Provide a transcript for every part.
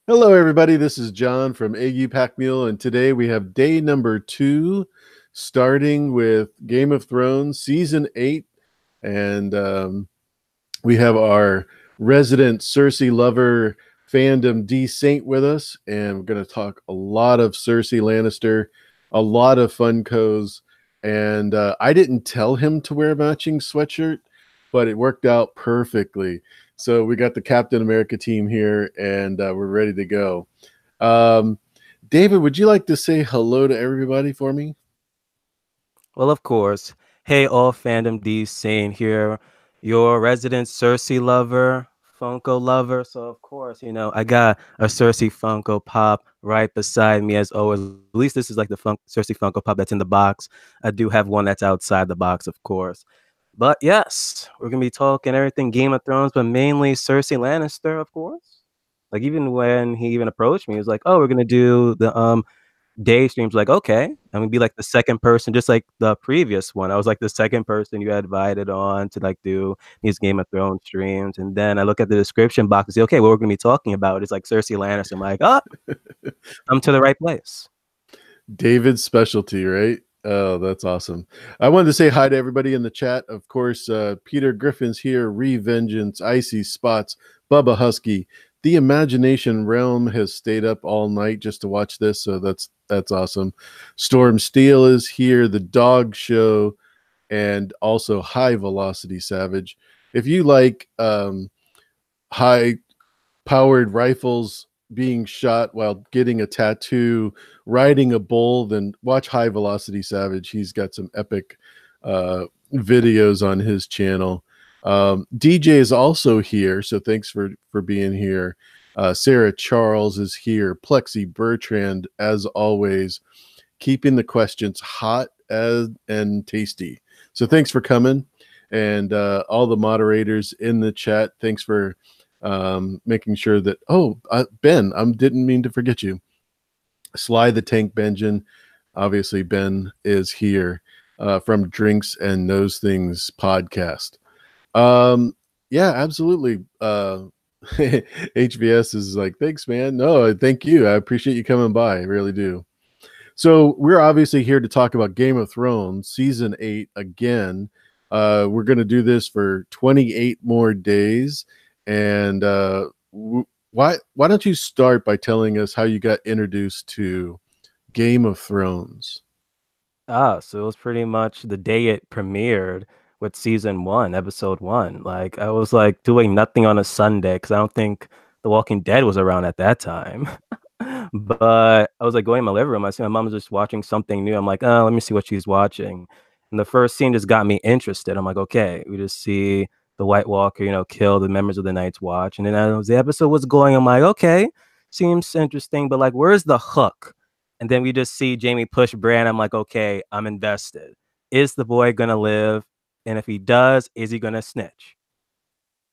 Hello, everybody. This is John from AU Pack Mule, and today we have day number 2, starting with Game of Thrones Season 8. And we have our resident Cersei lover fandom D Saint with us, and we're going to talk a lot of Cersei Lannister, a lot of Funkos. And I didn't tell him to wear a matching sweatshirt, but it worked out perfectly. So we got the Captain America team here, and we're ready to go. Um, David, would you like to say hello to everybody for me? Well, of course. Hey, all Fandom D saying here, your resident Cersei lover, Funko lover. So, of course, I got a Cersei Funko Pop right beside me as always. At least this is like the Cersei Funko Pop that's in the box. I do have one that's outside the box, of course. But yes, we're going to be talking everything Game of Thrones, but mainly Cersei Lannister, of course. Like, even when he even approached me, he was like, oh, we're going to do the day streams, like, okay, I'm gonna be like the second person, just like the previous one. I was like the second person you had invited on to like do these Game of Thrones streams. And then I look at the description box and say, okay, what we're gonna be talking about is like Cersei Lannister. I'm like, oh, I'm to the right place. David's specialty, right? Oh, that's awesome. I wanted to say hi to everybody in the chat. Of course, Peter Griffin's here, Revengeance, Icy Spots, Bubba Husky. The Imagination Realm has stayed up all night just to watch this, so that's awesome. Storm Steel is here, the Dog Show, and also High Velocity Savage. If you like high powered rifles being shot while getting a tattoo, riding a bull, then watch High Velocity Savage. He's got some epic videos on his channel. DJ is also here, so thanks for being here. Sarah Charles is here. Plexi Bertrand, as always, keeping the questions hot and tasty. So thanks for coming, and all the moderators in the chat. Thanks for making sure that Ben, I didn't mean to forget you. Sly the Tank Benjamin, obviously Ben is here from Drinks and Knows Things podcast. Yeah, absolutely. HVS is like, thanks, man. No, thank you. I appreciate you coming by. I really do. So we're obviously here to talk about Game of Thrones season 8 again. We're going to do this for 28 more days, and why don't you start by telling us how you got introduced to Game of Thrones? So it was pretty much the day it premiered with season one, episode one. Like I was like doing nothing on a Sunday because I don't think The Walking Dead was around at that time. But I was like going in my living room. I see my mom was just watching something new. I'm like, oh, let me see what she's watching. And the first scene just got me interested. I'm like, okay, we just see the White Walker, kill the members of the Night's Watch. And then as the episode was going, I'm like, okay, seems interesting, but like, where's the hook? And then we just see Jamie push Bran. I'm like, okay, I'm invested. Is the boy gonna live? And if he does, is he gonna snitch?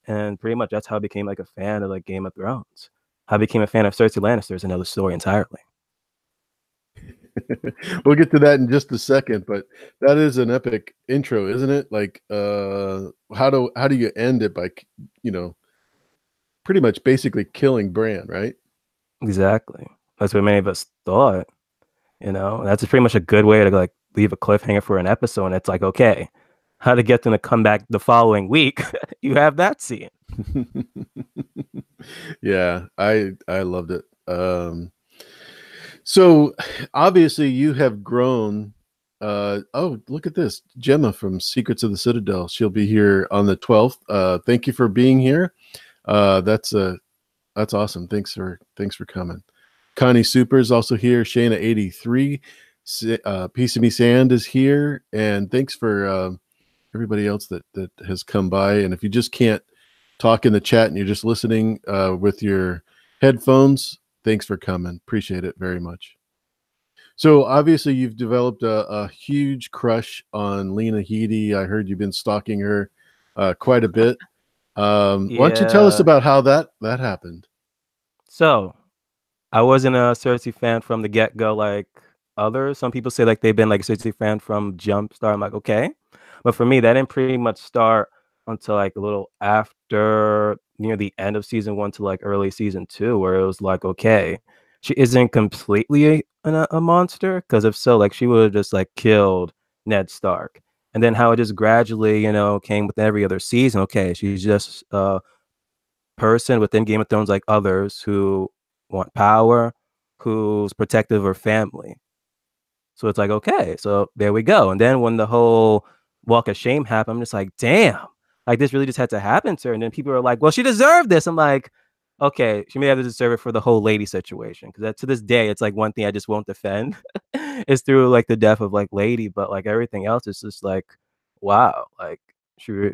And pretty much that's how I became like a fan of like Game of Thrones. How I became a fan of Cersei Lannister is another story entirely. We'll get to that in just a second, but that is an epic intro, isn't it? Like, how do you end it by, you know, pretty much basically killing Bran, right? Exactly. That's what many of us thought, That's pretty much a good way to like leave a cliffhanger for an episode. And it's like, okay, how to get them to come back the following week. You have that scene. Yeah, I loved it. So obviously you have grown. Oh, look at this, Gemma from Secrets of the Citadel. She'll be here on the 12th. Thank you for being here. That's awesome. Thanks for coming. Connie Super is also here. Shayna 83, Piece of Me Sand is here, and thanks for everybody else that has come by. And if you just can't talk in the chat and you're just listening with your headphones, thanks for coming. Appreciate it very much. So obviously you've developed a huge crush on Lena Headey. I heard you've been stalking her quite a bit. Why don't you tell us Yeah. about how that happened? So I wasn't a Cersei fan from the get go, like others. Some people say like they've been like a Cersei fan from Jump Start. I'm like, okay. But for me, that didn't pretty much start until like a little after near the end of season one to like early season two, where it was like, okay, she isn't completely a monster, because if so, like she would have just like killed Ned Stark. And then how it just gradually, came with every other season. Okay, she's just a person within Game of Thrones, like others, who want power, who's protective of her family. So it's like, okay, so there we go. And then when the whole walk of shame happened, I'm just like, damn, like this really just had to happen to her. And then people are like, well, she deserved this. I'm like, okay, she may have to deserve it for the whole lady situation. Because to this day, it's like one thing I just won't defend is through like the death of like Lady, but like everything else is just like, wow, like she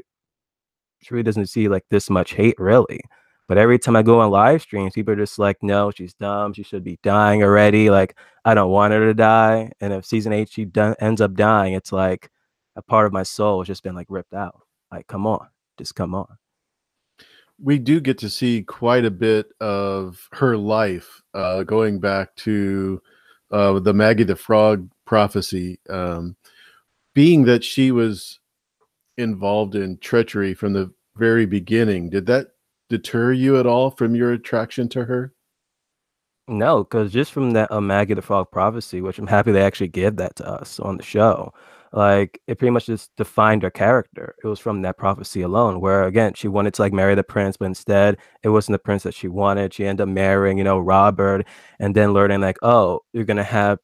she really doesn't see like this much hate really. But every time I go on live streams, people are just like, no, she's dumb. She should be dying already. Like, I don't want her to die. And if season eight ends up dying, it's like a part of my soul has just been like ripped out. Like, come on, just come on. We do get to see quite a bit of her life, going back to the Maggie the Frog prophecy. Being that she was involved in treachery from the very beginning, did that deter you at all from your attraction to her? No, because just from that Maggie the Frog prophecy, which I'm happy they actually gave that to us on the show, like it pretty much just defined her character. It was from that prophecy alone, where again she wanted to like marry the prince, but instead it wasn't the prince that she wanted. She ended up marrying, Robert, and then learning like, oh, you're gonna have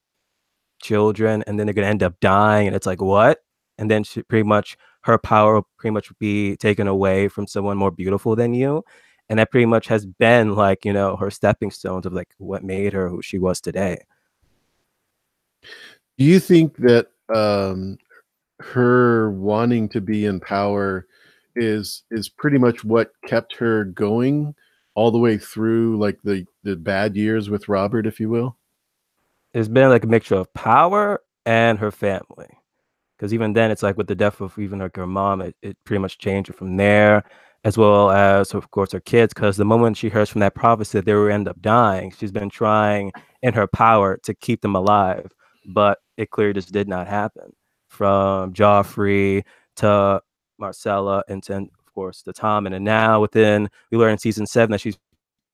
children and then they're gonna end up dying, and it's like what? And then she pretty much her power will pretty much be taken away from someone more beautiful than you. And that pretty much has been like, her stepping stones of like what made her who she was today. Do you think that her wanting to be in power is pretty much what kept her going all the way through, like the bad years with Robert, if you will? It's been like a mixture of power and her family. Because even then, it's like with the death of even like her mom, it pretty much changed her from there, as well as of course her kids. Because the moment she hears from that prophecy that they will end up dying, she's been trying in her power to keep them alive, but it clearly just did not happen. From Joffrey to Marcella, and to, of course, to Tom, and then now within we learn in season 7 that she's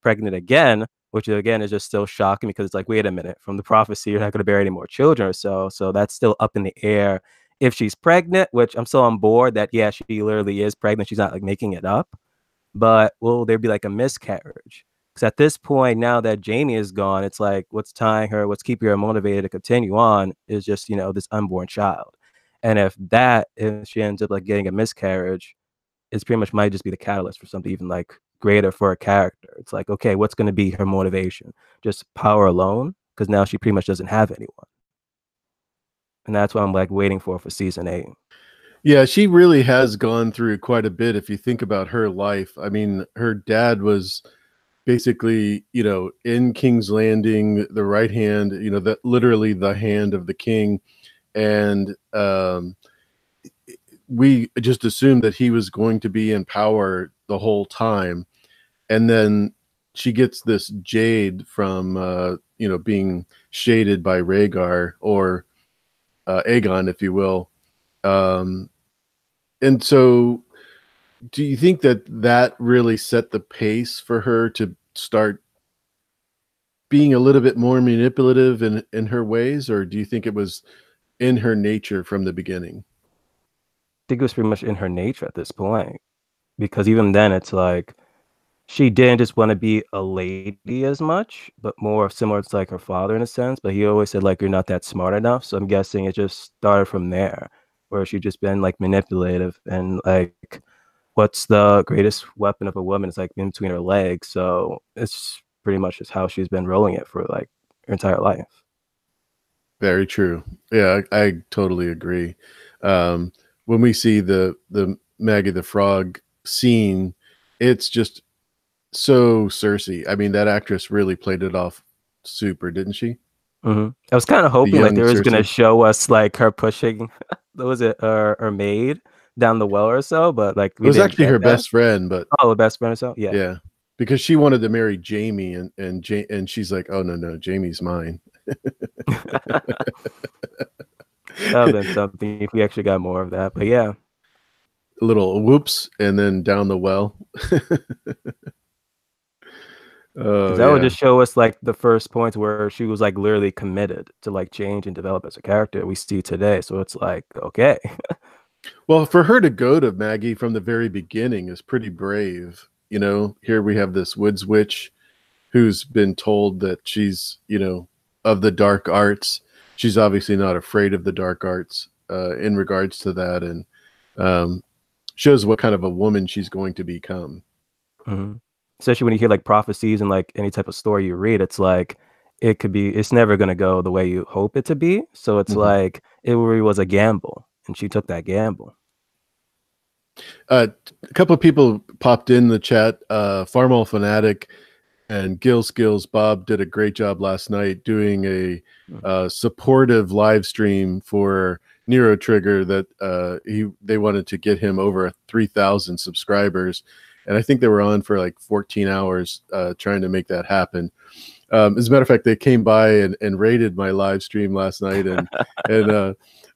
pregnant again, which again is just still shocking because it's like, wait a minute, from the prophecy, you're not going to bear any more children or so. So that's still up in the air if she's pregnant, which I'm still on board that, yeah, she literally is pregnant. She's not like making it up. But will there be like a miscarriage? Because at this point, now that Jamie is gone, it's like what's tying her, what's keeping her motivated to continue on is just, this unborn child. And if she ends up like getting a miscarriage, it's pretty much might just be the catalyst for something even like greater for a character. It's like, okay, what's going to be her motivation? Just power alone? Because now she pretty much doesn't have anyone. And that's what I'm like waiting for season 8. Yeah, she really has gone through quite a bit if you think about her life. I mean, her dad was basically, in King's Landing, the right hand, that literally the hand of the king. And we just assumed that he was going to be in power the whole time. And then she gets this jade from, being shaded by Rhaegar, or Aegon, if you will. Um, and so do you think that that really set the pace for her to start being a little bit more manipulative in her ways, or do you think it was in her nature from the beginning? I think it was pretty much in her nature at this point. Because even then, it's like she didn't just want to be a lady as much, but more similar to like her father in a sense. But he always said like you're not that smart enough. So I'm guessing it just started from there, where she just been like manipulative and like what's the greatest weapon of a woman is like in between her legs. So it's pretty much just how she's been rolling it for like her entire life. Very true. Yeah, I totally agree. When we see the Maggie the Frog scene, it's just so Cersei. I mean, that actress really played it off super, didn't she? I was kind of The hoping like young they was gonna Cersei. show us like her pushing, was it her maid down the well or so, but like It we was didn't actually get her that. best friend, but Oh, the best friend or so, yeah. yeah, because she wanted to marry Jamie, and she's like, "Oh, no, no, Jamie's mine." That would have been something if we actually got more of that. But yeah, a little whoops and then down the well. Because Oh that would yeah. just show us like the first points where she was like literally committed to like change and develop as a character we see today. So it's like, okay. Well, for her to go to Maggie from the very beginning is pretty brave. You know, here we have this woods witch who's been told that she's, you know, of the dark arts. She's obviously not afraid of the dark arts in regards to that, and um, shows what kind of a woman she's going to become. hmm Especially when you hear like prophecies and like any type of story you read, it's like it could be, it's never going to go the way you hope it to be. So it's Mhm. like it really was a gamble, and she took that gamble. A couple of people popped in the chat. Farmall Fanatic and Gil Skills Bob did a great job last night doing a Mhm. supportive live stream for Nero Trigger that they wanted to get him over 3,000 subscribers, and I think they were on for like 14 hours trying to make that happen. As a matter of fact, they came by and raided my live stream last night, and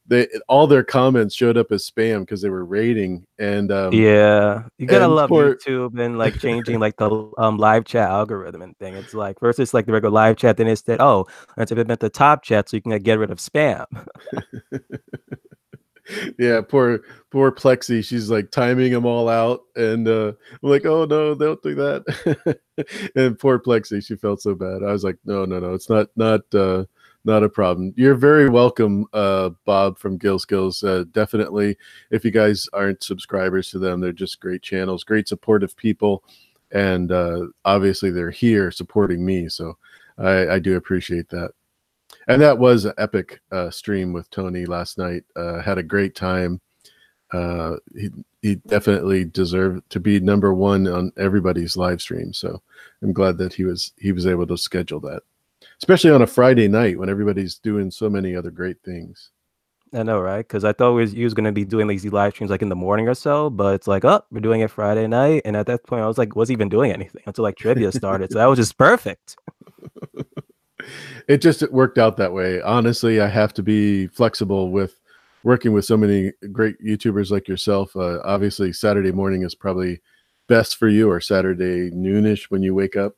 they all their comments showed up as spam because they were raiding, Yeah, you gotta and love poor YouTube and like changing like the live chat algorithm and thing. It's like first it's like the regular live chat, then it's that oh, let's implement the top chat so you can like, get rid of spam. yeah, poor Plexi. She's like timing them all out, and I'm like, oh no, don't do that. And poor Plexi, she felt so bad. I was like, no, it's not a problem. You're very welcome, Bob from Gill Skills. Definitely, if you guys aren't subscribers to them, they're just great channels, great supportive people, and obviously they're here supporting me. So I do appreciate that. And that was an epic stream with Tony last night. Had a great time. He definitely deserved to be number one on everybody's live stream. So I'm glad that he was able to schedule that, especially on a Friday night when everybody's doing so many other great things. I know, right? Because I thought he was gonna be doing these live streams like in the morning or so, but it's like, oh, we're doing it Friday night. And at that point, I was like, was he even doing anything until like trivia started? So that was just perfect. It worked out that way. Honestly, I have to be flexible with working with so many great YouTubers like yourself. Obviously, Saturday morning is probably best for you, or Saturday noonish when you wake up.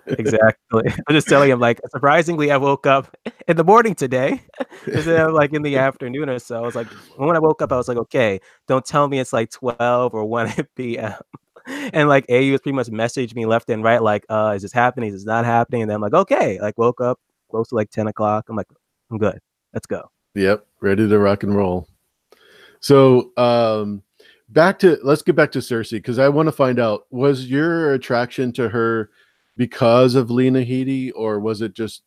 Exactly. I'm just telling him, like, surprisingly, I woke up in the morning today instead of like in the afternoon or so. I was like, when I woke up, I was like, okay, don't tell me it's like 12 or 1 p.m. And like AU was pretty much messaged me left and right, like, is this happening? Is this not happening? And then I'm like, okay, like woke up close to like 10 o'clock. I'm like, I'm good. Let's go. Yep, ready to rock and roll. So, let's get back to Cersei, because I want to find out, was your attraction to her because of Lena Headey, or was it just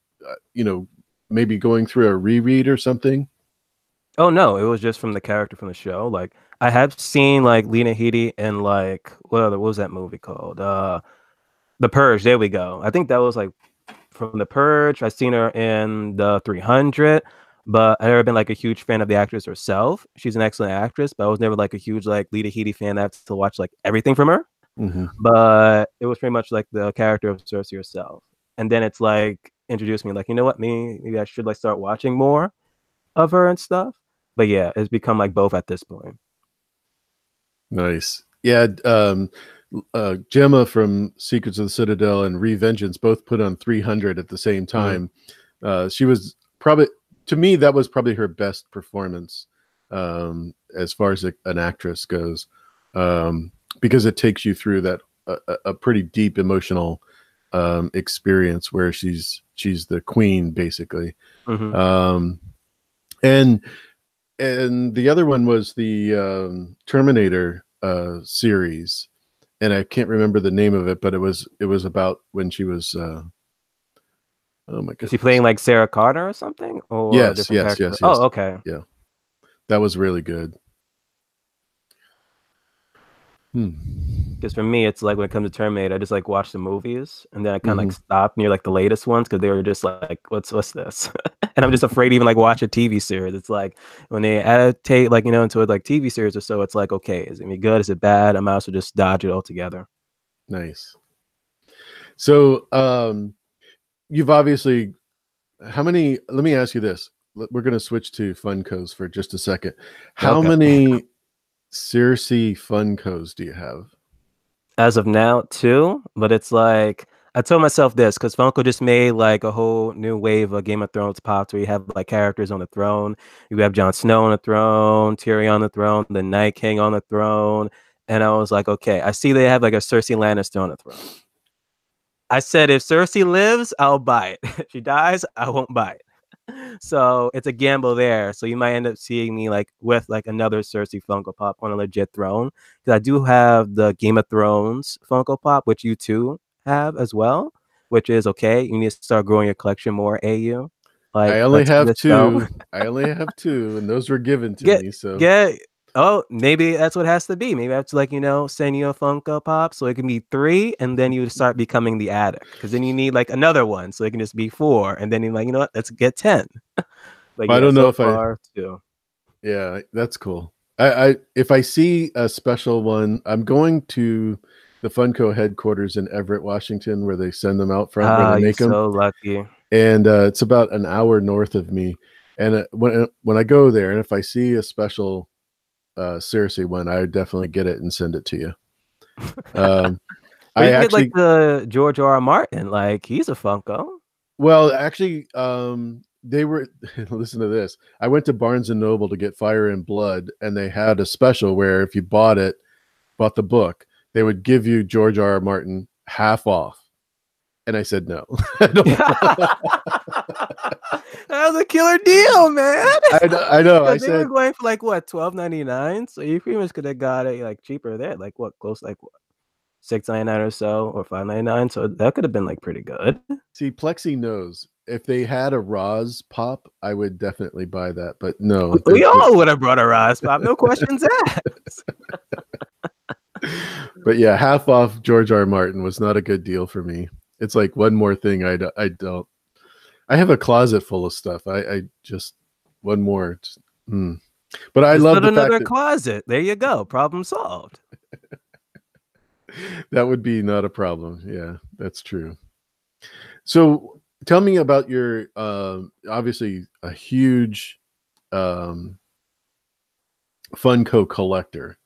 maybe going through a reread or something? Oh no, it was just from the character from the show. Like I have seen like Lena Headey in like what was that movie called? The Purge. There we go. I think that was like from The Purge. I've seen her in the 300, but I've never been like a huge fan of the actress herself. She's an excellent actress, but I was never like a huge like Lena Headey fan. I have to watch like everything from her. Hmm. But it was pretty much like the character of Cersei herself. And then it's like introduced me like, you know what, maybe I should like start watching more of her and stuff. But yeah, it's become like both at this point. Nice. Yeah. Gemma from Secrets of the Citadel and Revengeance both put on 300 at the same Mm-hmm. time. She was probably, to me, that was probably her best performance as far as an actress goes, because it takes you through that a pretty deep emotional experience where she's the queen basically. Mm-hmm. Um, and the other one was the Terminator series, and I can't remember the name of it, but it was about when she was oh my Is he goodness. playing like Sarah Connor or something, or a Yes, different yes, character? yes, Oh, yes. okay. Yeah, that was really good. Because for me, it's like when it comes to Terminator, I just like watch the movies, and then I kind of like Hmm. stop near like the latest ones because they were just like, what's this? And I'm just afraid to even like watch a TV series. It's like when they adaptate like into a like TV series or so, it's like okay, is it gonna be good? Is it bad? I might also just dodge it altogether. Nice. So you've obviously, how many, let me ask you this. we're going to switch to Funkos for just a second. How Okay. many Cersei Funkos do you have? As of now, two, but it's like I told myself this because Funko just made like a whole new wave of Game of Thrones pops where you have like characters on the throne. You have Jon Snow on the throne, Tyrion on the throne, the Night King on the throne. And I was like, okay, I see they have like a Cersei Lannister on the throne. I said, if Cersei lives, I'll buy it. If she dies, I won't buy it. So it's a gamble there. So you might end up seeing me like with like another Cersei Funko Pop on a legit throne. Because I do have the Game of Thrones Funko Pop, which you too have as well, which is okay. You need to start growing your collection more, AU. Like, I only let's give have it a go. two. I only have two, and those were given to Get me. So get oh, maybe that's what it has to be. Maybe I have to like, send you a Funko Pop so it can be three, and then you start becoming the addict. Because then you need like another one, so it can just be four, and then you're like, you know what, let's get 10. But I yeah, don't know so if I. far two. Yeah, that's cool. I if I see a special one, I'm going to the Funko headquarters in Everett, Washington, where they send them out from, where they Ah, you're make them, so lucky. and it's about an hour north of me. And when I go there, and if I see a special Cersei one, I would definitely get it and send it to you. Um, Or I you can get like actually, the George R. R. Martin, like he's a Funko. well, actually, they were. Listen to this. I went to Barnes and Noble to get Fire and Blood, and they had a special where if you bought the book, they would give you George R. R. Martin half off. And I said no. I don't. That was a killer deal, man. I know. I Because they were said, going for like what, 12.99. So you pretty much could have got it like cheaper there, like what, close like what, 6.99 or so, or 5.99. So that could have been like pretty good. see, Plexi knows if they had a Roz pop, I would definitely buy that. But no, We all would have brought a Rise Pop, no questions asked. but yeah, half off George R. R. Martin was not a good deal for me. It's like one more thing I don't. I have a closet full of stuff. I just one more. But I Just love build the fact another that closet. There you go. Problem solved. that would be not a problem. Yeah, that's true. So tell me about your obviously a huge um, Funko collector.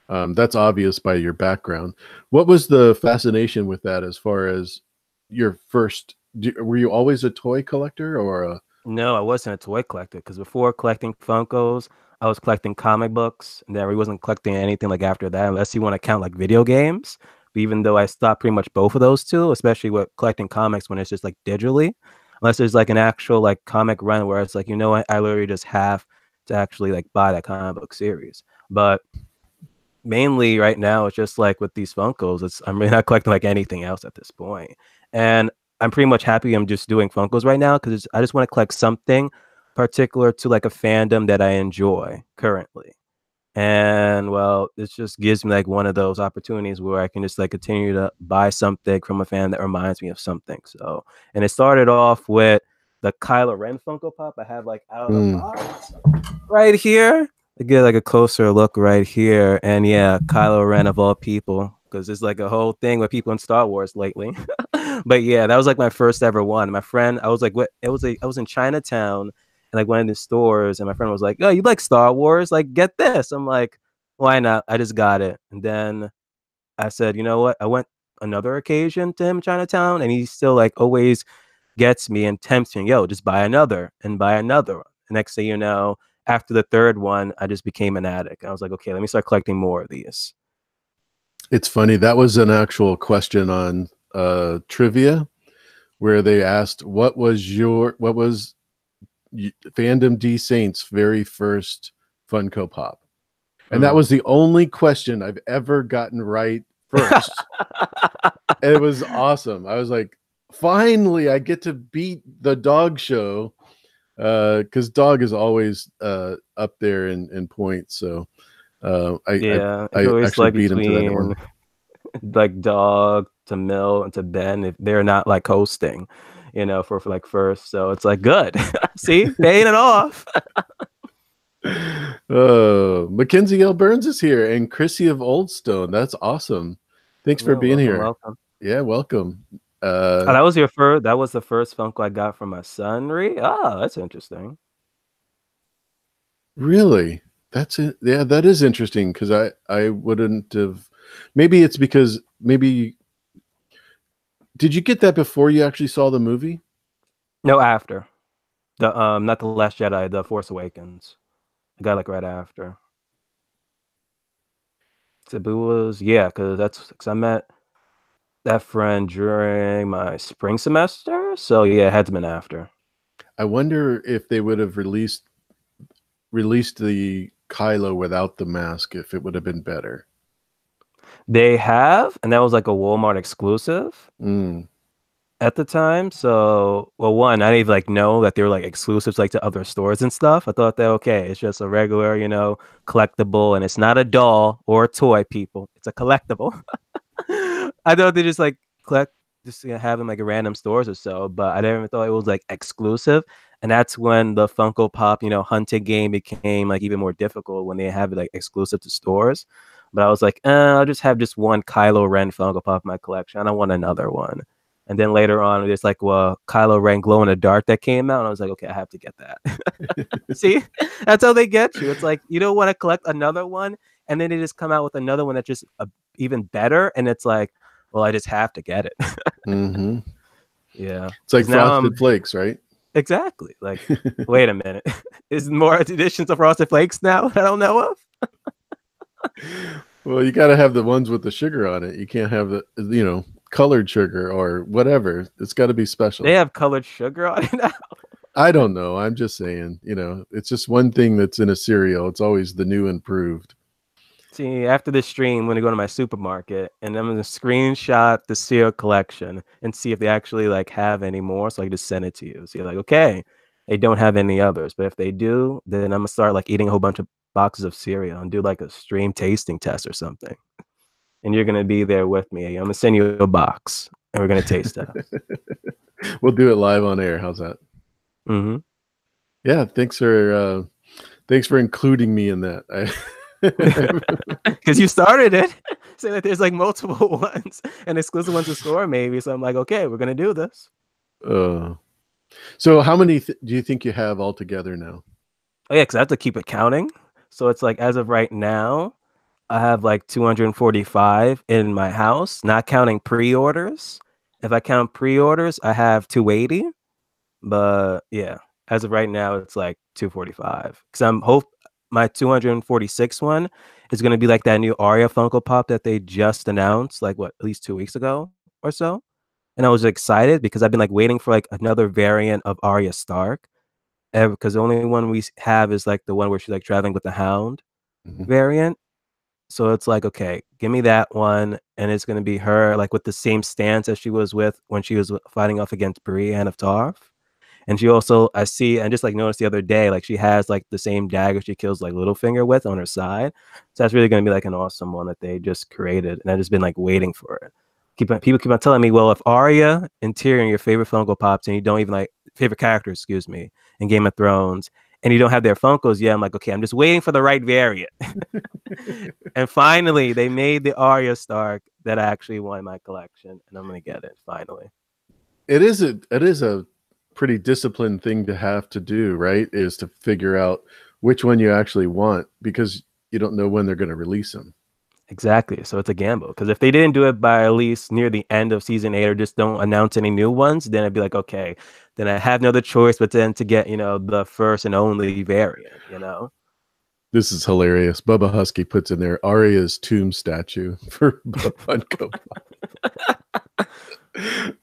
That's obvious by your background. What was the fascination with that as far as your first? Were you always a toy collector or a? No, I wasn't a toy collector because before collecting Funkos, I was collecting comic books, and then I wasn't collecting anything like after that, unless you want to count like video games. But even though I stopped pretty much both of those two, especially with collecting comics when it's just like digitally, unless there's like an actual like comic run where it's like, you know what, I literally just have to actually like buy that comic book series. But mainly right now it's just like with these Funkos, I'm really not collecting like anything else at this point. And I'm pretty much happy I'm just doing Funkos right now because I just want to collect something particular to like a fandom that I enjoy currently. And well, it just gives me like one of those opportunities where I can just like continue to buy something from a fan that reminds me of something. So, and it started off with the Kylo Ren Funko Pop I have like out of the Mm. box right here. I get like a closer look right here, and yeah, Kylo Ren of all people, because there's like a whole thing with people in Star Wars lately. But yeah, that was like my first ever one. My friend, I was like, what? It was like I was in Chinatown, and like went into stores, and my friend was like, "Oh, you like Star Wars? Like, get this." I'm like, "Why not?" I just got it, and then I said, "You know what?" I went another occasion to him in Chinatown, and he still like always gets me and tempts me, yo, just buy another and buy another one. The next thing you know, after the third one, I just became an addict. I was like, okay, let me start collecting more of these. It's funny. That was an actual question on trivia where they asked what was Fandom D Saint's very first Funko Pop, and that Mm. was the only question I've ever gotten right first. And it was awesome. I was like, finally, I get to beat the dog show because dog is always up there in points. So Yeah, it's I always actually like beat him to that between one. like Dog to Mill and to Ben if they're not like hosting, for like first. So it's like good. See, paying it off. Oh, Mackenzie L. Burns is here and Chrissy of Oldstone. That's awesome. Thanks for No, being welcome, here. welcome. Yeah, welcome. Oh, that was your first. That was the first Funko I got from my son, Ree. Oh, that's interesting. Really? That's it. Yeah, that is interesting because I wouldn't have. Maybe it's because maybe did you get that before you actually saw the movie? No, after the not the Last Jedi, the Force Awakens. I got like right after. Cebu was yeah, because I met that friend during my spring semester. So yeah, it had to been after. I wonder if they would have released the Kylo without the mask, if it would have been better. They have, and that was like a Walmart exclusive Mm. at the time. So, well, one, I didn't even like know that they were like exclusives like to other stores and stuff. I thought that okay, it's just a regular, collectible, and it's not a doll or a toy, people. It's a collectible. I thought they just like collect, just have them like at random stores or so, but I never thought it was like exclusive. And that's when the Funko Pop, hunting game became like even more difficult when they have it like exclusive to stores. But I was like, I'll just have just one Kylo Ren Funko Pop in my collection. I don't want another one. And then later on, there's like, well, Kylo Ren Glow in the Dark that came out. And I was like, okay, I have to get that. See, that's how they get you. It's like, you don't want to collect another one. And then they just come out with another one that's just even better. And it's like, well, I just have to get it. Hmm. Yeah. It's like Because now I'm Frosted Flakes, right? exactly like, wait a minute. Is more editions of Frosted Flakes now that I don't know of? Well, you got to have the ones with the sugar on it. You can't have the, colored sugar or whatever. It's got to be They special. have colored sugar on it now. I don't know. I'm just saying, it's just one thing that's in a cereal. It's always the new improved. See, after this stream, I'm gonna go to my supermarket and I'm gonna screenshot the cereal collection and see if they actually like have any more. So I can just send it to you. So you're like, okay, they don't have any others, but if they do, then I'm gonna start like eating a whole bunch of boxes of cereal and do like a stream tasting test or something. And you're gonna be there with me. I'm gonna send you a box and we're gonna taste test. We'll do it live on air. How's that? Mm-hmm. Yeah, thanks for including me in that. Because you started it. Say that there's like multiple ones and exclusive ones to store, maybe. So I'm like, okay, we're gonna do this. uh, so how many do you think you have altogether now? Oh yeah, because I have to keep it counting. So it's like as of right now, I have like 245 in my house, not counting pre-orders. If I count pre-orders, I have 280. But yeah, as of right now, it's like 245. Because I'm hope my 246 one is gonna be like that new Arya Funko Pop that they just announced, like what, at least 2 weeks ago or so. And I was excited because I've been like waiting for like another variant of Arya Stark. Because the only one we have is like the one where she's like traveling with the Hound Mhm. variant. So it's like, okay, give me that one, and it's gonna be her like with the same stance as she was with when she was fighting off against Brienne of Tarth. And she also, I see, and just like noticed the other day, like she has like the same dagger she kills like Littlefinger with on her side. So that's really gonna be like an awesome one that they just created, and I've just been like waiting for it. People keep on telling me, well, if Arya and Tyrion, your favorite Funko Pops, and you don't even like favorite characters, excuse me, in Game of Thrones, and you don't have their Funkos yet, I'm like, okay, I'm just waiting for the right variant. And finally, they made the Arya Stark that I actually want in my collection, and I'm gonna get it finally. It is a pretty disciplined thing to have to do, right? Is to figure out which one you actually want because you don't know when they're going to release them. Exactly. So it's a gamble because if they didn't do it by at least near the end of season 8 or just don't announce any new ones, then I'd be like, okay, then I have no other choice but then to get, the first and only variant. This is hilarious. Bubba Husky puts in there Arya's tomb statue for Funko.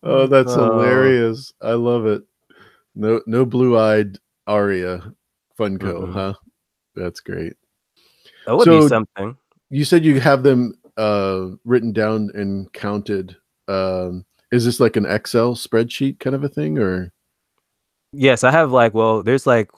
Oh, that's Oh, hilarious. I love it. No blue-eyed Arya Funko, mm-mm. huh? That's great. That would be So something. you said you have them written down and counted. Is this like an Excel spreadsheet kind of a thing, or? Yes, I have like, well, there's like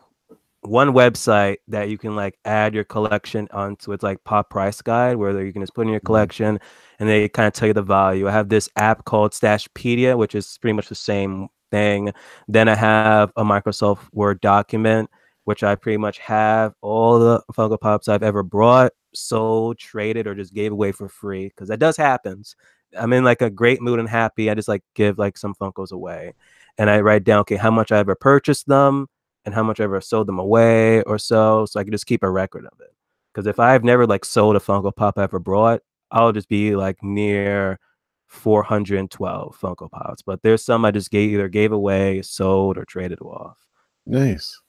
one website that you can like add your collection onto. It's like Pop Price Guide, where you can just put in your Mhm. collection and they kind of tell you the value. I have this app called Stashpedia, which is pretty much the same thing. Then I have a Microsoft Word document, which I pretty much have all the Funko Pops I've ever brought, sold, traded, or just gave away for free. Because that does happens. I'm in like a great mood and happy. I just like give like some Funkos away. And I write down, okay, how much I ever purchased them, and how much I ever sold them away or so I could just keep a record of it. Because if I've never like sold a Funko Pop I ever brought, I'll just be like near 412 Funko Pops. But there's some I just either gave away, sold, or traded off. Nice.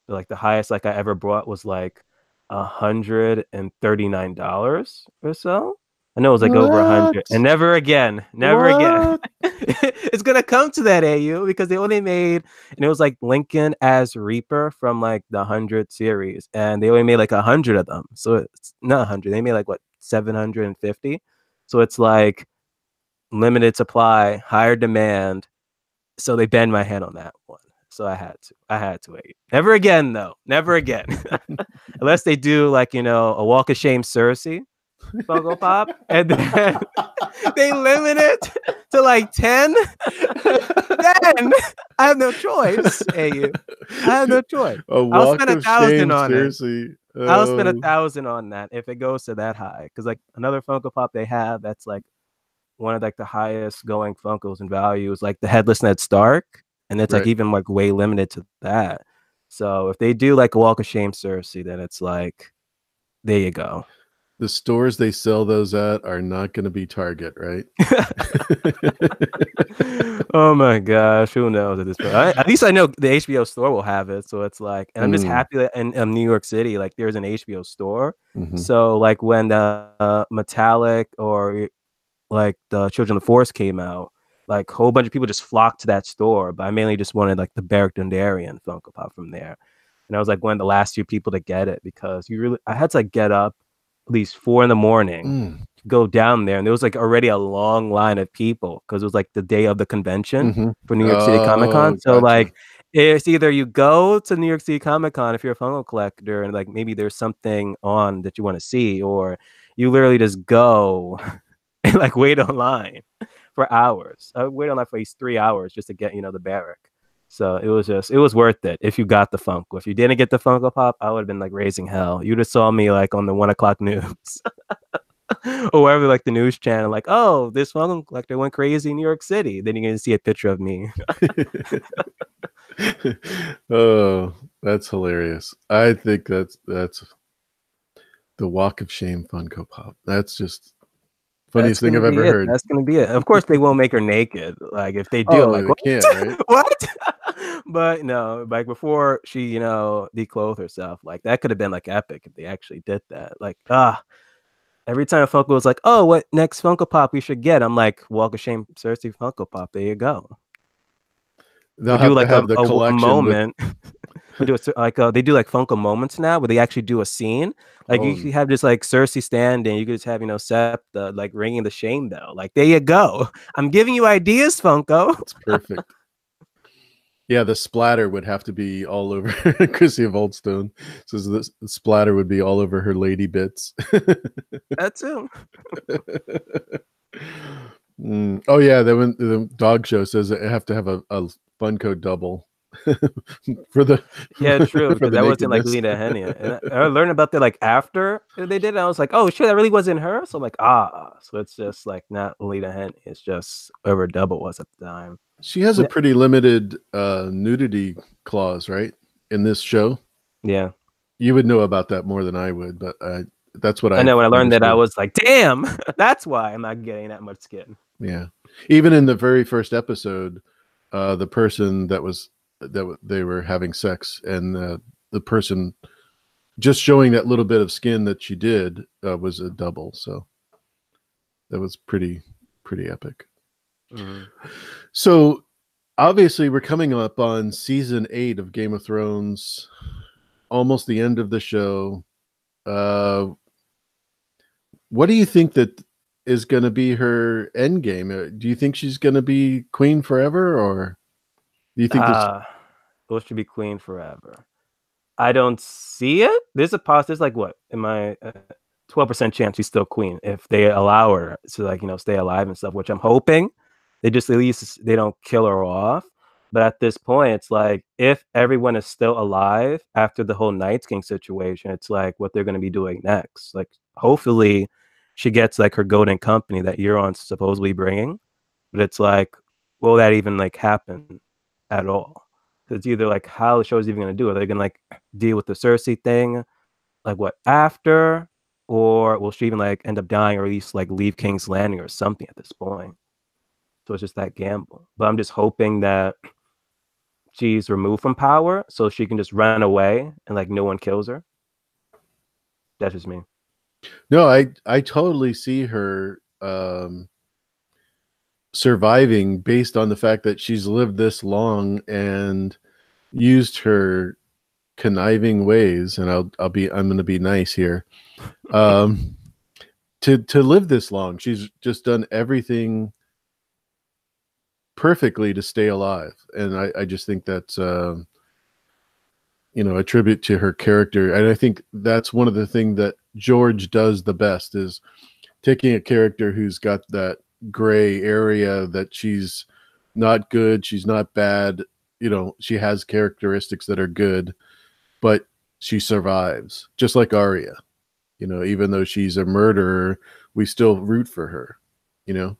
Like the highest like I ever brought was like $139 or so. I know it was like over 100, What? and never again, never again. What? It's gonna come to that, AU, because they only made, and it was like Lincoln as Reaper from like the 100 series, and they only made like 100 of them. So it's not 100. They made like what 750. So it's like limited supply, higher demand. So they bend my head on that one. So I had to wait. Never again, though. Never again. Unless they do like, a Walk of Shame Cersei Funko Pop, and then they limit it to like 10. Then I have no choice. Hey, I have no choice. A I'll walk spend of shame, 1,000 on it. seriously. I'll spend 1,000 on that if it goes to that high. Because like another Funko Pop they have that's like one of like the highest going Funkos in value is like the Headless Ned Stark, and it's like Right. even like way limited to that. So if they do like a Walk of Shame Cersei, then it's like, there you go. The stores they sell those at are not going to be Target, right? Oh my gosh, who knows at this point? At least I know the HBO store will have it, so it's like, and I'm just happy that in New York City, like there's an HBO store. Mm-hmm. So like when the Metallic or like the Children of the Forest came out, like a whole bunch of people just flocked to that store. But I mainly just wanted like the Beric Dondarrion Funko Pop from there, and I was like one of the last few people to get it because I had to like get up at least 4 a.m. to go down there, and there was like already a long line of people because it was like the day of the convention Mm-hmm. for New York City Comic Con. Oh, So gotcha. like it's either you go to New York City Comic Con if you're a Funko collector and like maybe there's something on that you want to see, or you literally just go and like wait online for hours. I wait online for at least 3 hours just to get, the Barrack. So it was worth it if you got the Funko. If you didn't get the Funko Pop, I would have been like raising hell. You'd have saw me like on the 1 o'clock news or wherever, like the news channel, like, oh, this Funko collector went crazy in New York City. Then you're gonna see a picture of me. Oh, that's hilarious. I think that's the Walk of Shame Funko Pop. That's just That's funniest thing gonna I've be ever it. heard. That's gonna be it. Of course, they won't make her naked. Like if they do, I'm Oh, like, they what? can't, right? What? But no, like before she, declothed herself, like that could have been like epic if they actually did that. Like, every time Funko was like, oh, what next Funko Pop we should get? I'm like, Walk of Shame Cersei Funko Pop. There you go. They'll Or do have to like have the a collection with. moment. Or do like they do like Funko moments now where they actually do a scene. Like you Oh, could have just like Cersei standing. You could just have Septa like ringing the shame bell. Like there you go. I'm giving you ideas, Funko. it's perfect. Yeah, the splatter would have to be all over. Chrissy of Oldstone says the splatter would be all over her lady bits. That too. Oh yeah, the dog show says I have to have a Funko double for the Yeah, true. for Because the that wasn't like nakedness. Lita Henia. And I learned about that like after they did it. I was like, oh shit, that really wasn't her. So I'm like, so it's just like not Lita Henia. It's just whoever double was at the time. She has a pretty limited nudity clause, right? In this show. Yeah. You would know about that more than I would, but that's what I I know when I learned that I understood. was like, damn, that's why I'm not getting that much skin. Yeah. Even in the very first episode, the person they were having sex, and the person just showing that little bit of skin that she did was a double. So that was pretty epic. Mm-hmm. So obviously we're coming up on season 8 of Game of Thrones, almost the end of the show. What do you think that is going to be her end game? Do you think she's going to be queen forever, or do you think this? Those should be queen forever. I don't see it. There's a there's like what in my 12% chance she's still queen if they allow her to like stay alive and stuff, which I'm hoping they just at least they don't kill her off. But at this point, it's like if everyone is still alive after the whole Night's King situation, it's like what they're going to be doing next. Like hopefully she gets like her golden company that Euron's supposedly bringing, but it's like will that even like happen at all? It's either like how the show is even going to do it. Are they going to like deal with the Cersei thing, like what after, or will she even like end up dying or at least like leave King's Landing or something at this point? So it's just that gamble. But I'm just hoping that she's removed from power so she can just run away and like no one kills her. That's just me. No, I totally see her surviving based on the fact that she's lived this long and used her conniving ways, and I'm going to be nice here. Um, to live this long, she's just done everything perfectly to stay alive, and I just think that's a tribute to her character, and I think that's one of the things that George does the best is taking a character who's got that gray area that she's not good, she's not bad, she has characteristics that are good, but she survives, just like Arya. Even though she's a murderer, we still root for her, you know?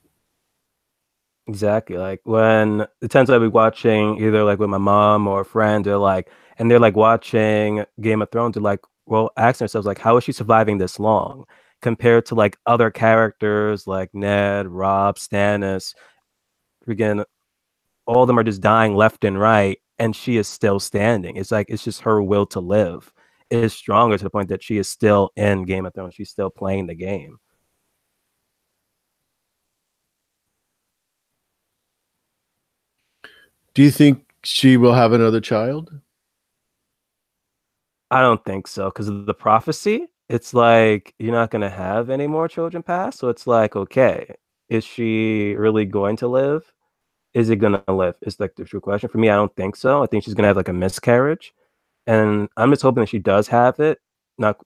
Exactly. Like when the times I'll be watching either like with my mom or a friend, and they're like watching Game of Thrones, they're like, well, asking themselves like, how is she surviving this long compared to like other characters like Ned, Robb, Stannis, freaking all of them are just dying left and right, and she is still standing. It's like it's just her will to live is stronger to the point that she is still in Game of Thrones. She's still playing the game. Do you think she will have another child? I don't think so because of the prophecy. It's like you're not going to have any more children pass. So it's like, okay, is she really going to live? Is it going to live? It's like the true question. For me, I don't think so. I think she's going to have like a miscarriage. And I'm just hoping that she does have it. Not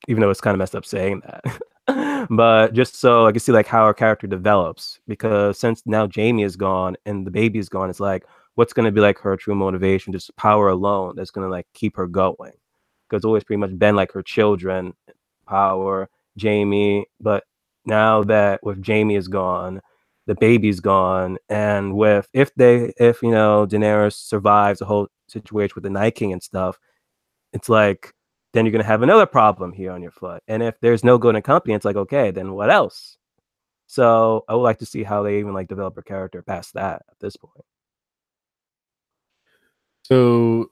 even though it's kind of messed up saying that. But just so I can see like how her character develops. Because since now Jamie is gone and the baby is gone, it's like what's going to be like her true motivation? Just power alone that's going to like keep her going. Because it's always pretty much been like her children, Power, Jamie. But now that with Jamie is gone, the baby's gone, and with if Daenerys survives the whole situation with the Night King and stuff, it's like then you're gonna have another problem here on your foot. And if there's no good in company, it's like okay, then what else? So I would like to see how they even like develop a character past that at this point. So,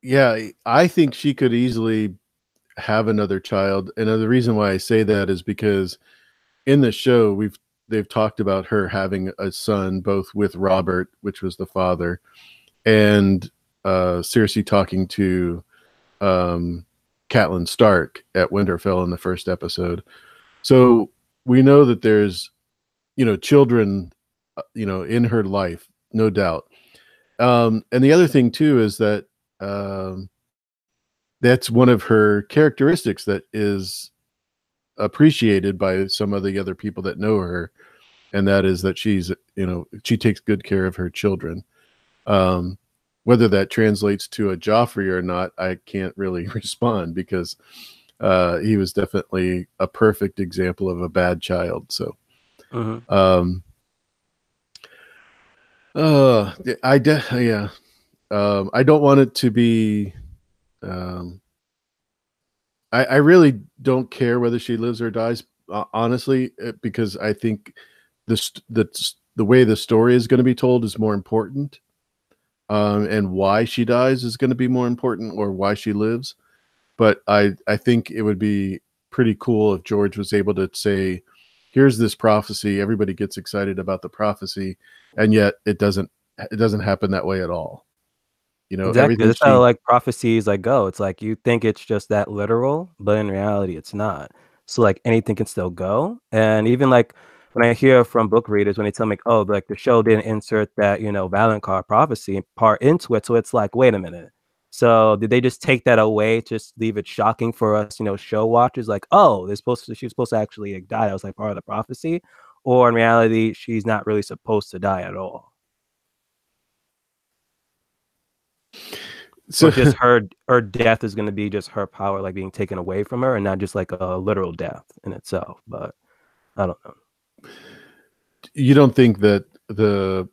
yeah, I think she could easily have another child. And the reason why I say that is because in the show they've talked about her having a son both with Robert, which was the father, and Cersei talking to Catelyn Stark at Winterfell in the first episode. So we know that there's children in her life, no doubt. And the other thing too is that that's one of her characteristics that is appreciated by some of the other people that know her, and that is that she takes good care of her children. um Whether that translates to a Joffrey or not, I can't really respond, because he was definitely a perfect example of a bad child. So Mm-hmm. um yeah, I don't want it to be um I really don't care whether she lives or dies, honestly, because I think the way the story is going to be told is more important, and why she dies is going to be more important, or why she lives. But I think it would be pretty cool if George was able to say, "Here's this prophecy." Everybody gets excited about the prophecy, and yet it doesn't happen that way at all. Exactly. Everything That's how she like prophecies like go. It's like you think it's just that literal, but in reality it's not. So like anything can still go. And even like when I hear from book readers when they tell me, oh, like the show didn't insert that, Valentine prophecy part into it. So it's like, wait a minute. So did they just take that away, just leave it shocking for us, show watchers? Like, oh, she's supposed to actually like, die. That was like part of the prophecy. Or in reality, she's not really supposed to die at all. Or so just her death is going to be just her power like being taken away from her and not just like a literal death in itself. But I don't know. you don't think that the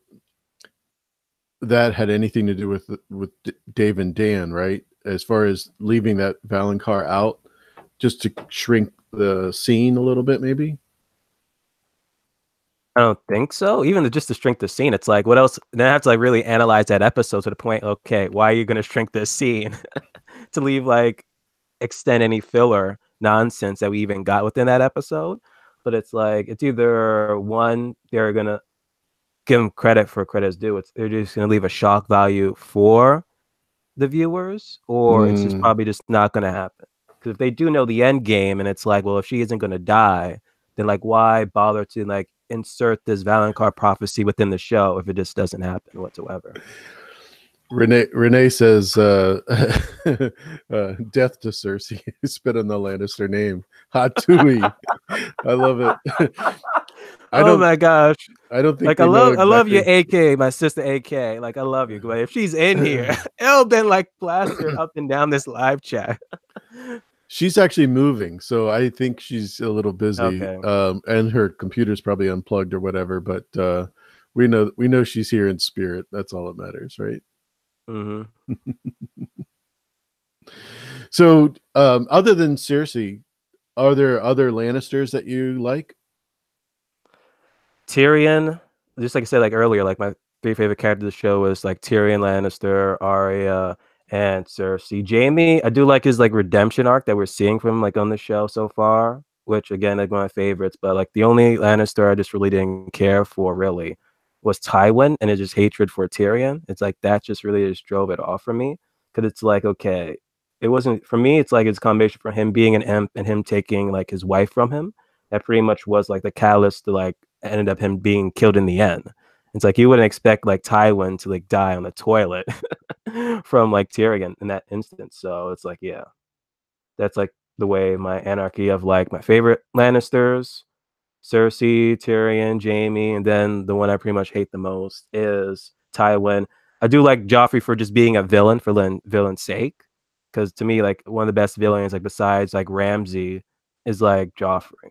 that had anything to do with Dave and Dan, right? As far as leaving that Valonqar out, just to shrink the scene a little bit, maybe. I don't think so. Even just to shrink the scene, it's like, what else? Then I have to like really analyze that episode to the point. Okay, why are you going to shrink this scene to leave like extend any filler nonsense that we even got within that episode? But it's like it's either one, they're gonna give them credit for credit's due. They're just gonna leave a shock value for the viewers, or it's just Mm. probably just not gonna happen. Because if they do know the end game, and it's like, well, if she isn't gonna die, then like why bother to like insert this Valonqar prophecy within the show if it just doesn't happen whatsoever? Renee says, "Death to Cersei." Spit on the Lannister name. Hot Tui. I love it. I Oh don't. my gosh. I don't think Like they know I love your exactly. AK, my sister AK. Like I love you. But if she's in here, it'll been like plastered up and down this live chat. She's actually moving, so I think she's a little busy, Okay. and her computer's probably unplugged or whatever. But we know she's here in spirit. That's all that matters, right? Mm-hmm. So, other than Cersei, are there other Lannisters that you like? Tyrion, just like I said like earlier, like my three favorite characters of the show is like Tyrion Lannister, Arya, and Cersei. Jamie, I do like his like redemption arc that we're seeing from him like on the show so far, which again like one of my favorites. But like the only Lannister I just really didn't care for really was Tywin, and it's just hatred for Tyrion. It's like that just really just drove it off for me because it's like okay, it wasn't for me. It's like it's a combination for him being an imp and him taking like his wife from him. That pretty much was like the catalyst to like ended up him being killed in the end. It's like you wouldn't expect like Tywin to like die on the toilet from like Tyrion in that instance. So it's like, yeah, that's like the way my anarchy of like my favorite Lannisters, Cersei, Tyrion, Jamie, and then the one I pretty much hate the most is Tywin. I do like Joffrey for just being a villain for villain's sake, because to me, like one of the best villains, like besides like Ramsay, is like Joffrey.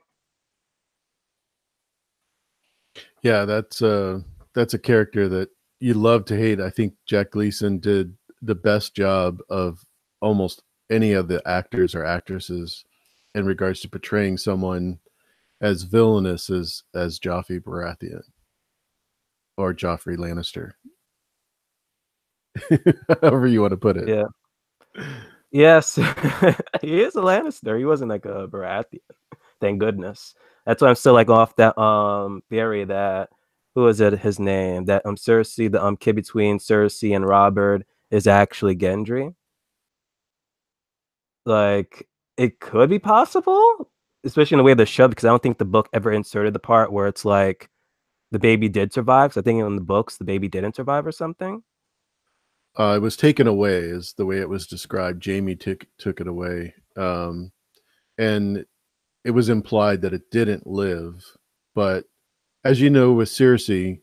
Yeah, that's a character that you love to hate. I think Jack Gleason did the best job of almost any of the actors or actresses in regards to portraying someone as villainous as Joffrey Baratheon or Joffrey Lannister, however you want to put it. Yeah. Yes, he is a Lannister. He wasn't like a Baratheon. Thank goodness. That's why I'm still like off that theory that who was it his name? That Cersei, the kid between Cersei and Robert is actually Gendry. Like it could be possible, especially in the way of the show, because I don't think the book ever inserted the part where it's like the baby did survive. So I think in the books the baby didn't survive or something. It was taken away, is the way it was described. Jamie took it away, and it was implied that it didn't live. But as you know, with Cersei,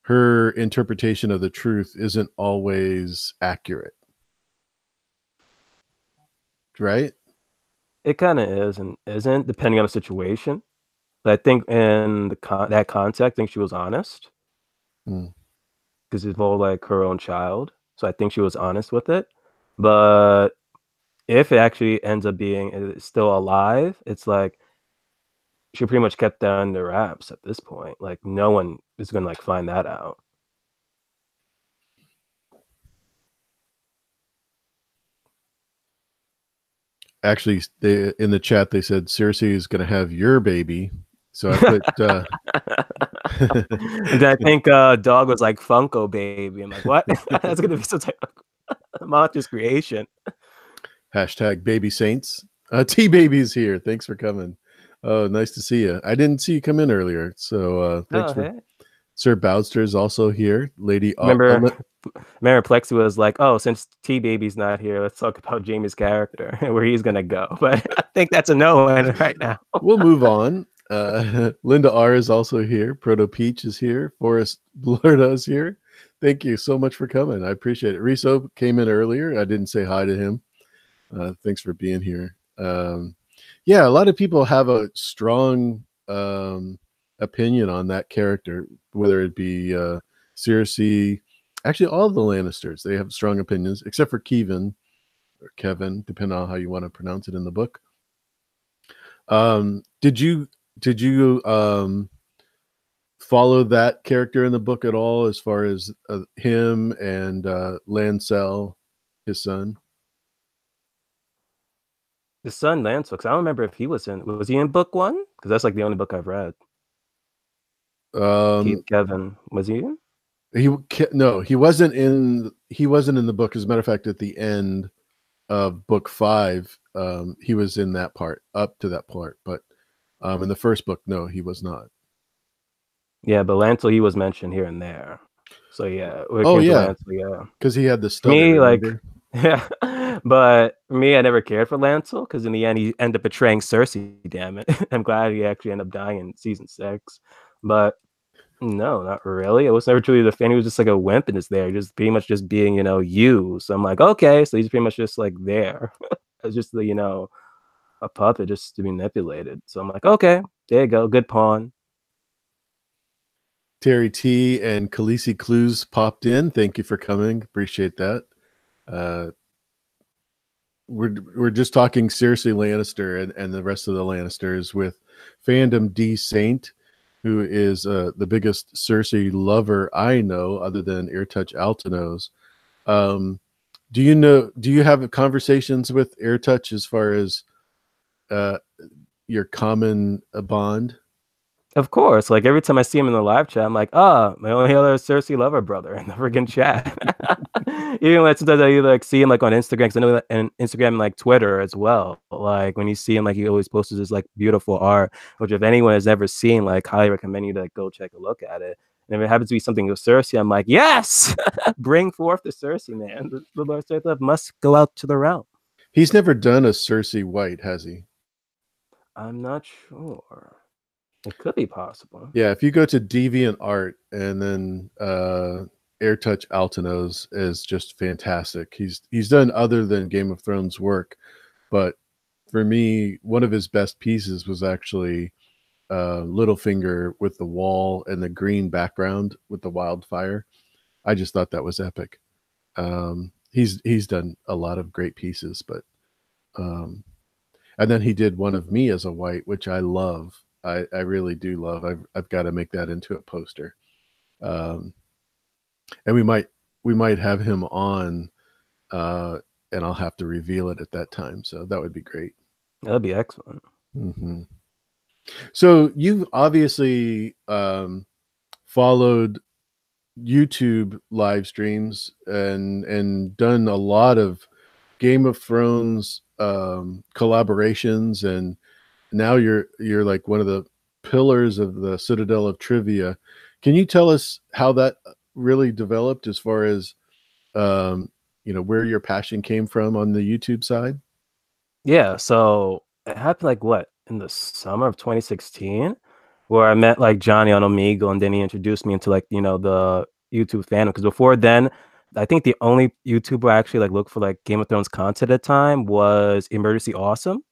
her interpretation of the truth isn't always accurate, right? It kind of is and isn't, depending on the situation. But I think in that context, I think she was honest Mm. because it involved like her own child. So I think she was honest with it. But if it actually ends up being still alive, it's like she pretty much kept that under wraps at this point. Like no one is gonna like find that out. Actually, in the chat they said Cersei is going to have your baby. So I put And then I think dog was like Funko baby. I'm like, what? That's gonna be some type of monstrous creation. hashtag baby saints. T baby's here. Thanks for coming. Oh, nice to see you. I didn't see you come in earlier. So thanks Oh, for hey. Sir Bowster is also here. Lady Remember Plexi was like, "Oh, since T Baby's not here, let's talk about Jamie's character and where he's gonna go." But I think that's a no right now. We'll move on. Linda R is also here. Proto Peach is here. Forrest Blurda is here. Thank you so much for coming. I appreciate it. Riso came in earlier. I didn't say hi to him. Thanks for being here. Yeah, a lot of people have a strong opinion on that character, whether it be Cersei, Actually, all the Lannisters, they have strong opinions, except for Kevin or Kevin, depending on how you want to pronounce it in the book. Did you follow that character in the book at all, as far as him and Lancel, his son? The son Lance, because I don't remember if he was he in book one? Because that's like the only book I've read. Keith Um, Kevin, was he in? no, he wasn't in. He wasn't in the book. As a matter of fact, at the end of book 5, he was in that part, up to that part. But in the first book, no, he was not. Yeah, but Lancel, he was mentioned here and there. So yeah, when it Oh came to yeah, Lancel, yeah. because he had the stutter. Me, like, Remember? yeah, but me, I never cared for Lancel because in the end, he ended up betraying Cersei. Damn it! I'm glad he actually ended up dying in season 6. But no, not really. I was never truly the fan. He was just like a wimp and is there, just pretty much just being, you. So I'm like, okay, so he's pretty much just like there. It's just the, a puppet just to be manipulated. So I'm like, okay, there you go, good pawn. Terry T and Khaleesi Clues popped in. Thank you for coming. Appreciate that. Uh, we're just talking Cersei Lannister and the rest of the Lannisters with Fandom D Saint, who is the biggest Cersei lover I know, other than Eartouch Altanos. Um, do you know? Do you have conversations with Eartouch as far as uh, your common bond? Of course, like every time I see him in the live chat, I'm like, my only other Cersei lover brother in the freaking chat. Even like sometimes I like see him like on Instagram, because I know that and Instagram and like Twitter as well. Like when you see him, like he always posts this like beautiful art, which if anyone has ever seen, like highly recommend you to like, go check a look at it. And if it happens to be something with Cersei, I'm like, yes, bring forth the Cersei man. The Lord Straight Love must go out to the realm. He's never done a Cersei White, has he? I'm not sure. It could be possible. Yeah, if you go to Deviant Art and then AirTouch Altanos is just fantastic. He's done other than Game of Thrones work, but for me, one of his best pieces was actually Littlefinger with the wall and the green background with the wildfire. I just thought that was epic. He's done a lot of great pieces, but um, and then he did one of me as a white, which I love. I really do love. I've got to make that into a poster. Um, and we might have him on, uh, and I'll have to reveal it at that time. So that would be great. That'd be excellent. Mm-hmm. So you've obviously followed YouTube live streams and done a lot of Game of Thrones collaborations, and now you're like one of the pillars of the Citadel of Trivia. Can you tell us how that really developed, as far as where your passion came from on the YouTube side? Yeah, so it happened like what in the summer of 2016, where I met like Johnny on Omegle, and then he introduced me into like the YouTube fandom. Because before then, I think the only YouTuber I actually like looked for like Game of Thrones content at the time was Emergency Awesome,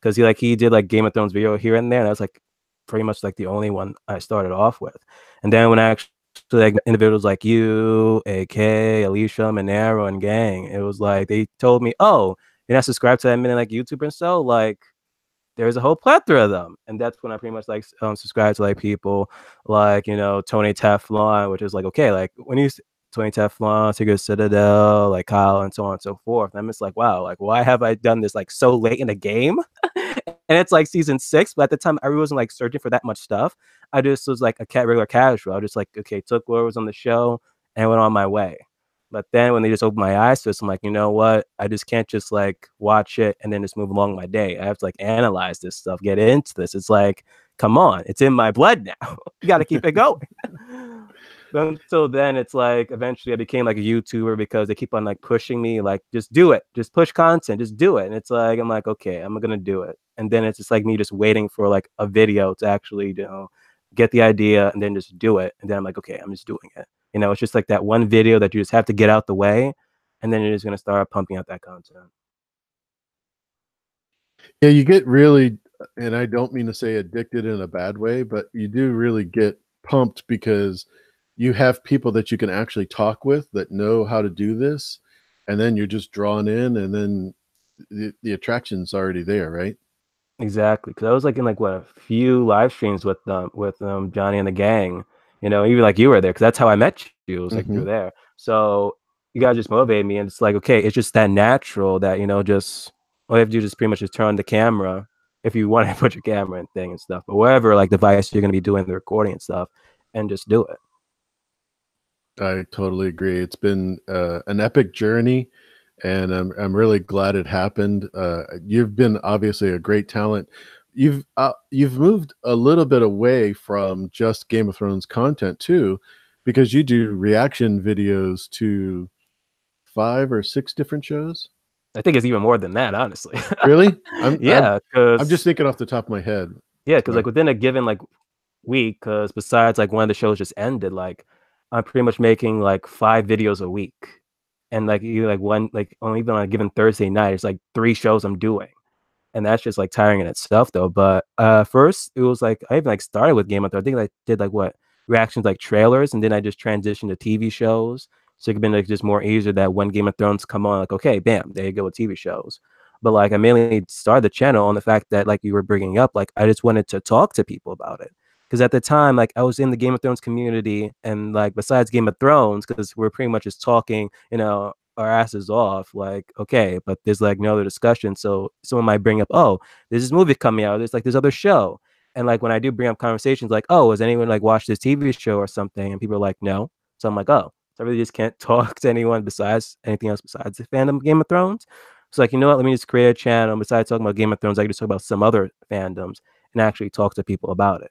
because he did like Game of Thrones video here and there, and that was like pretty much like the only one I started off with. And then when I actually like individuals like you, AK, Alicia, Monero, and Gang, it was like they told me, "Oh, you're not subscribed to that minute like YouTuber and so like." There's a whole plethora of them, and that's when I pretty much like subscribe to like people like Tony Teflon, which is like okay, like when you Tony Teflon, Secret Citadel, like Kyle, and so on and so forth. And I'm just like, wow, like why have I done this like so late in the game? And it's like season 6, but at the time I really wasn't like searching for that much stuff. I just was like a regular casual. I just like okay, took what was on the show and went on my way. But then when they just opened my eyes to this, I'm like, you know what? I just can't just like watch it and then just move along my day. I have to like analyze this stuff, get into this. It's like, come on, it's in my blood now. You got to keep it going. But until then, it's like eventually I became like a YouTuber because they keep on like pushing me, like just do it, just push content, just do it. And it's like I'm like, okay, I'm gonna do it. And then it's just like me just waiting for like a video to actually, get the idea and then just do it. And then I'm like, okay, I'm just doing it. It's just like that one video that you just have to get out the way, and then you're just gonna start pumping out that content. Yeah, you get really, and I don't mean to say addicted in a bad way, but you do really get pumped because you have people that you can actually talk with that know how to do this, and then you're just drawn in, and then the attraction's already there, right? Exactly, because I was like in like what a few live streams with Johnny and the gang, you know, even like you were there because that's how I met you. It was like Hmm. through there. So you guys just motivated me, and it's like okay, it's just that natural that you know, just all you have to do is just pretty much just turn on the camera if you want to put your camera and thing and stuff, but whatever like device you're gonna be doing the recording and stuff, and just do it. I totally agree. It's been an epic journey, and I'm really glad it happened. You've been obviously a great talent. You've moved a little bit away from just Game of Thrones content too, because you do reaction videos to 5 or 6 different shows. I think it's even more than that, honestly. Really? Yeah, I'm just because thinking off the top of my head. yeah, because Sorry. like within a given like week, because besides like when the shows just ended, like I'm pretty much making like 5 videos a week, and like you like one like on even on a given Thursday night, it's like 3 shows I'm doing, and that's just like tiring in itself though. But first it was like I even like started with Game of Thrones. I think I did like what reactions like trailers, and then I just transitioned to TV shows. So it could be like just more easier that when Game of Thrones come on, like okay, bam, there you go with TV shows. But like I mainly started the channel on the fact that like you were bringing up, like I just wanted to talk to people about it. Because at the time, like I was in the Game of Thrones community, and like besides Game of Thrones, because we're pretty much just talking, you know, our asses off, like, okay, but there's like no other discussion. So someone might bring up, oh, there's this movie coming out, there's like this other show. And like when I do bring up conversations like, oh, has anyone like watched this TV show or something? And people are like, no. So I'm like, oh, so I really just can't talk to anyone besides anything else besides the fandom of Game of Thrones. So like, you know what, let me just create a channel. Besides talking about Game of Thrones, I can just talk about some other fandoms and actually talk to people about it.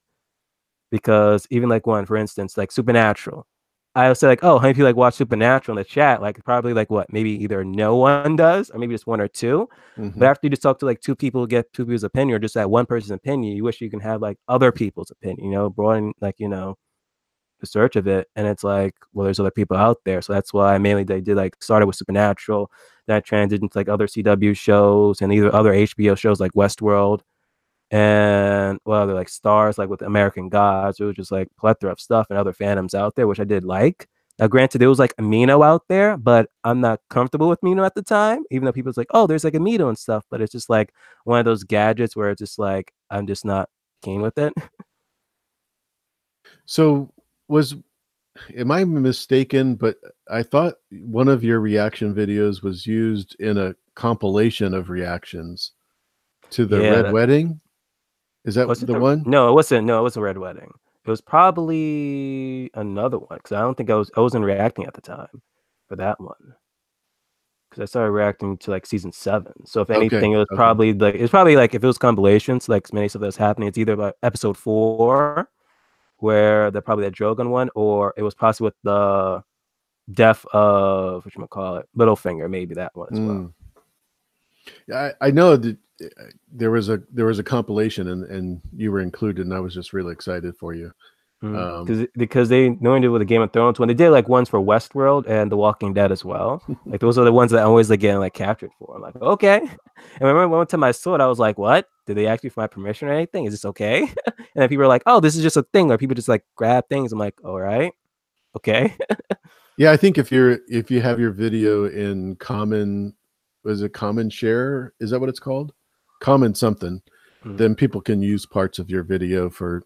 Because even like one, for instance, like Supernatural. I would say like, oh, how many people like watch Supernatural in the chat? Like probably like what, maybe either no one does or maybe just one or two. But Hmm. after you just talk to like two people, get two people's opinion or just that one person's opinion, you wish you can have like other people's opinion, you know, broaden like, you know, the search of it. And it's like, well, there's other people out there. So that's why I mainly did like started with Supernatural, then I transitioned to like other CW shows and either other HBO shows like Westworld and well, they're like stars, like with American Gods. It was just like plethora of stuff and other fandoms out there, which I did like. Now, granted, there was like Amino out there, but I'm not comfortable with Amino at the time, even though people's like, oh, there's like Amino and stuff, but it's just like one of those gadgets where it's just like, I'm just not keen with it. So was am I mistaken? But I thought one of your reaction videos was used in a compilation of reactions to the Yeah, Red that Wedding. Is that was it. the one? No, it wasn't. No, it was a Red Wedding. It was probably another one because I don't think I wasn't reacting at the time for that one. Because I started reacting to like season 7. So if Okay. anything, Okay. it was probably like if it was compilations, like many stuff that's happening, it's either about episode 4, where the probably that Drogon one, or it was possibly with the death of what you call it, Littlefinger, maybe that one as well. Mm. I know that there was a compilation, and you were included, and I was just really excited for you. Um, Because they normally do with the Game of Thrones when they did like ones for Westworld and The Walking Dead as well. Like those are the ones that I always like getting like captured for. I'm like, okay. And I remember one time I saw it, I was like, what? Did they ask me for my permission or anything? Is this okay? And then people are like, oh, this is just a thing, or people just like grab things. I'm like, all right, okay. yeah, I think if you have your video in common, was it common share? Is that what it's called? Common something. Mm. Then people can use parts of your video for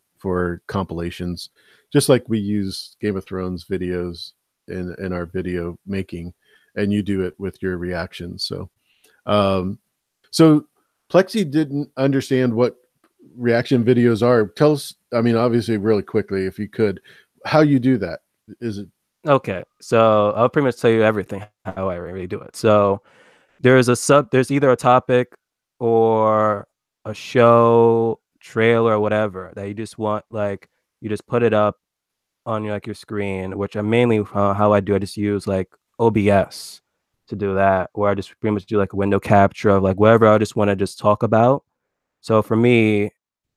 compilations, just like we use Game of Thrones videos in our video making, and you do it with your reactions. Um, so Plexi didn't understand what reaction videos are. Tell us, I mean, obviously, really quickly, if you could, how you do that. Is it Okay, so I'll pretty much tell you everything how I really do it. So there's either a topic or a show trailer or whatever that you just want, like you just put it up on your like your screen, which I mainly how I do. I just use like OBS to do that, where I just pretty much do like a window capture of like whatever I just want to just talk about. So for me,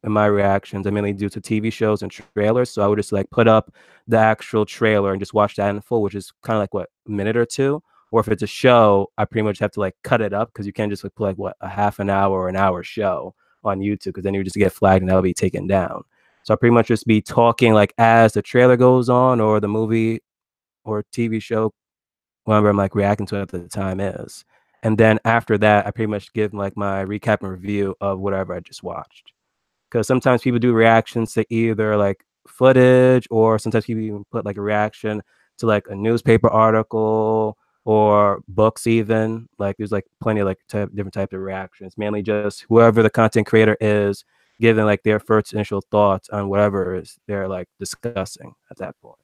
in my reactions, I mainly do to TV shows and trailers. So I would just like put up the actual trailer and just watch that in full, which is kind of like what a minute or two. Or if it's a show, I pretty much have to like cut it up because you can't just like put like what a half an hour or an hour show on YouTube because then you just get flagged and that'll be taken down. So I pretty much just be talking like as the trailer goes on or the movie or TV show, whatever I'm like reacting to it at the time is. And then after that, I pretty much give like my recap and review of whatever I just watched. Because sometimes people do reactions to either like footage, or sometimes people even put like a reaction to like a newspaper article or books even. Like there's like plenty of like different types of reactions, mainly just whoever the content creator is giving like their first initial thoughts on whatever is they're like discussing at that point.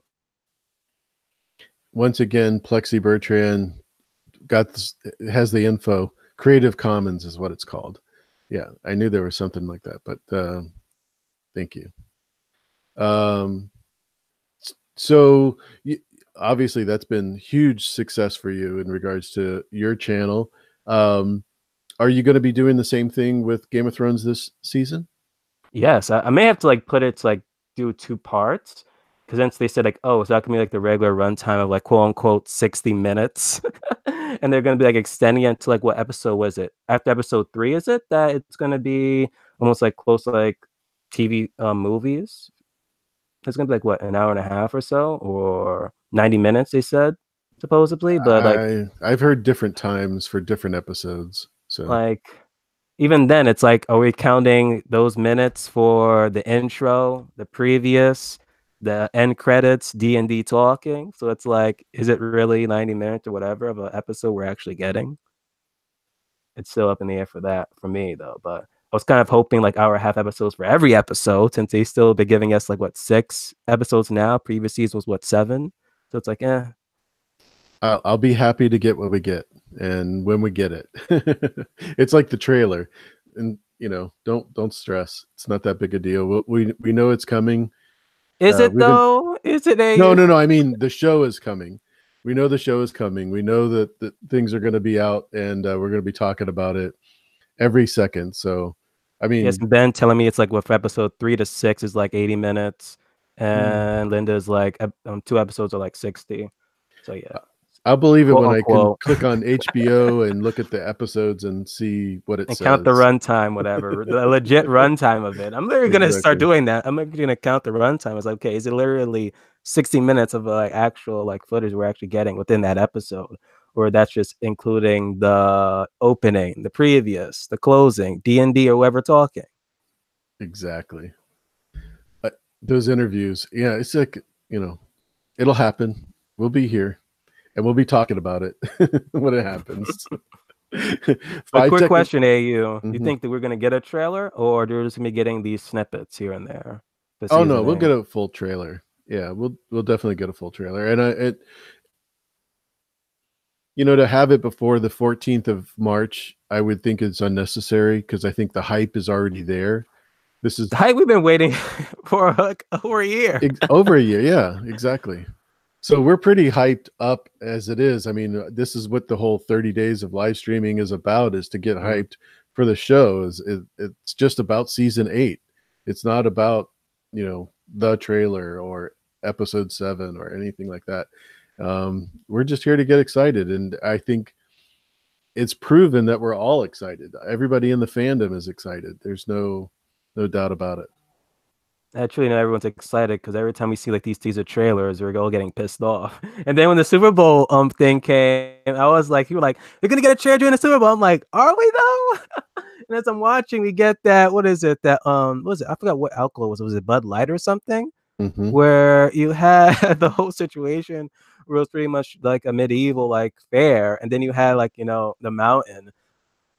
Once again, Plexi Bertrand got this, has the info. Creative Commons is what it's called. Yeah, I knew there was something like that, but thank you. So obviously that's been huge success for you in regards to your channel. Are you going to be doing the same thing with Game of Thrones this season? Yes, I may have to like put it to like do 2 parts, because then they said like, oh, it's not gonna be like the regular runtime of like quote unquote 60 minutes, and they're gonna be like extending it to like what episode was it? After episode 3, is it that it's gonna be almost like close to like TV movies? It's gonna be like what, an hour and a half or so, or 90 minutes? They said supposedly, but I've heard different times for different episodes. So like even then, it's like, are we counting those minutes for the intro, the previous, the end credits, D&D talking? So it's like, is it really 90 minutes or whatever of an episode we're actually getting? It's still up in the air for that for me though. But I was kind of hoping like hour and a half episodes for every episode, since they still been giving us like what, 6 episodes now. Previous season was what, 7? So it's like, I'll be happy to get what we get, and when we get it. It's like the trailer, and don't stress. It's not that big a deal. We know it's coming. is it We've been though? Is it no, a? no, no. I mean, the show is coming. We know the show is coming. We know that things are going to be out, and we're going to be talking about it every second. So, I Yes, mean, Ben telling me it's like what, for episode 3 to 6 is like 80 minutes, hmm, and Linda's like 2 episodes are like 60. So yeah, I'll believe it quote when I can unquote, click on HBO and look at the episodes and see what it and count the says. runtime, whatever the legit runtime of it. I'm literally gonna start Exactly. doing that. I'm literally gonna count the runtime. It's like, okay, is it literally 60 minutes of like actual like footage we're actually getting within that episode, or that's just including the opening, the previous, the closing, D&D, or whoever talking. Exactly. Those interviews, yeah, it's like, it'll happen. We'll be here and we'll be talking about it when it happens. A Five quick second. question, AU. You Mhm. think that we're gonna get a trailer, or they're just gonna be getting these snippets here and there for Oh no, season we'll 8? get a full trailer. Yeah, we'll definitely get a full trailer. And to have it before the 14th of March, I would think it's unnecessary, because I think the hype is already there. This is The hype we've been waiting for like over a year. over a year. Yeah, exactly. So we're pretty hyped up as it is. I mean, this is what the whole 30 days of live streaming is about, is to get Mhm. hyped for the show. It's just about season 8. It's not about, the trailer or episode 7 or anything like that. We're just here to get excited. And I think it's proven that we're all excited. Everybody in the fandom is excited. There's no doubt about it. Actually, not everyone's excited because every time we see like these teaser trailers, we're all getting pissed off. And then when the Super Bowl thing came, I was like, you were like, "You're gonna get a trailer during the Super Bowl." I'm like, "Are we though?" And as I'm watching, we get that, what is it? That what was it? I forgot what alcohol was. Was it Bud Light or something? Hmm. Where you had the whole situation where it was pretty much like a medieval like fair, and then you had like, the mountain.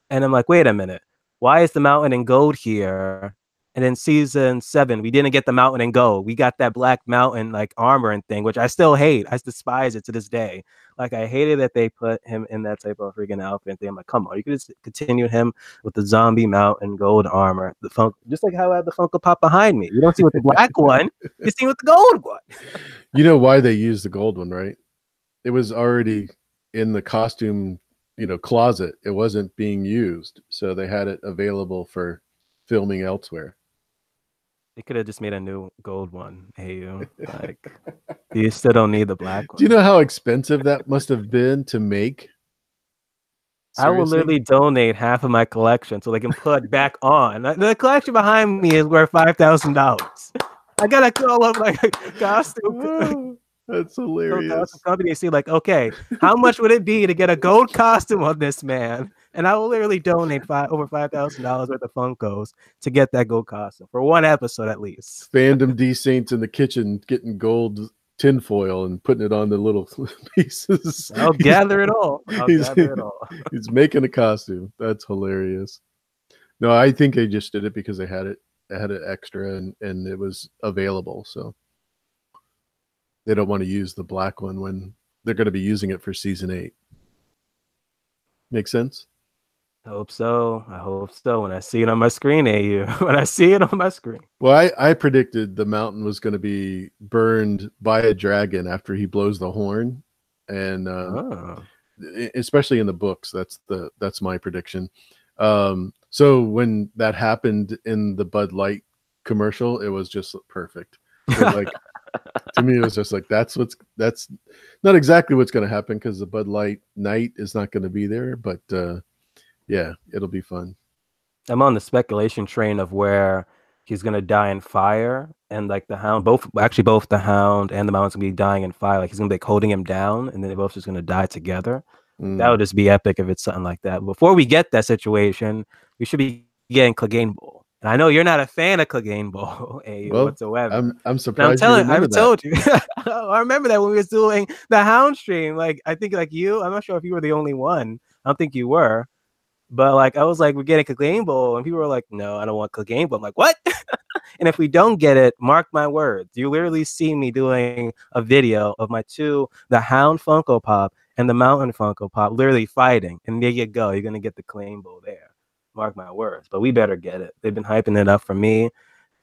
And I'm like, wait a minute, why is the mountain in gold here? And in season 7, we didn't get the mountain in gold. We got that black mountain like armor and thing, which I still hate. I despise it to this day. Like, I hated that they put him in that type of freaking outfit and thing. I'm like, come on, you could just continue him with the zombie mountain gold armor, the funk, just like how I have the Funko Pop behind me. You don't see with the black one, you see with the gold one. You know why they used the gold one, right? It was already in the costume, closet. It wasn't being used, so they had it available for filming elsewhere. They could have just made a new gold one. Hey, you like, you still don't need the black Do you one. know how expensive that must have been to make? I will Seriously? literally donate half of my collection so they can put back on. The collection behind me is worth $5,000. I gotta call up like a costume Oh, that's costume hilarious. company and see like, okay, how much would it be to get a gold costume on this man? And I will literally donate over $5,000 worth of Funkos to get that gold costume for one episode at least. Fandom D Saints in the kitchen getting gold tinfoil and putting it on the little pieces. I'll gather it all. I'll He's, gather it all. he's making a costume. That's hilarious. No, I think they just did it because they had it extra and it was available. So they don't want to use the black one when they're going to be using it for season 8. Make sense? I hope so. I hope so. When I see it on my screen, AU. When I see it on my screen. Well, I predicted the mountain was going to be burned by a dragon after he blows the horn, and especially in the books, that's my prediction. So when that happened in the Bud Light commercial, it was just perfect. Like to me, it was just like that's not exactly what's going to happen because the Bud Light night is not going to be there, but yeah, it'll be fun. I'm on the speculation train of where he's gonna die in fire, and like the hound, both the hound and the mountain's gonna be dying in fire. Like he's gonna be like, holding him down, and then they're both just gonna die together. That would just be epic if it's something like that. Before we get that situation, we should be getting Clegane Bowl. And I know you're not a fan of Clegane Bowl, Well, whatsoever. I'm And surprised you remember I've that. told you. I remember that when we was doing the Hound stream. Like I think like you, I'm not sure if you were the only one. I don't think you were. But like I was like, we're getting Clegane Bowl, and people were like, no, I don't want Clegane Bowl. I'm like, what? And if we don't get it, mark my words, you literally see me doing a video of my the Hound Funko Pop and the Mountain Funko Pop literally fighting. And there you go. You're going to get the Clegane Bowl there. Mark my words. But we better get it. They've been hyping it up for me.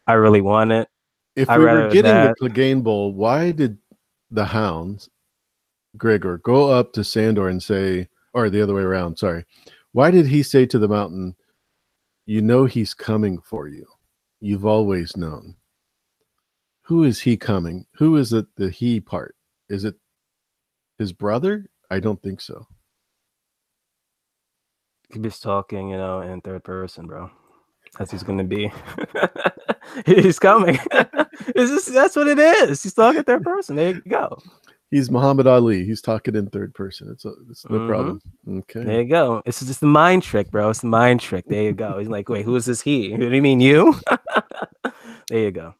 I really want it. If we were getting the Clegane Bowl, why did the Hounds, Gregor, go up to Sandor and say, or the other way around, sorry. Why did he say to the mountain, you know he's coming for you? You've always known. Who is he coming? Who is it, the he part? Is it his brother? I don't think so. He's talking, in third person, bro. As he's going to be. He's coming. That's what it is. He's talking third person. There you go. He's Muhammad Ali. He's talking in third person. It's no problem. Okay. There you go. It's just the mind trick, bro. It's the mind trick. There you go. He's like, wait, who is this he? What do you mean you? There you go.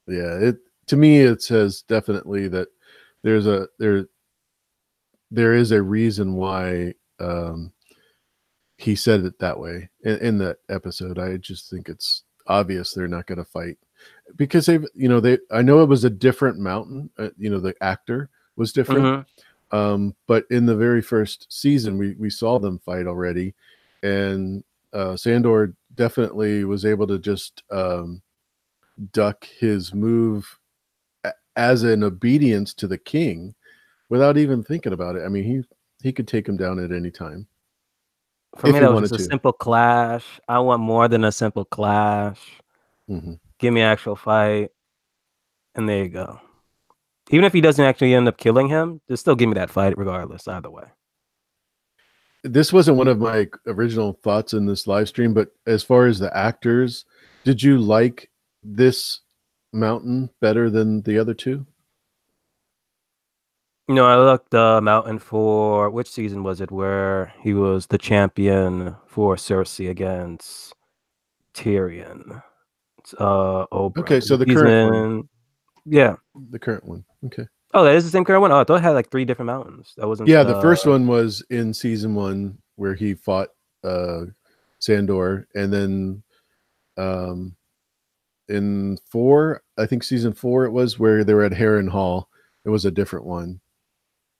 Yeah, to me it says definitely that there is a reason why he said it that way in that episode. I just think it's obvious they're not going to fight because I know it was a different mountain. The actor was different. But in the very first season, we saw them fight already, and Sandor definitely was able to just duck his move as an obedience to the king without even thinking about it. I mean, he could take him down at any time. For me, that was just a simple clash. I want more than a simple clash. Give me an actual fight, and there you go. Even if he doesn't actually end up killing him, just still give me that fight regardless, either way. This wasn't one of my original thoughts in this live stream, but as far as the actors, did you like this mountain better than the other two? I looked Mountain for, which season was it, where he was the champion for Cersei against Tyrion. Oberyn. Okay, so the current one. Yeah. The current one. Okay. Oh, that is the same current one? Oh, I thought it had like 3 different mountains. That wasn't... Yeah, the first one was in season 1 where he fought Sandor, and then in 4, I think season 4 it was, where they were at Harren Hall. It was a different one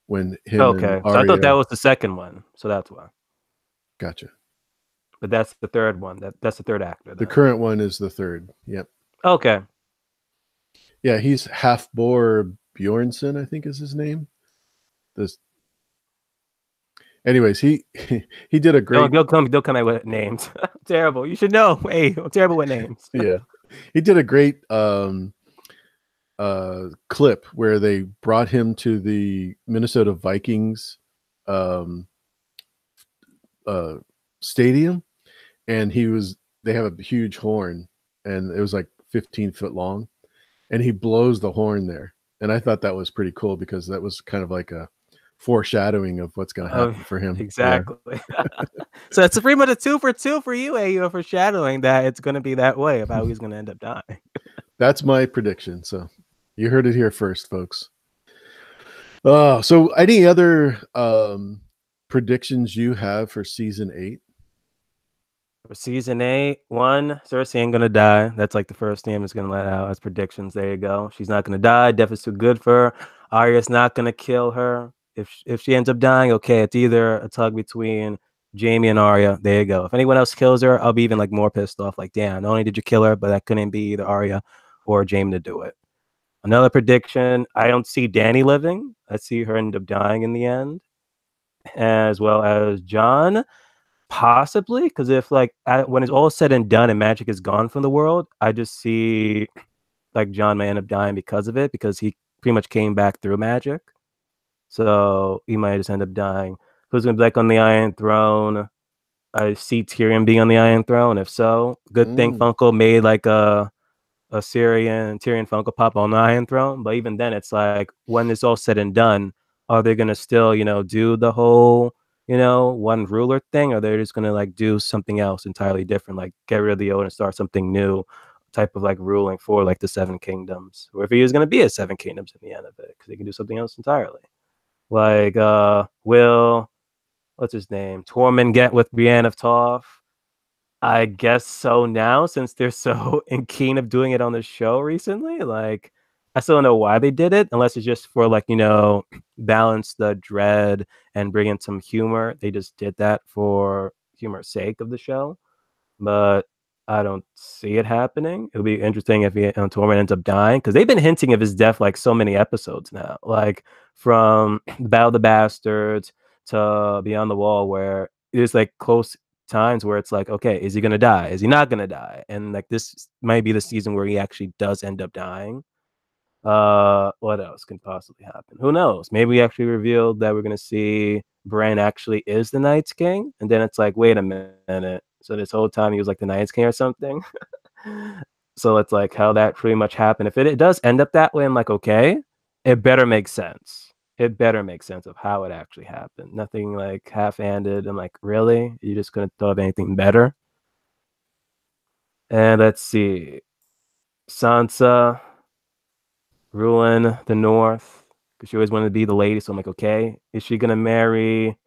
when him and Arya... So I thought that was the second one, so that's why. Gotcha. But that's the third one. That's the third actor. The current one is the third. Yep. Okay. Yeah, he's Halfbor Bjornsson, I think is his name. Anyways, he did a great... They'll come out with names. Terrible. You should know. Hey, I'm terrible with names. Yeah. He did a great clip where they brought him to the Minnesota Vikings stadium, and they have a huge horn, and it was like 15 foot long, and he blows the horn there. And I thought that was pretty cool because that was kind of like a foreshadowing of what's going to Oh, happen for him. Yeah, exactly. So it's pretty much a 2 for 2 for you, AU, foreshadowing that it's going to be that way of how he's going to end up dying. that's my prediction. So you heard it here first, folks. So any other predictions you have for season 8? For season 8, one, Cersei ain't gonna die. That's like the first thing I'm just gonna let out as predictions. There you go. She's not gonna die. Death is too good for her. Arya's not gonna kill her. If she ends up dying, okay, it's either a tug between Jamie and Arya. There you go. If anyone else kills her, I'll be even like more pissed off. Like, damn, not only did you kill her, but that couldn't be either Arya or Jamie to do it. Another prediction: I don't see Dany living. I see her end up dying in the end, as well as John. Possibly, because if like when it's all said and done and magic is gone from the world, I just see like John may end up dying because of it, because he pretty much came back through magic. So he might just end up dying. Who's gonna be like on the Iron Throne? I see Tyrion being on the Iron Throne. If so, good thing Mm. Funko made like a Syrian Tyrion Funko Pop on the Iron Throne. But even then, it's like when it's all said and done, are they gonna still, do the whole, one ruler thing, or they're just gonna like do something else entirely different, like get rid of the old and start something new, type of like ruling for like the Seven Kingdoms, or if he is gonna be a Seven Kingdoms in the end of it, because they can do something else entirely. Like, will what's his name? Tormund get with Brienne of Tarth? I guess so now, since they're so keen of doing it on the show recently. Like, I still don't know why they did it, unless it's just for like, balance the dread and bring in some humor. They just did that for humor's sake of the show, but I don't see it happening. It would be interesting if Tormund ends up dying, because they've been hinting of his death like so many episodes now, like from Battle of the Bastards to Beyond the Wall, where it's like close times where it's like, okay, is he gonna die? Is he not gonna die? And like this might be the season where he actually does end up dying. What else can possibly happen? Who knows? Maybe we actually revealed that we're gonna see Bran actually is the Night's King, and then it's like, wait a minute. So this whole time he was like the Night's King or something. So it's like how that pretty much happened. If it does end up that way, I'm like, okay, it better make sense. It better make sense of how it actually happened. Nothing like half-handed. I'm like, really? You just couldn't thought of anything better? And let's see. Sansa ruin the North, because she always wanted to be the lady. So I'm like, okay, is she gonna marry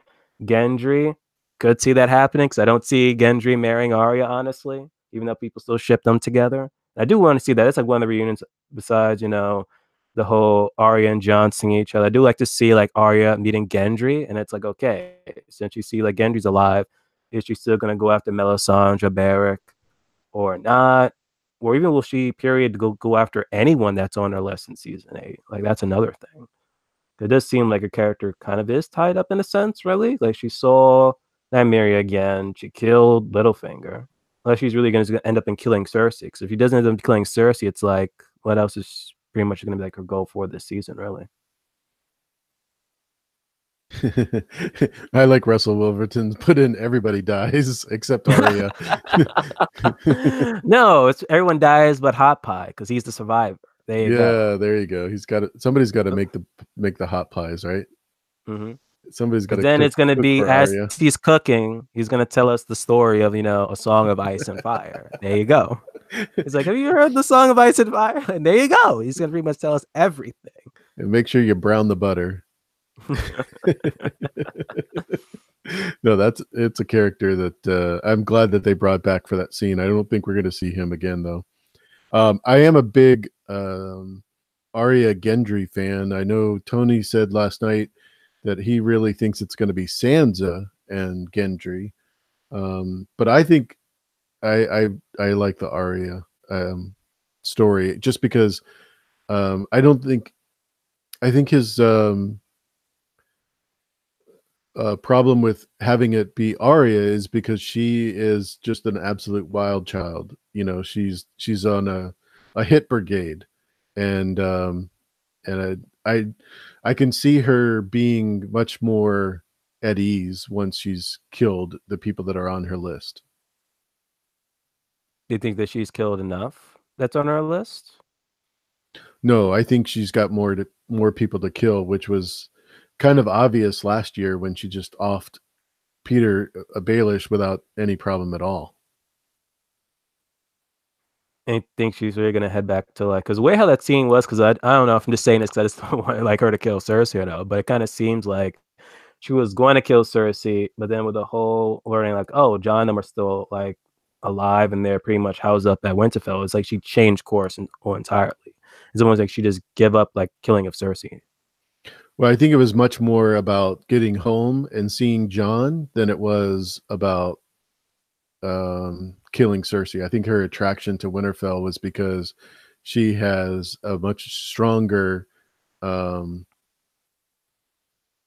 Gendry? Could see that happening, because I don't see Gendry marrying Arya, honestly, even though people still ship them together. I do want to see that. It's like one of the reunions besides, the whole Arya and Jon seeing each other. I do like to see like Arya meeting Gendry, and it's like, okay, since you see like Gendry's alive, is she still gonna go after Melisandre, or Beric, or not? Or even will she period go after anyone that's on her list in season 8? Like that's another thing. It does seem like her character kind of is tied up in a sense, really. Like she saw Nymeria again, she killed Littlefinger. Unless she's really going to end up in killing Cersei. Because if she doesn't end up killing Cersei, it's like what else is pretty much going to be like her goal for this season, really. I like Russell Wilverton's put in everybody dies except Arya. No, it's everyone dies but Hot Pie, because he's the survivor. There you go. Yeah, there you go. He's got it. Somebody's got to make the hot pies, right? Mm-hmm. Somebody's got Because to then cook it's going to cook be, for as Arya. he's cooking, he's going to tell us the story of, a song of ice and fire. There you go. He's like, have you heard the song of ice and fire? And there you go. He's going to pretty much tell us everything. And make sure you brown the butter. No, it's a character that I'm glad that they brought back for that scene. I don't think we're going to see him again, though. I am a big Arya Gendry fan. I know Tony said last night that he really thinks it's going to be Sansa and Gendry. But I think I like the Arya story, just because I don't think I think his problem with having it be Arya is because she is just an absolute wild child. She's on a hit brigade, and I can see her being much more at ease once she's killed the people that are on her list. Do you think that she's killed enough that's on our list? No, I think she's got more people to kill, which was kind of obvious last year when she just offed Peter Baelish without any problem at all. And you think she's really gonna head back to like, because the way how that scene was, because I don't know if I'm just saying this because I just don't want like her to kill Cersei or no, but it kind of seems like she was going to kill Cersei, but then with the whole learning like, oh, Jon and them are still like alive and they're pretty much housed up at Winterfell. It's like she changed course entirely. It's almost like she just give up like killing of Cersei. Well, I think it was much more about getting home and seeing Jon than it was about killing Cersei. I think her attraction to Winterfell was because she has a much stronger um,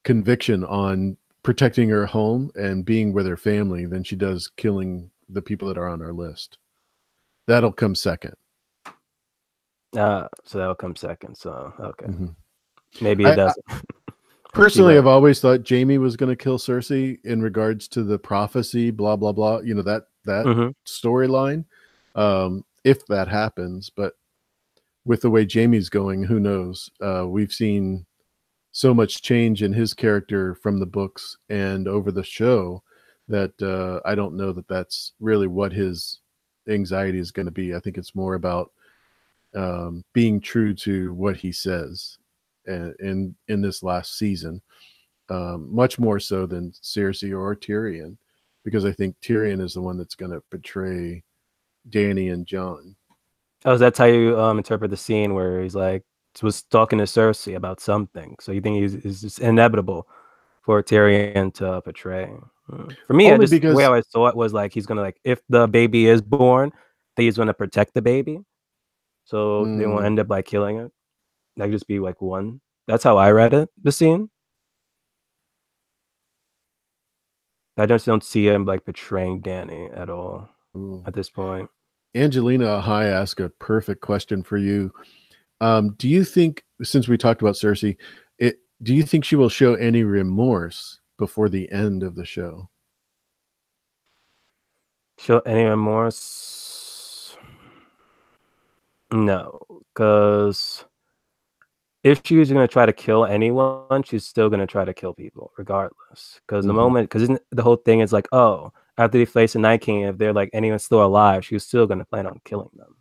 conviction on protecting her home and being with her family than she does killing the people that are on our list. That'll come second. So that'll come second. So okay, Mm-hmm. maybe it doesn't. Personally, I've always thought Jaime was going to kill Cersei in regards to the prophecy, blah blah blah. You know that storyline, if that happens. But with the way Jaime's going, who knows? We've seen so much change in his character from the books and over the show that I don't know that that's really what his anxiety is going to be. I think it's more about being true to what he says in this last season, much more so than Cersei or Tyrion, because I think Tyrion is the one that's going to betray Dany and Jon. Oh, that's how you interpret the scene where he's like was talking to Cersei about something. So you think it's just inevitable for Tyrion to betray? For me, I Only just the way because I saw it was like he's gonna like if the baby is born, that he's gonna protect the baby, so they won't end up like killing it. That just be like one. That's how I read it. The scene. I just don't see him like betraying Dany at all at this point. Angelina High asked a perfect question for you. Do you think, since we talked about Cersei, do you think she will show any remorse before the end of the show? Show any remorse? No, because if she was gonna try to kill anyone, she's still gonna try to kill people regardless. Because the moment, because the whole thing is like, oh, after they face the Night King, if they're like anyone's still alive, she was still gonna plan on killing them.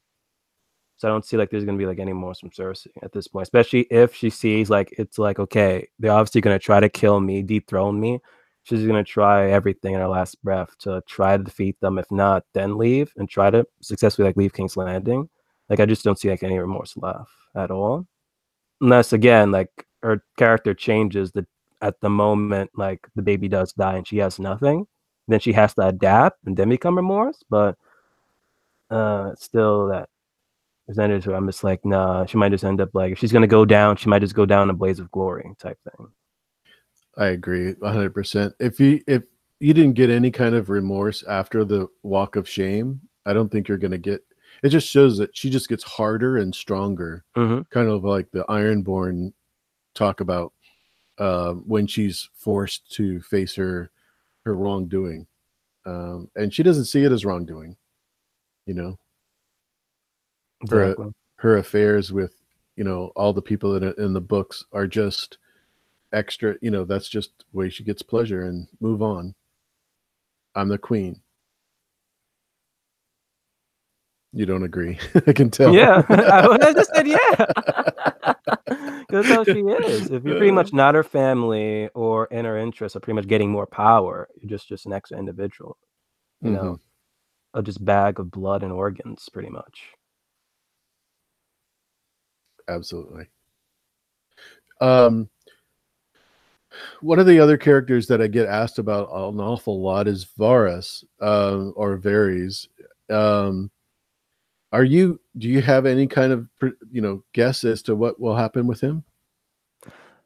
So I don't see like there's gonna be like any more from Cersei at this point, especially if she sees like it's like okay, they're obviously gonna try to kill me, dethrone me. She's gonna try everything in her last breath to try to defeat them. If not, then leave and try to successfully like leave King's Landing. Like I just don't see like any remorse left at all, unless again like her character changes at the moment like the baby does die and she has nothing, then she has to adapt and then become remorse. But still that percentage where I'm just like, nah, she might just end up like if she's gonna go down, she might just go down in a blaze of glory type thing. I agree 100%. If you didn't get any kind of remorse after the walk of shame, I don't think you're going to get. It just shows that she just gets harder and stronger, kind of like the Ironborn talk about when she's forced to face her wrongdoing, and she doesn't see it as wrongdoing. You know, her Exactly. her affairs with all the people in the books are just extra. That's just the way she gets pleasure and move on. I'm the queen. You don't agree. I can tell. Yeah. I just said yeah. Because that's how she is. If you're pretty much not her family or in her interests are pretty much getting more power, you're just an extra individual, you know, a just bag of blood and organs, pretty much. Absolutely. One of the other characters that I get asked about an awful lot is Varys, or Varys. Do you have any kind of guess as to what will happen with him?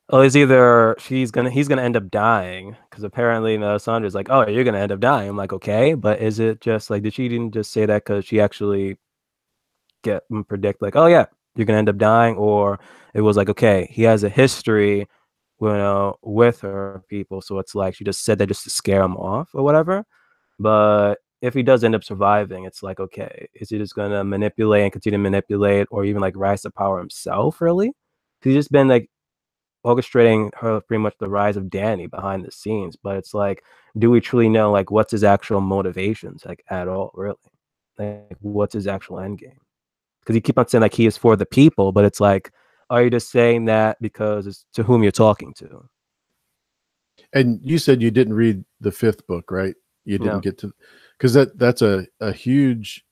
Oh, it's either he's gonna end up dying because apparently Sandra's like, oh, you're gonna end up dying. I'm like, okay, but is it just like did she didn't just say that because she actually predict like, oh yeah, you're gonna end up dying, or it was like, okay, he has a history, with her people, so it's like she just said that just to scare him off or whatever. But if he does end up surviving, it's like, okay, is he just gonna manipulate and continue to manipulate, or even like rise to power himself? Really? He's just been like orchestrating her pretty much the rise of Danny behind the scenes. But it's like, do we truly know like what's his actual motivations like at all? Really? Like, what's his actual end game? Because you keep on saying like he is for the people, but it's like, are you just saying that because it's to whom you're talking to? And you said you didn't read the fifth book, right? You didn't No. get to, because that's a huge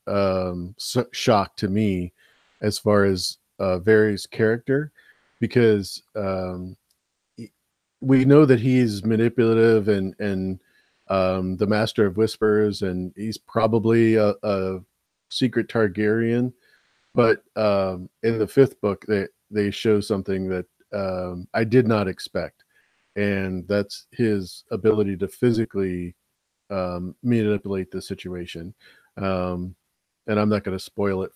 shock to me as far as Varys' character, because we know that he's manipulative and the Master of Whispers, and he's probably a secret Targaryen. But in the fifth book, they show something that I did not expect, and that's his ability to physically manipulate the situation. Um, and I'm not going to spoil it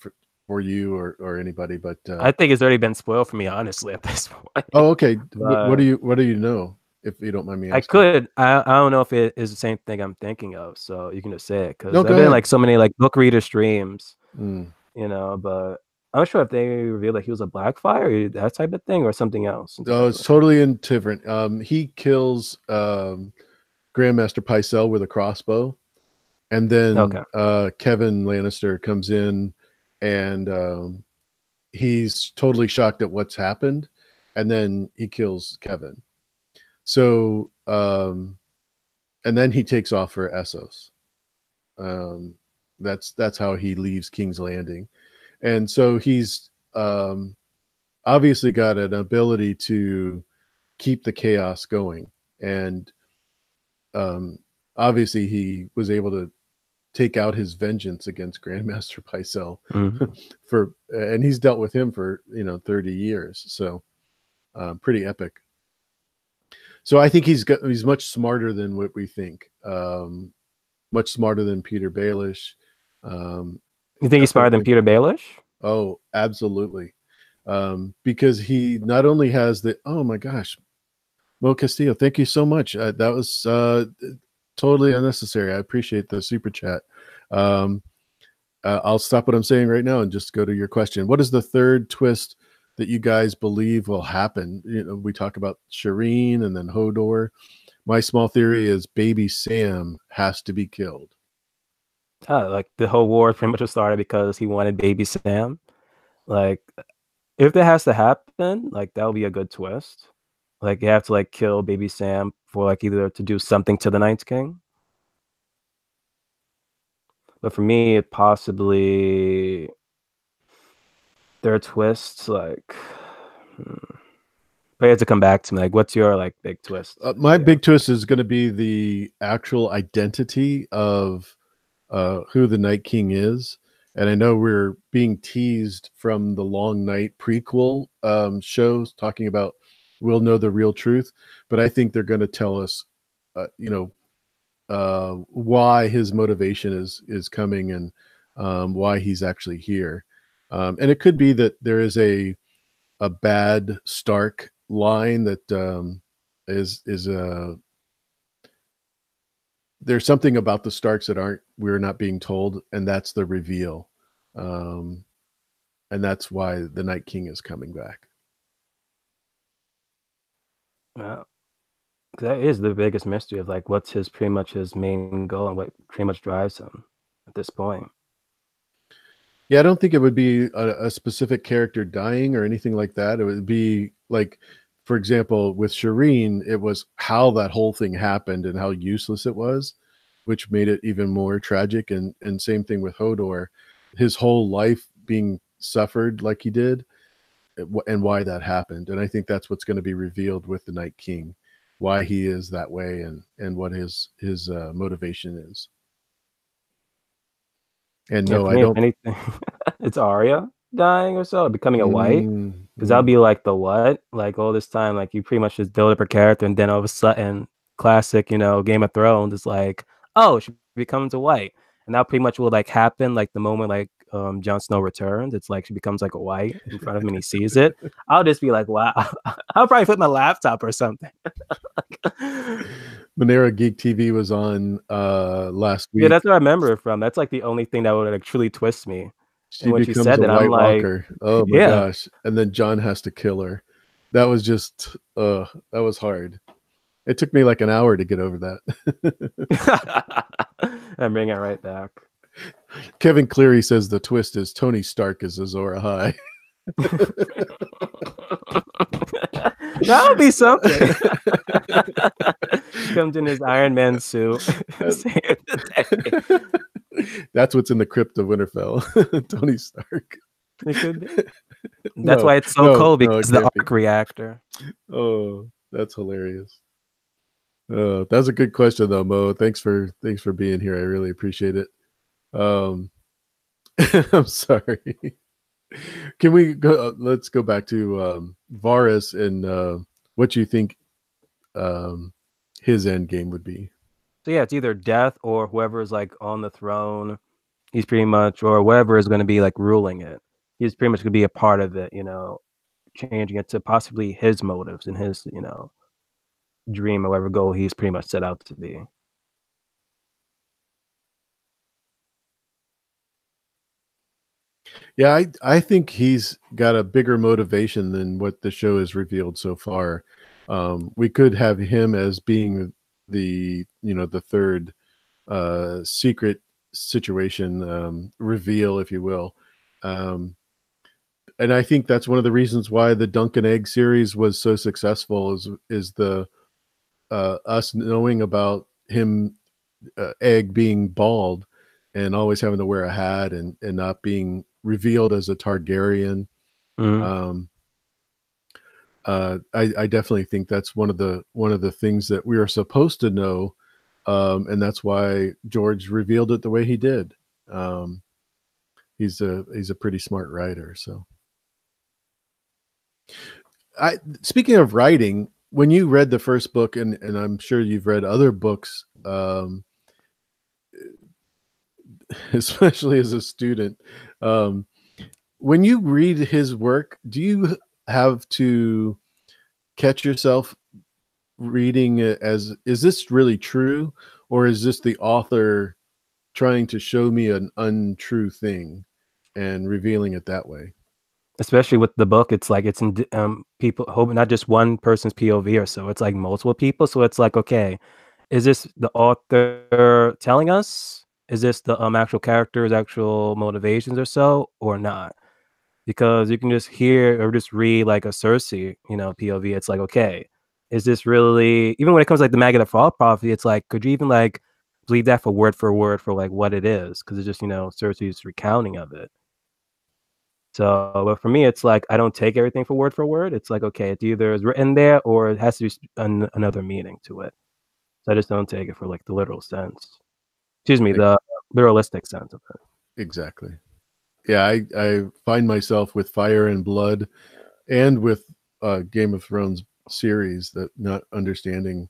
for you or anybody, but I think it's already been spoiled for me, honestly, at this point. oh, okay. But What do you know, if you don't mind me I asking? could. I don't know if it is the same thing I'm thinking of, so you can just say it No, because I've go been in ahead. like so many like book reader streams, Mm. but I'm not sure if they revealed like he was a Blackfire or that type of thing or something else Oh, it's entirely. totally different. He kills Grandmaster Pycelle with a crossbow, and then Okay. Kevin Lannister comes in, and he's totally shocked at what's happened, and then he kills Kevin. So, and then he takes off for Essos. Um, that's how he leaves King's Landing, and so he's obviously got an ability to keep the chaos going, and um, obviously he was able to take out his vengeance against Grandmaster Pycelle Mhm. and he's dealt with him for 30 years, so pretty epic. So I think he's much smarter than what we think, much smarter than Peter Baelish. um, You think he's smarter than Definitely. Peter Baelish? Oh, absolutely. Because he not only has the, oh my gosh, Mo Castillo, thank you so much. That was totally unnecessary. I appreciate the super chat. Um, I'll stop what I'm saying right now and just go to your question. What is the third twist that you guys believe will happen? We talk about Shireen and then Hodor. My small theory is baby Sam has to be killed. Like the whole war pretty much was started because he wanted baby Sam. Like, if that has to happen, like that would be a good twist. Like you have to like kill baby Sam for like either to do something to the Night's King. But for me, it possibly their twists like but you have to come back to me. Like, what's your like big twist My here? big twist is going to be the actual identity of who the Night King is. And I know we're being teased from the Long Night prequel shows talking about we'll know the real truth, but I think they're going to tell us, why his motivation is coming, and why he's actually here. And it could be that there is a bad Stark line that is there's something about the Starks that we're not being told, and that's the reveal. Um, and that's why the Night King is coming back. Yeah. That is the biggest mystery of like what's his pretty much his main goal and what pretty much drives him at this point. Yeah, I don't think it would be a specific character dying or anything like that. It would be like, for example, with Shireen, it was how that whole thing happened and how useless it was, which made it even more tragic. And same thing with Hodor, his whole life being suffered like he did, and why that happened. And I think that's what's going to be revealed with the Night King, why he is that way, and what his motivation is. And Yeah, no, for I me, if don't. anything, it's Arya dying or so, becoming a white. Mm, Because that'll mm. be like the what? Like all this time, like you pretty much just build up her character, and then all of a sudden, classic, Game of Thrones is like, oh, she becomes a white, and that pretty much will like happen like the moment like Jon Snow returns. It's like she becomes like a white in front of him, and he sees it. I'll just be like, wow. I'll probably flip my laptop or something. Monera Geek TV was on last Yeah, week. that's what I remember it from. That's like the only thing that would like truly twist me. She And when she becomes said a that, I'm White like, Walker. Oh my yeah. gosh. And then John has to kill her. That was just that was hard. It took me like an hour to get over that. I'm bringing it right back. Kevin Cleary says the twist is Tony Stark is Azor Ahai. That would be something. Comes in his Iron Man suit. Save the day. That's what's in the crypt of Winterfell. Tony Stark. It could be. That's No, why it's so no, cold no, it because the can't be. arc reactor. Oh, that's hilarious. That's a good question though, Mo. Thanks for being here. I really appreciate it. Um, I'm sorry. Can we go? Let's go back to Varys and what you think um, his end game would be. So yeah, it's either death or whoever is like on the throne. He's pretty much, or whoever is going to be like ruling it. He's pretty much going to be a part of it. Changing it to possibly his motives and his dream or whatever goal he's pretty much set out to be. Yeah, I think he's got a bigger motivation than what the show has revealed so far. We could have him as being the third secret situation reveal, if you will. And I think that's one of the reasons why the Dunk and Egg series was so successful is the us knowing about him Egg being bald and always having to wear a hat and not being revealed as a Targaryen. Mm-hmm. I definitely think that's one of the things that we are supposed to know, and that's why George revealed it the way he did. He's a pretty smart writer. So, speaking of writing, when you read the first book, and I'm sure you've read other books, especially as a student, um, when you read his work, do you have to catch yourself reading it as, is this really true, or is this the author trying to show me an untrue thing and revealing it that way? Especially with the book, it's like it's in people hope not just one person's POV or so. It's like multiple people. So it's like, okay, is this the author telling us? Is this the actual character's actual motivations or so, or not? Because you can just hear or just read like a Cersei, POV. It's like, okay, is this really, even when it comes to, like the Maggot of Fall prophecy, it's like, could you even like believe that for word for like what it is? Because it's just, Cersei's recounting of it. So, but for me, it's like I don't take everything for word. It's like, okay, it either is written there or it has to be another meaning to it. So I just don't take it for like the literal sense. Excuse me, the literalistic sense of it. Exactly. Yeah, I find myself with Fire and Blood and with Game of Thrones series that not understanding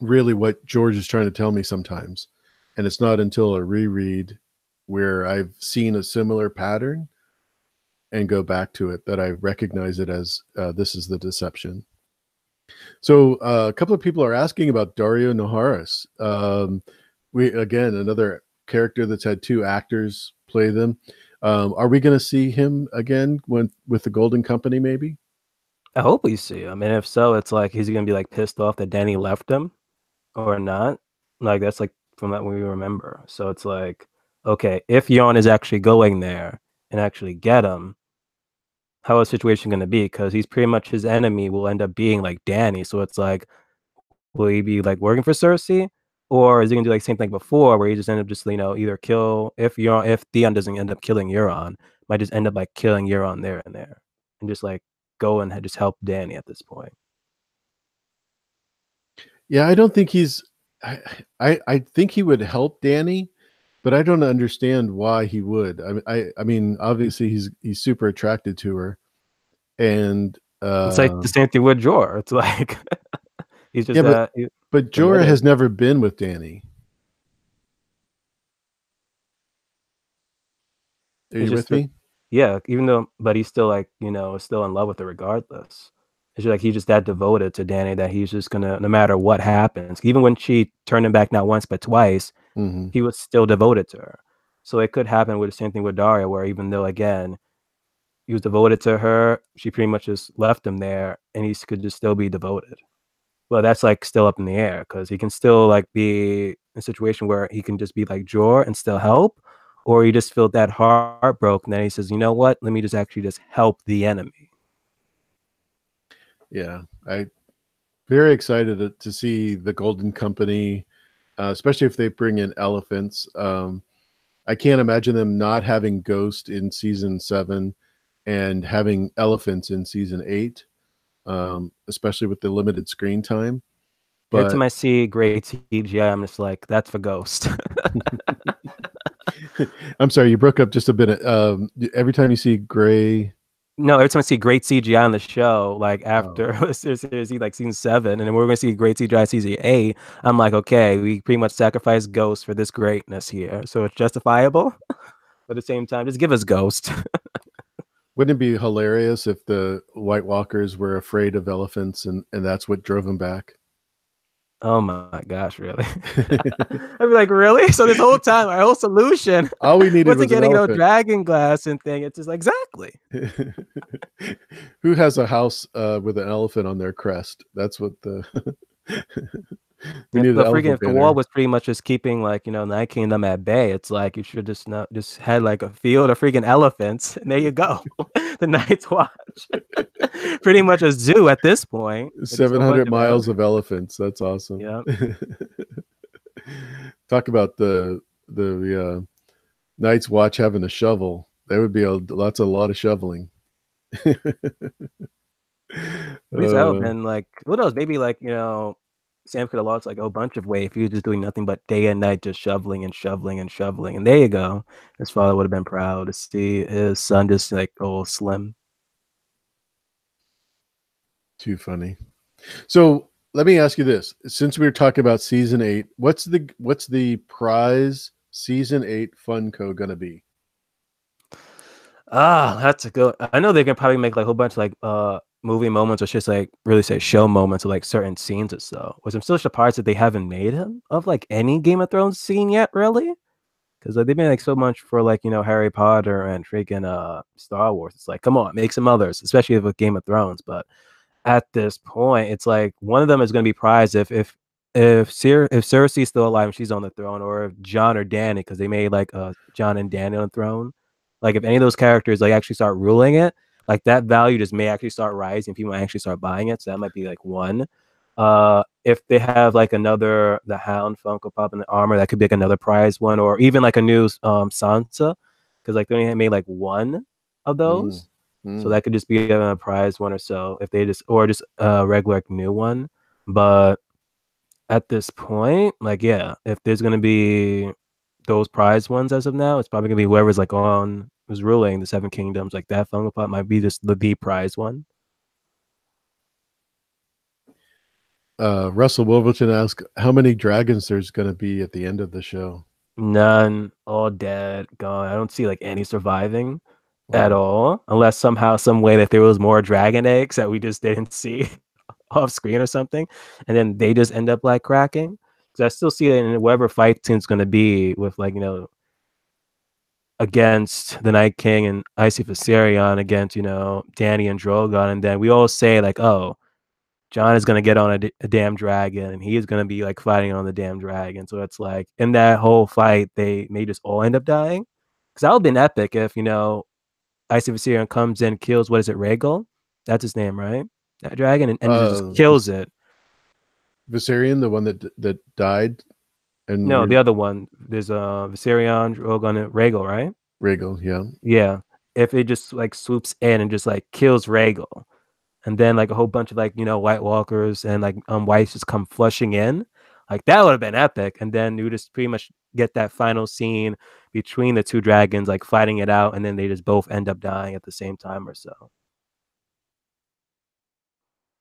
really what George is trying to tell me sometimes. And it's not until a reread where I've seen a similar pattern and go back to it that I recognize it as this is the deception. So a couple of people are asking about Dario Naharis. We again another character that's had two actors play them. Are we going to see him again with the Golden Company? Maybe. I hope we see him, and if so, it's like he's gonna be like pissed off that Danny left him or not. Like that's like from that we remember. So it's like, okay, if Yon is actually going there and actually get him, how is the situation going to be? Because he's pretty much his enemy will end up being like Danny. So it's like, will he be like working for Cersei, or is he gonna do like same thing before, where he just end up just either kill if Theon doesn't end up killing Euron, might just end up like killing Euron there and there, and just like go and just help Danny at this point. Yeah, I don't think he's. I think he would help Danny, but I don't understand why he would. I mean, obviously he's super attracted to her, and It's like the same thing with Jor. It's like he's just yeah, but Jorah committed. has never been with Danny. Are It's you just with me? yeah, even though, but he's still like still in love with her regardless. It's just like he's just that devoted to Danny that he's just gonna, no matter what happens, even when she turned him back not once but twice, Hmm. he was still devoted to her. So it could happen with the same thing with Daria, where even though again he was devoted to her, she pretty much just left him there, and he could just still be devoted. Well, that's like still up in the air because he can still like be in a situation where he can just be like Jor and still help, or he just feel that heartbroken. Then he says, you know what? Let me just actually just help the enemy. Yeah, I very excited to see the Golden Company, especially if they bring in elephants. I can't imagine them not having Ghost in season 7 and having elephants in season 8, especially with the limited screen time. Every But time I see great CGI, I'm just like, that's for Ghost. I'm sorry, you broke up just a bit. Every time you see gray, No, every time I see great CGI on the show, like oh, after series like season 7, and then we're gonna see great CGI season 8, I'm like, okay, we pretty much sacrificed Ghost for this greatness here, so it's justifiable. But at the same time, just give us Ghost. wouldn't it be hilarious if the White Walkers were afraid of elephants and that's what drove them back? Oh my gosh, really? I'd be like, really? So this whole time, our whole solution All we needed wasn't was an getting elephant. dragon glass and thing. It's just like, exactly. Who has a house with an elephant on their crest? That's what the we If need an the freaking elephant if the wall banner. was pretty much just keeping like Night Kingdom at bay, it's like you should just not just had like a field of freaking elephants, and there you go, the Night's Watch, pretty much a zoo at this point with just a whole bunch 700 of miles of elephants. elephants. That's awesome. Yeah, Talk about the Night's Watch having a shovel. There would be a lot of shoveling. at least that would have uh, been like what else? Maybe like Sam could have lost like a bunch of weight if he was just doing nothing but day and night just shoveling and shoveling and shoveling, and there you go. His father would have been proud to see his son just like all slim. Too funny. So let me ask you this: since we were talking about season 8, what's the prize season 8 Funko gonna be? Ah, that's a good. I know they can probably make like a whole bunch of like movie moments or just like really say show moments of like certain scenes or so. Which I'm still surprised that they haven't made him of like any Game of Thrones scene yet, really. Because like, they've made like so much for like Harry Potter and freaking Star Wars. It's like, come on, make some others, especially with Game of Thrones. But at this point, it's like one of them is going to be prized if Cersei's still alive and she's on the throne, or if John or Danny, because they made like John and Danny on the throne. Like if any of those characters like actually start ruling it, like that value just may actually start rising. People might actually start buying it. So that might be like one. If they have like another the Hound Funko Pop in the armor, that could be like another prize one, or even like a new Sansa, because like they only made like one of Mm, those. So mm. that could just be a prize one or so if they just or just a regular like, new one. But at this point, like yeah, if there's gonna be those prize ones as of now, it's probably gonna be whoever's like on who's ruling the Seven Kingdoms. Like that Funko Pop might be just the prize one. Russell Wolverton asked how many dragons there's going to be at the end of the show. None, all dead, gone. I don't see like any surviving at Wow. all, unless somehow, some way that there was more dragon eggs that we just didn't see off screen or something, and then they just end up like cracking. Because I still see it in whatever fight scene's going to be with like against the Night King and Icy Viserion against Danny and Drogon, and then we all say like, oh, John is gonna get on a damn dragon, and he is gonna be like fighting on the damn dragon. So it's like in that whole fight, they may just all end up dying. Because that would have been epic if Icy Viserion comes in, kills what is it, Rhaegal? That's his name, right? That dragon, and just Uh, kills it. Viserion, the one that died, and No, the other one. There's Viserion, Drogon, and Rhaegal, right? Rhaegal, yeah. Yeah. If it just like swoops in and just like kills Rhaegal, and then like a whole bunch of like White Walkers and like whites just come flushing in, like that would have been epic. And then you just pretty much get that final scene between the two dragons like fighting it out, and then they just both end up dying at the same time or so.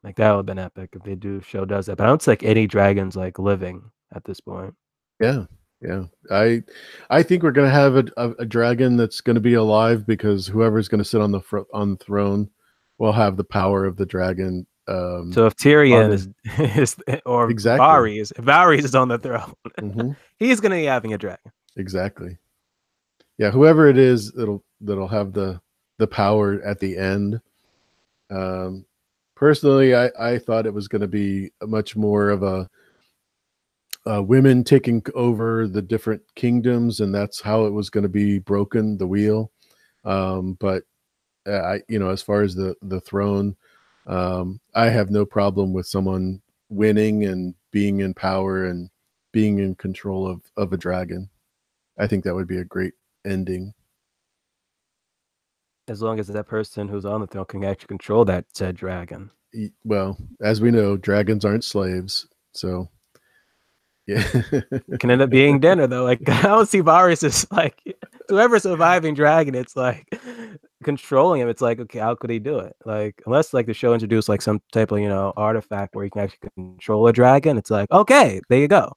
Like that would have been epic if they do show does that. But I don't see like any dragons like living at this point. Yeah, yeah. I think we're gonna have a dragon that's gonna be alive because whoever's gonna sit on the throne will have the power of the dragon So if Tyrion honor. is, is or Exactly. Varys is on the throne, Hmm. he's gonna be having a dragon. Exactly. Yeah, whoever it is that'll have the power at the end. Um, Personally, I thought it was going to be much more of a women taking over the different kingdoms, and that's how it was going to be broken, the wheel. But as far as the throne, I have no problem with someone winning and being in power and being in control of a dragon. I think that would be a great ending. As long as that person who's on the throne can actually control that said dragon. Well, as we know, dragons aren't slaves, so yeah. It can end up being dinner though. Like I don't see Varys as like whoever surviving dragon. It's like controlling him. It's like okay, how could he do it? Like unless like the show introduced like some type of artifact where you can actually control a dragon. It's like okay, there you go.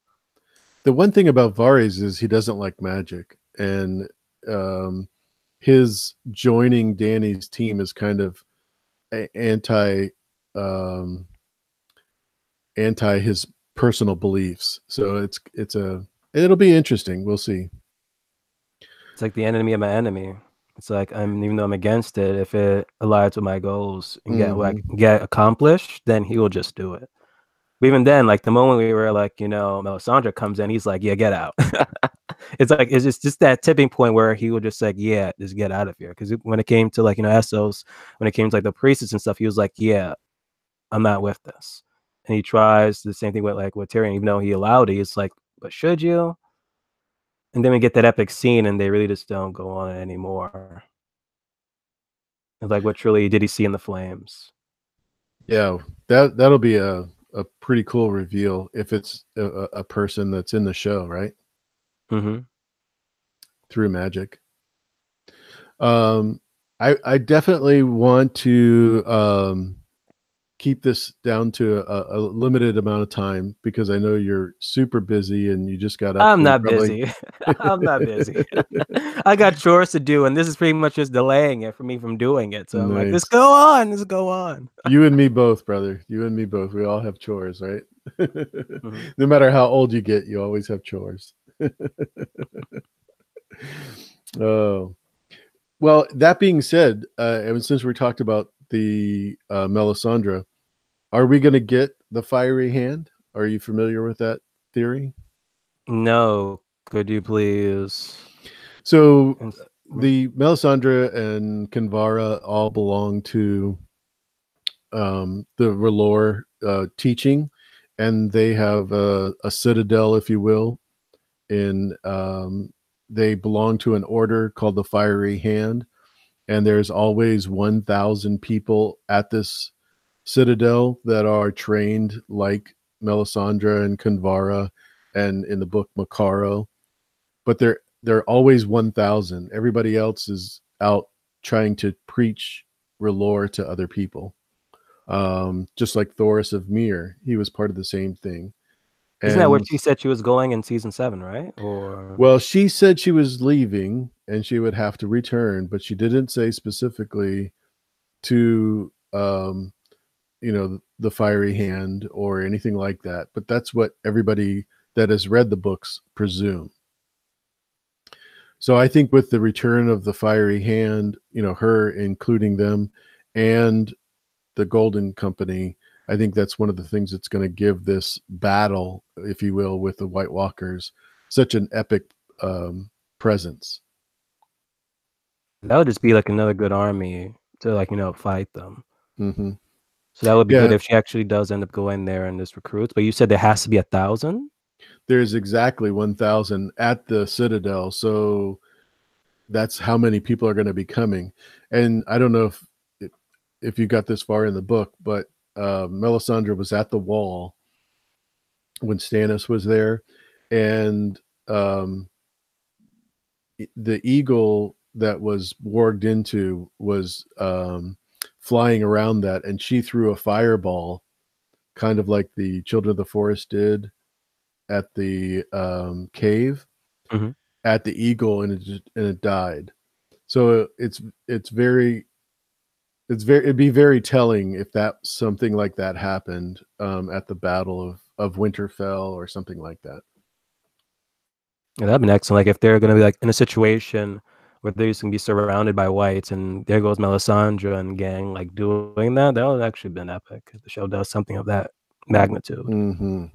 The one thing about Varys is he doesn't like magic, and um, his joining Danny's team is kind of anti um, anti his personal beliefs. So it'll be interesting. We'll see. It's like the enemy of my enemy. It's like even though I'm against it, if it aligns with my goals and get what I Hmm. can get accomplished, then he will just do it. But even then, like the moment we were like, Melisandre comes in, he's like, yeah, get out. It's like it's just that tipping point where he would just like, yeah, just get out of here. Because when it came to like Essos, when it came to like the priestess and stuff, he was like, yeah, I'm not with this. And he tries the same thing with like with Tyrion, even though he allowed it, he's like, but should you? And then we get that epic scene, and they really just don't go on it anymore. It's like, what truly did he see in the flames? Yeah, that'll be a pretty cool reveal if it's a person that's in the show, right? Mm-hmm. Through magic. Um, I definitely want to keep this down to a limited amount of time because I know you're super busy and you just got up I'm and not probably busy. I'm not busy. I got chores to do, and this is pretty much just delaying it for me from doing it. So I'm like, let's nice. go on, let's go on. You and me both, brother. You and me both. We all have chores, right? Mhm. No matter how old you get, you always have chores. Oh, well, that being said, and since we talked about the Melisandre, are we going to get the fiery hand? Are you familiar with that theory? No, could you please? So Mhm. the Melisandre and Kinvara all belong to the R'hllor teaching, and they have a citadel, if you will, in they belong to an order called the Fiery Hand, and there's always 1,000 people at this citadel that are trained like Melisandre and Kinvara, and in the book Makaro, but they're always 1,000. Everybody else is out trying to preach R'hllor to other people. Just like Thoris of Myr, he was part of the same thing. Isn't that where And she said she was going in season 7, right? Or well, she said she was leaving and she would have to return, but she didn't say specifically to the fiery hand or anything like that. But that's what everybody that has read the books presume. So I think with the return of the fiery hand, her including them and the Golden Company, I think that's one of the things that's going to give this battle, if you will, with the White Walkers such an epic presence. that would just be like another good army to like fight them. Hmm. So that would be good Yeah, if she actually does end up going there and just recruits. But you said there has to be 1,000. there's exactly 1,000 at the Citadel, so that's how many people are going to be coming. And I don't know if you got this far in the book, but Melisandre was at the wall when Stannis was there, and um, the eagle that was warged into was flying around that, and she threw a fireball, kind of like the Children of the Forest did at the cave, Mhm. at the eagle, and it died. So it's very it'd be very telling if that something like that happened at the Battle of Winterfell or something like that. Yeah, that'd been excellent. Like if they're gonna be like in a situation where they're just gonna be surrounded by whites, and there goes Melisandre and gang like doing that, that would actually been epic. If the show does something of that magnitude. Mm-hmm.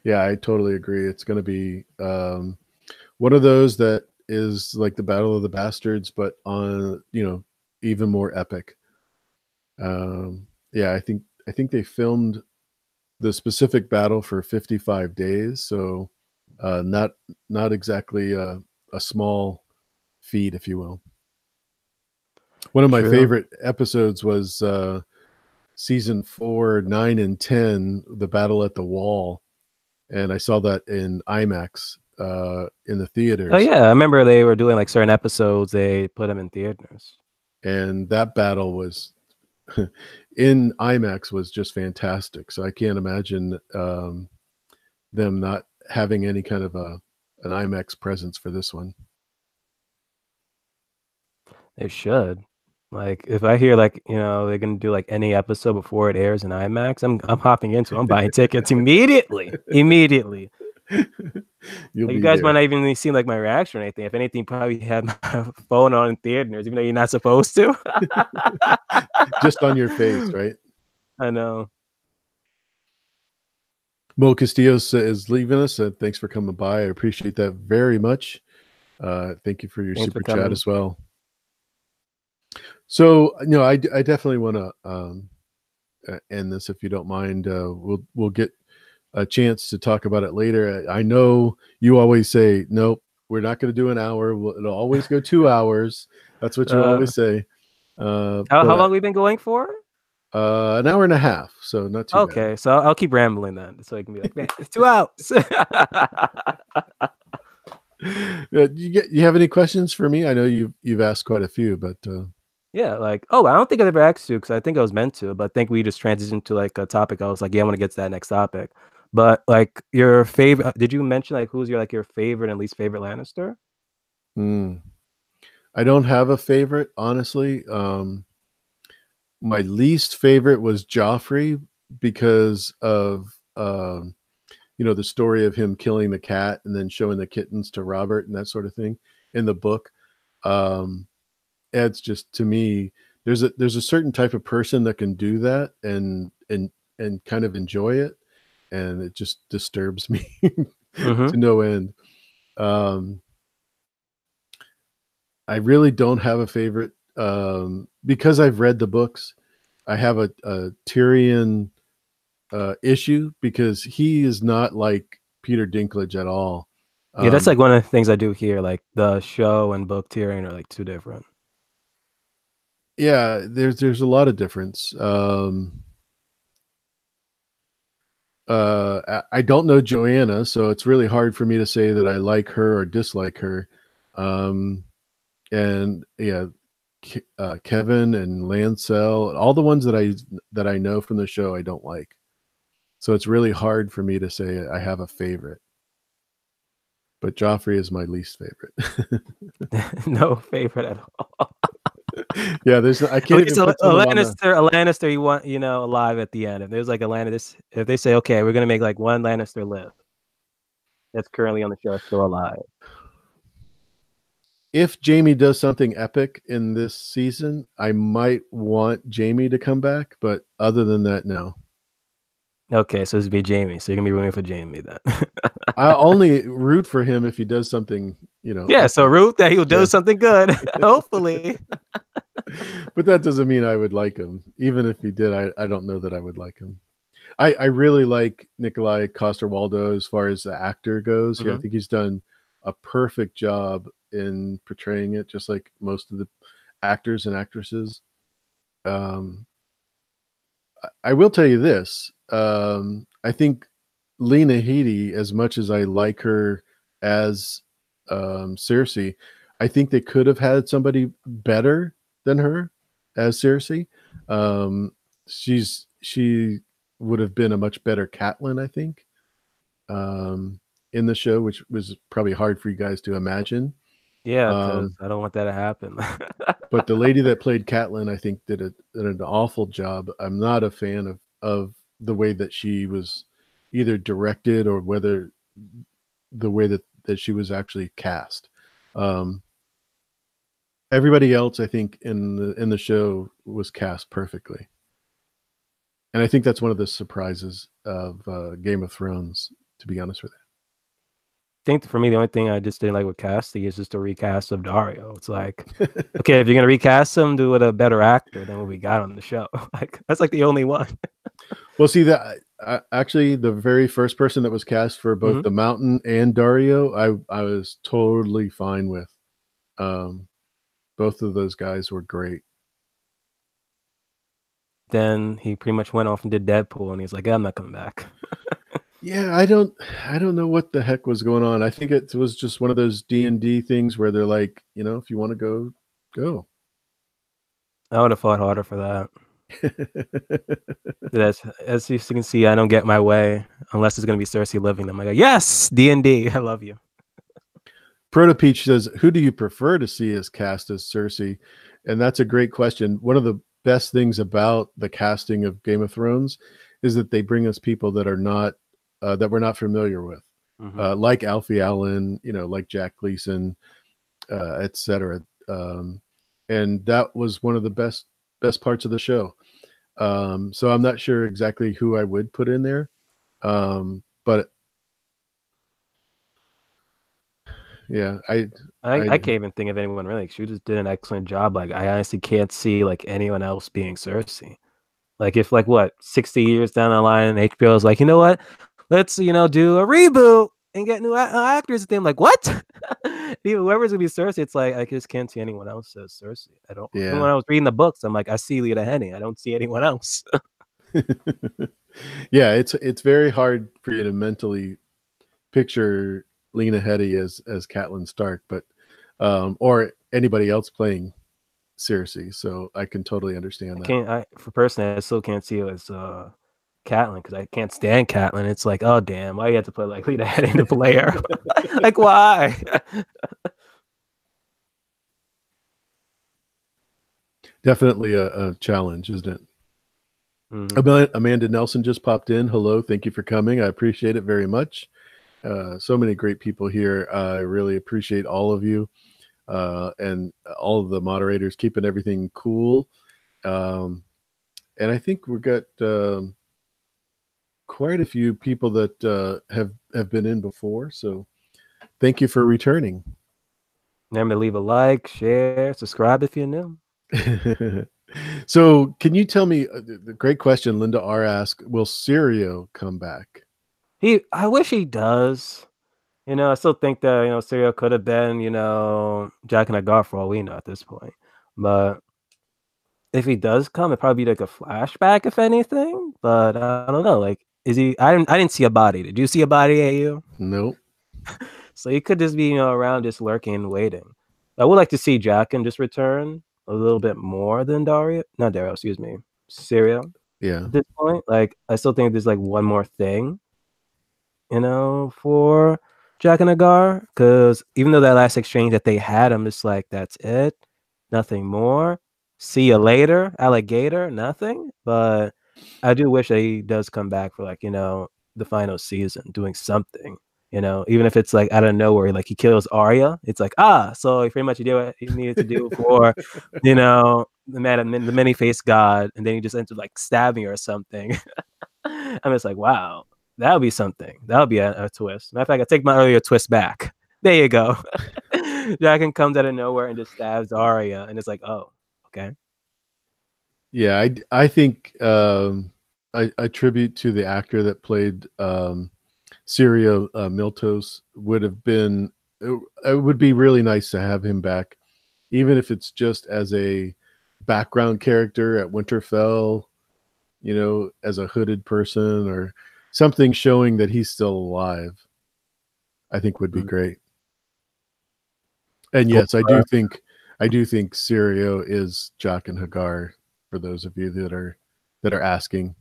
Yeah, I totally agree. It's going to be one of those that is like the Battle of the Bastards, but on even more epic. Yeah, I think they filmed the specific battle for 55 days, so not exactly a small feat, if you will. One of my True. favorite episodes was season 4, 9, and 10, the Battle at the Wall, and I saw that in IMAX in the Oh theaters, yeah, I remember they were doing like certain episodes. They put them in theaters. and that battle was in IMAX was just fantastic. So I can't imagine them not having any kind of an IMAX presence for this one. They should. Like if I hear like they're gonna do like any episode before it airs in IMAX, I'm hopping into it. I'm buying tickets immediately. Immediately. You'll Like you be guys might there not even see like my reaction or anything. If anything, probably had my phone on in theaters, even though you're not supposed to. just on your face, right? I know. Mo Castillos is leaving us. Thanks for coming by. I appreciate that very much. Thank you for your Thanks for super chat coming. as well. So, I definitely want to end this if you don't mind. We'll get a chance to talk about it later. I know you always say, nope, we're not going to do an hour. It'll always go 2 hours. That's what you Uh, always say. how But long we been going for? an hour and a half, so not too bad. Okay, so I'll keep rambling then, so I can be like, man, it's 2 hours. You have any questions for me? I know you've asked quite a few, but Yeah, like, oh, I don't think I've ever asked you because I think I was meant to, but I think we just transitioned to like a topic. I was like, yeah, I want to get to that next topic. But like your favorite, did you mention like who's your favorite and least favorite Lannister? hmm, I don't have a favorite, honestly. My least favorite was Joffrey because of the story of him killing the cat and then showing the kittens to Robert and that sort of thing in the book. Um, it's just, to me, there's a certain type of person that can do that and kind of enjoy it, and it just disturbs me Mm-hmm. to no end. Um, I really don't have a favorite because I've read the books. I have a Tyrion issue because he is not like Peter Dinklage at all. Yeah, that's Um, like one of the things I do here. Like the show and book tiering are like two different. yeah, there's a lot of difference. I don't know Joanna, so it's really hard for me to say that I like her or dislike her. Um, and yeah, Kevin and Lancel, all the ones that I know from the show, I don't like. So it's really hard for me to say I have a favorite. But Joffrey is my least favorite. No favorite at all. Yeah, I can't Okay, even so put someone on the. A Lannister you want, alive at the end. If there's like a Lannister, if they say, okay, we're gonna make like one Lannister live that's currently on the show still alive. If Jamie does something epic in this season, I might want Jamie to come back, but other than that, no. Okay, so this would be Jamie. So you're gonna be rooting for Jamie then. I only root for him if he does something, Yeah, so epic. root that he'll do Yeah. something good. Hopefully. But that doesn't mean I would like him. Even if he did, I don't know that I would like him. I really like Nikolai Coster-Waldau as far as the actor goes. Yeah, I Hmm. think he's done a perfect job in portraying it, just like most of the actors and actresses. Um, I will tell you this. I think Lena Headey, as much as I like her as Cersei, I think they could have had somebody better than her as Cersei. Um, she would have been a much better Catelyn, I think, in the show, which was probably hard for you guys to imagine. Yeah, because Um, I don't want that to happen. but the lady that played Catelyn, I think, did an awful job. I'm not a fan of the way that she was either directed or whether the way that she was actually cast. Um, Everybody else, I think, in the show was cast perfectly, and I think that's one of the surprises of Game of Thrones. To be honest with Think for me, the only thing I just didn't like with casting is just a recast of Dario. It's like, you. okay, if you're gonna recast him, do it a better actor than what we got on the show. Like that's like the only one. Well, see that actually the very first person that was cast for both Hmm. the Mountain and Dario, I was totally fine with. Um, Both of those guys were great. Then he pretty much went off and did Deadpool, and he's like, yeah, I'm not coming back. Yeah, I don't know what the heck was going on. I think it was just one of those D&D things where they're like, if you want to go, go. I would have fought harder for that. That's as you can see, I don't get my way unless it's gonna be Cersei living. I'm like, yes, D&D, I love you. Proto Peach says, "Who do you prefer to see as cast as Cersei?" And that's a great question. One of the best things about the casting of Game of Thrones is that they bring us people that are not that we're not familiar with, Hmm. like Alfie Allen, like Jack Gleason, etc. And that was one of the best parts of the show. So I'm not sure exactly who I would put in there, but yeah, I I can't even think of anyone really. She just did an excellent job. Like I honestly can't see like anyone else being Cersei. Like if like what 60 years down the line, HBO is like, you know what? Let's do a reboot and get new actors. And I'm like, what? Even whoever's gonna be Cersei, it's like I just can't see anyone else as Cersei. I don't. Even yeah. when I was reading the books, I'm like, I see Lita Henny. I don't see anyone else. Yeah, it's very hard for you to mentally picture Lena Headey as Catelyn Stark, but or anybody else playing Cersei. So I can totally I understand that. can't. For personally, I still can't see it as Catelyn because I can't stand Catelyn. It's like, oh damn, why you have to put like Lita Henny to play her? Like why? Definitely a challenge, isn't it? Hmm. Amanda Nelson just popped in. Hello, thank you for coming. I appreciate it very much. So many great people here. I really appreciate all of you and all of the moderators keeping everything cool. Um, and I think we've got quite a few people that have been in before. So thank you for returning. Remember to leave a like, share, subscribe if you're new. So can you tell me the great question Linda R asked, will Sirio come back? I wish he does. I still think that Serial could have been Jack and Agar for all we know at this point. But if he does come, it'd probably be like a flashback, if anything. But I don't know. Like, is he? I didn't see a body. Did you see a body at you? Nope. So he could just be around, just lurking, and waiting. I would like to see Jack and just return a little bit more than Dario. Not Dario, excuse me. Serial Yeah. at this point. Like, I still think there's like one more thing for Jack and Agar. Because even though that last exchange that they had, I'm just like, that's it, nothing more. See you later, alligator, nothing. But I do wish that he does come back for like the final season, doing something. Even if it's like out of nowhere, like he kills Arya, it's like so pretty much he did what he needed to do for, the many faced god, and then he just ends up like stabbing her or something. I'm just like, wow, that would be something. That would be a twist. Matter of fact, I take my earlier twist back. There you go. Dragon comes out of nowhere and just stabs Arya, and it's like, oh, okay. Yeah, I think I attribute to the actor that played Sirio Miltos would have been it would be really nice to have him back, even if it's just as a background character at Winterfell, as a hooded person or something showing that he's still alive. I think would be Mm. great. And Or, yes, I do think Sirio is Jock and Hagar. For those of you that are asking,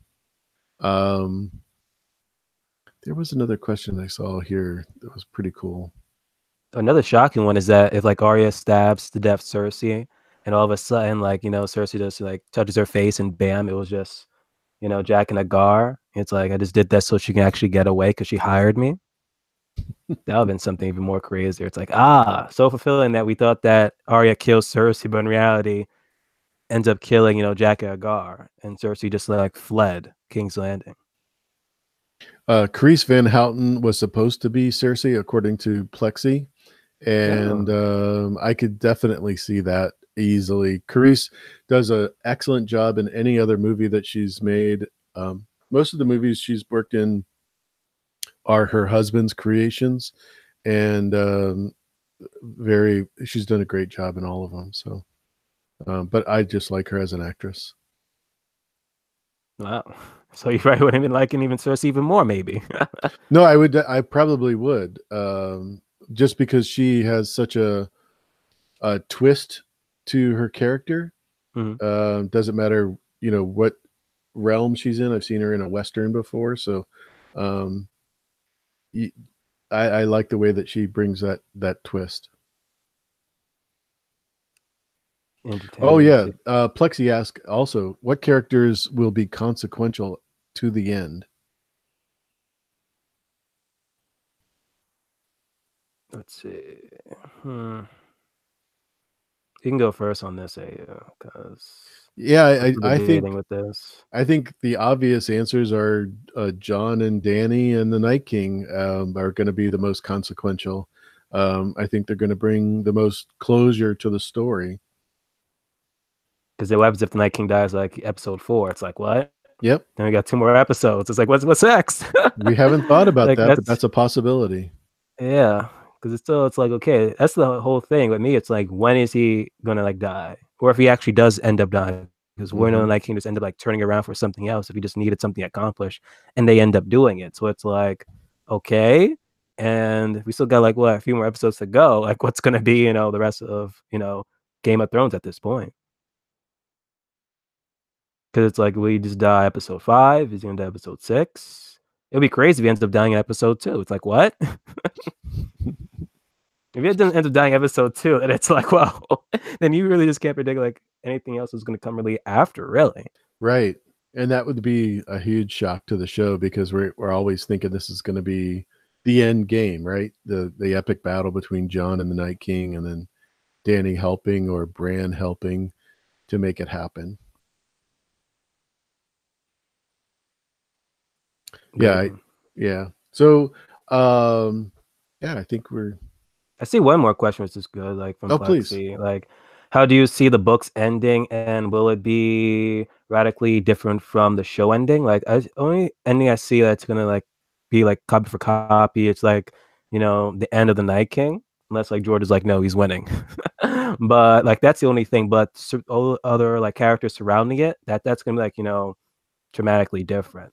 there was another question I saw here that was pretty cool. Another shocking one is that if like Arya stabs to death Cersei, and all of a sudden, like, Cersei just like touches her face and bam, it was just, Jack and Agar. It's like I just did that so she can actually get away because she hired me. That would have been something even more crazier. It's like, so fulfilling that we thought that Arya kills Cersei, but in reality ends up killing, Jack and Agar, and Cersei just like fled King's Landing. Carice Van Houten was supposed to be Cersei, according to Plexi, and Oh, I could definitely see that easily. Carice does an excellent job in any other movie that she's made. Most of the movies she's worked in are her husband's creations, and she's done a great job in all of them. So, but I just like her as an actress. wow. So you probably would have been liking even Cersei even more, maybe. No, I would. I probably would, just because she has such a twist to her character. Mhm. Doesn't matter, what realm she's in. I've seen her in a western before, so um, I like the way that she brings that twist. Oh Entertaining yeah, too. Plexi asked also, what characters will be consequential to the end? Let's see. Hmm. You can go first on this, because Yeah, I'm still I debating think with this. I think the obvious answers are John and Danny and the Night King are going to be the most consequential. I think they're going to bring the most closure to the story. Because what happens if the Night King dies like episode 4? It's like what? Yep, Then we got 2 more episodes. It's like what's next? we haven't thought about Like that, but that's that's a possibility. yeah. Because it's like okay, that's the whole thing with me. It's like when is he gonna like die, or if he actually does end up dying? Because we're Hmm. the Night King just end up like turning around for something else if he just needed something accomplished, and they end up doing it. So it's like okay, and we still got like what a few more episodes to go. Like what's gonna be the rest of Game of Thrones at this point? Because it's like, will he just die episode 5? Is he gonna die episode 6? It'll be crazy if he ends up dying in episode 2. It's like, what? If he doesn't end up dying episode 2, then it's like, well, then you really just can't predict like anything else is gonna come really after, really. Right, and that would be a huge shock to the show because we're always thinking this is going to be the end game, right? The epic battle between John and the Night King, and then Danny helping or Bran helping to make it happen. Yeah, Great one. yeah. So, um, yeah, I think we're. I see one more question, which is good, like from Oh, please. Plexi. Like, how do you see the book's ending, and will it be radically different from the show ending? Like, only ending I see that's gonna like be like copy for copy. It's like the end of the Night King, unless like George is like, no, he's winning. But like that's the only thing. But all other like characters surrounding it, that's gonna be like dramatically different.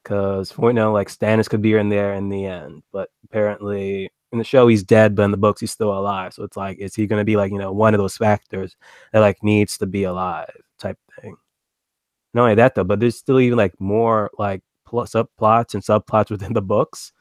Because we know like Stannis could be in there in the end, but apparently in the show he's dead, but in the books he's still alive. So it's like, is he going to be like one of those factors that like needs to be alive type thing? Not only that though, but there's still even like more like subplots and subplots within the books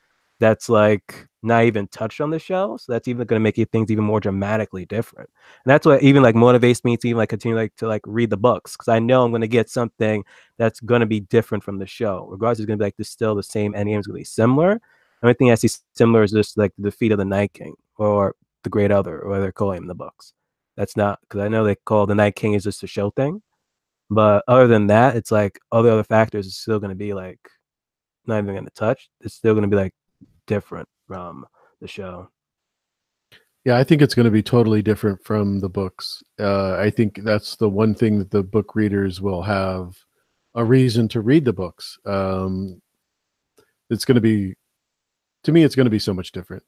that's like not even touched on the show. So that's even going to make things even more dramatically different. And that's what even like motivates me to even like continue like to like read the books because I know I'm going to get something that's going to be different from the show. Regardless, it's going to be like this still the same ending. It's going to be similar. The only thing I see similar is just like the defeat of the Night King or the Great Other, or they're calling him in the books. That's not because I know they call the Night King is just a show thing. But other than that, it's like all the other factors is still going to be like not even going to touch. It's still going to be like different from the show. Yeah, I think it's going to be totally different from the books. I think that's the one thing that the book readers will have a reason to read the books. It's going to be, to me, it's going to be so much different.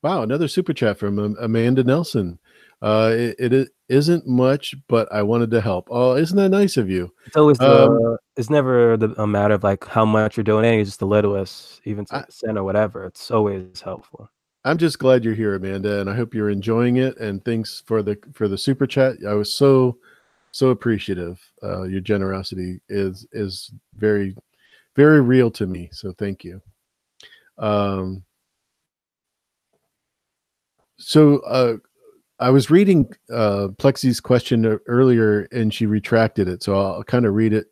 Wow, another super chat from Amanda Nelson. It isn't much, but I wanted to help. Oh, isn't that nice of you? It's always Um, it's never a matter of like how much you're donating. It's just the littlest, even to I, like a cent or whatever. It's always helpful. I'm just glad you're here, Amanda, and I hope you're enjoying it. And thanks for the super chat. I was so appreciative. Your generosity is very real to me. So thank you. Um, So I was reading Plexi's question earlier, and she retracted it. So I'll kind of read it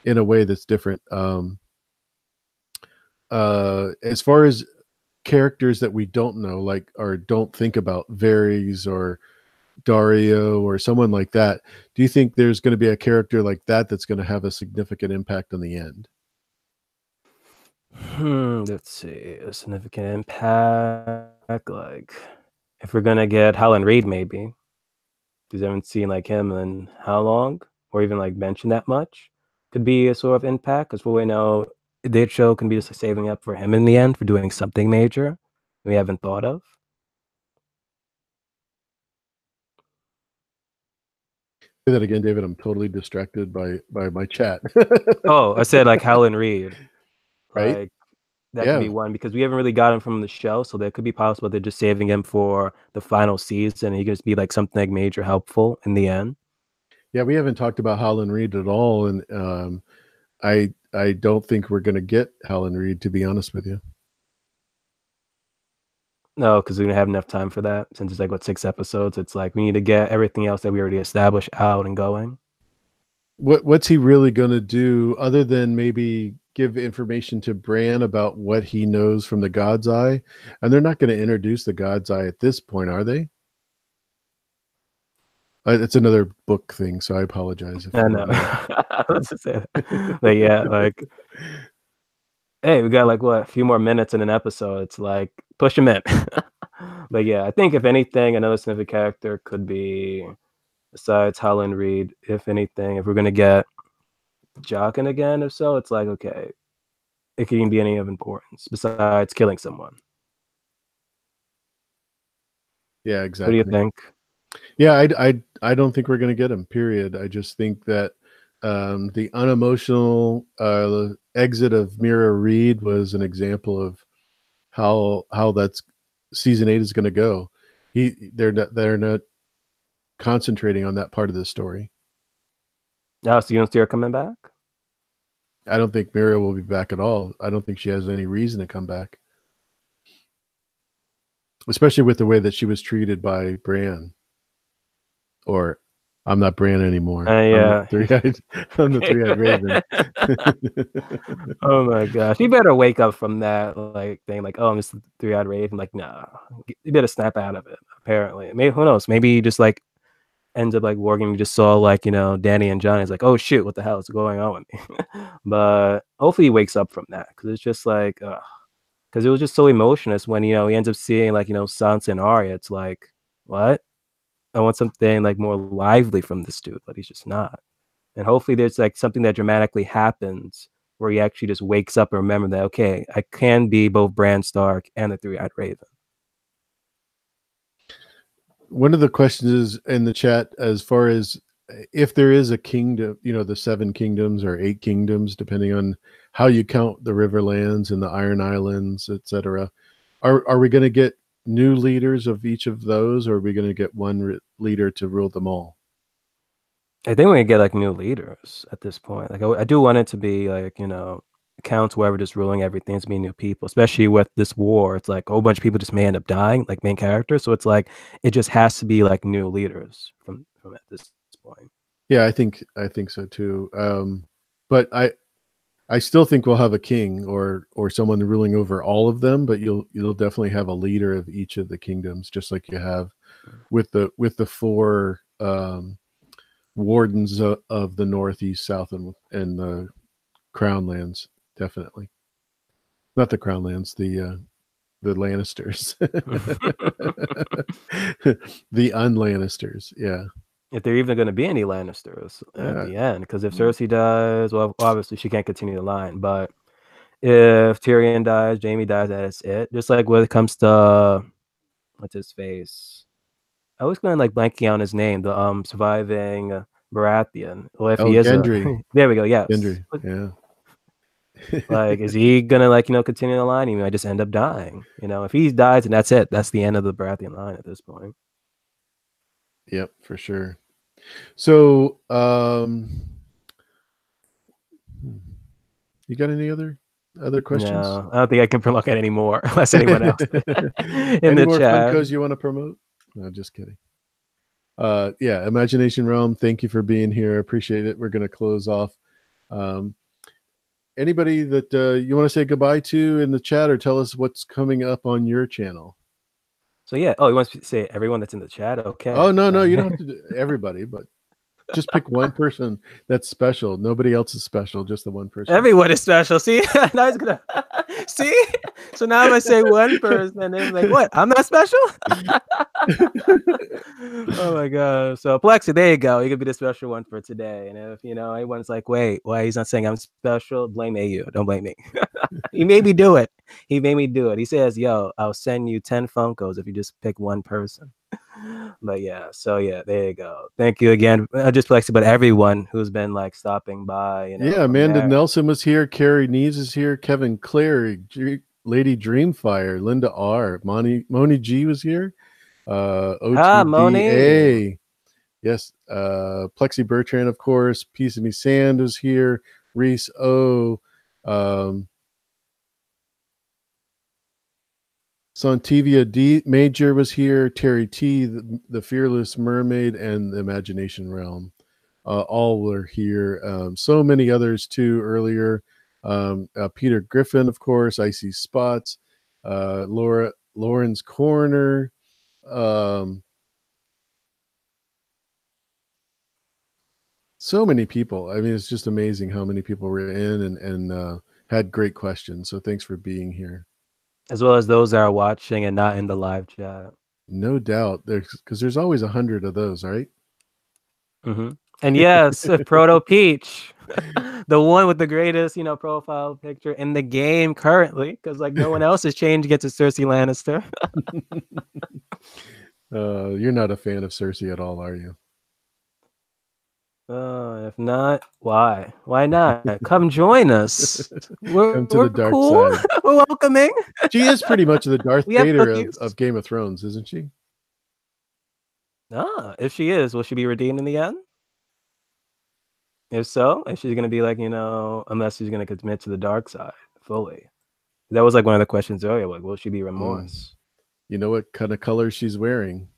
in a way that's different. As far as characters that we don't know, like or don't think about, Varys or Dario or someone like that, do you think there's going to be a character like that that's going to have a significant impact on the end? Let's see, a significant impact, like, if we're gonna get Howland Reed, maybe, because I haven't seen, like, him in how long? Or even, like, mentioned that much. Could be a sort of impact, because for all we know, the show can be just like, saving up for him in the end for doing something major we haven't thought of. Say that again, David. I'm totally distracted by my chat. Oh, I said, like, Howland Reed, Right? like, that could Yeah. be one, because we haven't really got him from the show, so that could be possible they're just saving him for the final season, and he could just be, like, something, like, major helpful in the end. Yeah, we haven't talked about Howland Reed at all, and I don't think we're going to get Howland Reed, to be honest with you. No, because we don't have enough time for that. Since it's like what 6 episodes, it's like we need to get everything else that we already established out and going. What's he really going to do other than maybe give information to Bran about what he knows from the God's Eye? And they're not going to introduce the God's Eye at this point, are they? It's another book thing, so I apologize if I you know. don't know. Let's just say that. But yeah, like, hey, we got like what a few more minutes in an episode. It's like push him in. But yeah, I think if anything, another significant character could be besides Howland Reed. If anything, if we're gonna get Jockin again, if so, it's like okay, it can be any of importance besides killing someone. Yeah, What do you exactly. think? Yeah, I don't think we're going to get him. Period. I just think that the unemotional exit of Mira Reed was an example of how that's season 8 is going to go. They're not concentrating on that part of the story. Now, so you don't see her coming back? I don't think Mira will be back at all. I don't think she has any reason to come back, especially with the way that she was treated by Bran. Or I'm not Bran anymore. I'm the Yeah. three-eyed. I'm the three-eyed raven. Oh my gosh. You better wake up from that like thing, like, oh, I'm just a three-eyed raven. Like, nah. You better snap out of it, apparently. Maybe who knows? Maybe he just like ends up like working. You just saw like, Danny and Johnny's like, oh shoot, what the hell is going on with me? But hopefully he wakes up from that because it's just like because it was just so emotionless when he ends up seeing like Sansa and Arya. It's like, what? I want something like more lively from this dude, but he's just not. And hopefully there's like something that dramatically happens where he actually just wakes up and remember that, okay, I can be both Bran Stark and the Three-Eyed Raven. One of the questions is in the chat as far as if there is a kingdom, the 7 kingdoms or 8 kingdoms, depending on how you count the Riverlands and the Iron Islands, etc. Are we going to get new leaders of each of those, or are we going to get one leader to rule them all? I think we can get like new leaders at this point. Like I do want it to be like, counts whoever just ruling everything to be new people, especially with this war. It's like a whole bunch of people just may end up dying, like main characters. So it's like it just has to be like new leaders from at this point. Yeah, I think so too. But I still think we'll have a king or someone ruling over all of them, but you'll definitely have a leader of each of the kingdoms, just like you have with the 4 wardens of the north, east, south, and the crown lands. Definitely not the crown lands, the Lannisters. The unlannisters. Yeah. If there are even going to be any Lannisters at uh, the end, because if Cersei dies, well, obviously she can't continue the line. But if Tyrion dies, Jaime dies, that's it. Just like when it comes to what's his face, I was going like blanking on his name, the surviving Baratheon. Well, if oh, he is a, Gendry. there we go. Yes, Gendry. Yeah. like is he gonna like continue the line? He might just end up dying. If he dies and that's it, that's the end of the Baratheon line at this point. Yep, for sure. So you got any other Other questions? No, I don't think I can promote it anymore unless anyone else in Any the more chat. Funkos you want to promote? No, just kidding. Yeah, Imagination Realm, thank you for being here. Appreciate it. We're going to close off. Anybody that you want to say goodbye to in the chat, or tell us what's coming up on your channel? So yeah. Oh, you want to say everyone that's in the chat? Okay. Oh, no, you don't have to do everybody, but just pick one person that's special. Nobody else is special, just the one person. Everyone is special. See, now it's gonna see. So now if I say one person, they're like, "What? I'm not special." Oh my god. So Plexi, there you go. You could be the special one for today. And if anyone's like, "Wait, why he's not saying I'm special?" Blame AU. Don't blame me. He made me do it. He made me do it. He says, "Yo, I'll send you 10 Funkos if you just pick one person." But yeah, so yeah, there you go. Thank you again, just Plexi, but everyone who's been like stopping by, Yeah, from Amanda there. Nelson was here. Carrie Nees is here. Kevin Clary, Lady Dreamfire, Linda R. Moni G was here. Moni. OTDA. Yes. Plexi Bertrand, of course. Piece of Me Sand was here. Reese O. Santivia D Major was here. Terry T, the Fearless Mermaid, and the Imagination Realm. All were here. So many others too earlier. Peter Griffin, of course. Icy Spots. Lauren's Corner. So many people. I mean, it's just amazing how many people were in and had great questions. So thanks for being here. As well as those that are watching and not in the live chat. No doubt. Because there's always 100 of those, right? Mm-hmm. And yes, Proto Peach, the one with the greatest, profile picture in the game currently, because like no one else has changed to get to Cersei Lannister. You're not a fan of Cersei at all, are you? If not, why? Why not? Come join us. Come to the dark cool. side. We're welcoming. She is pretty much the Darth We have Vader cookies. of Game of Thrones, isn't she? If she is, will she be redeemed in the end? If so, if she's gonna be like, unless she's gonna commit to the dark side fully. That was like one of the questions earlier. Like, will she be remorse? You know what kind of color she's wearing?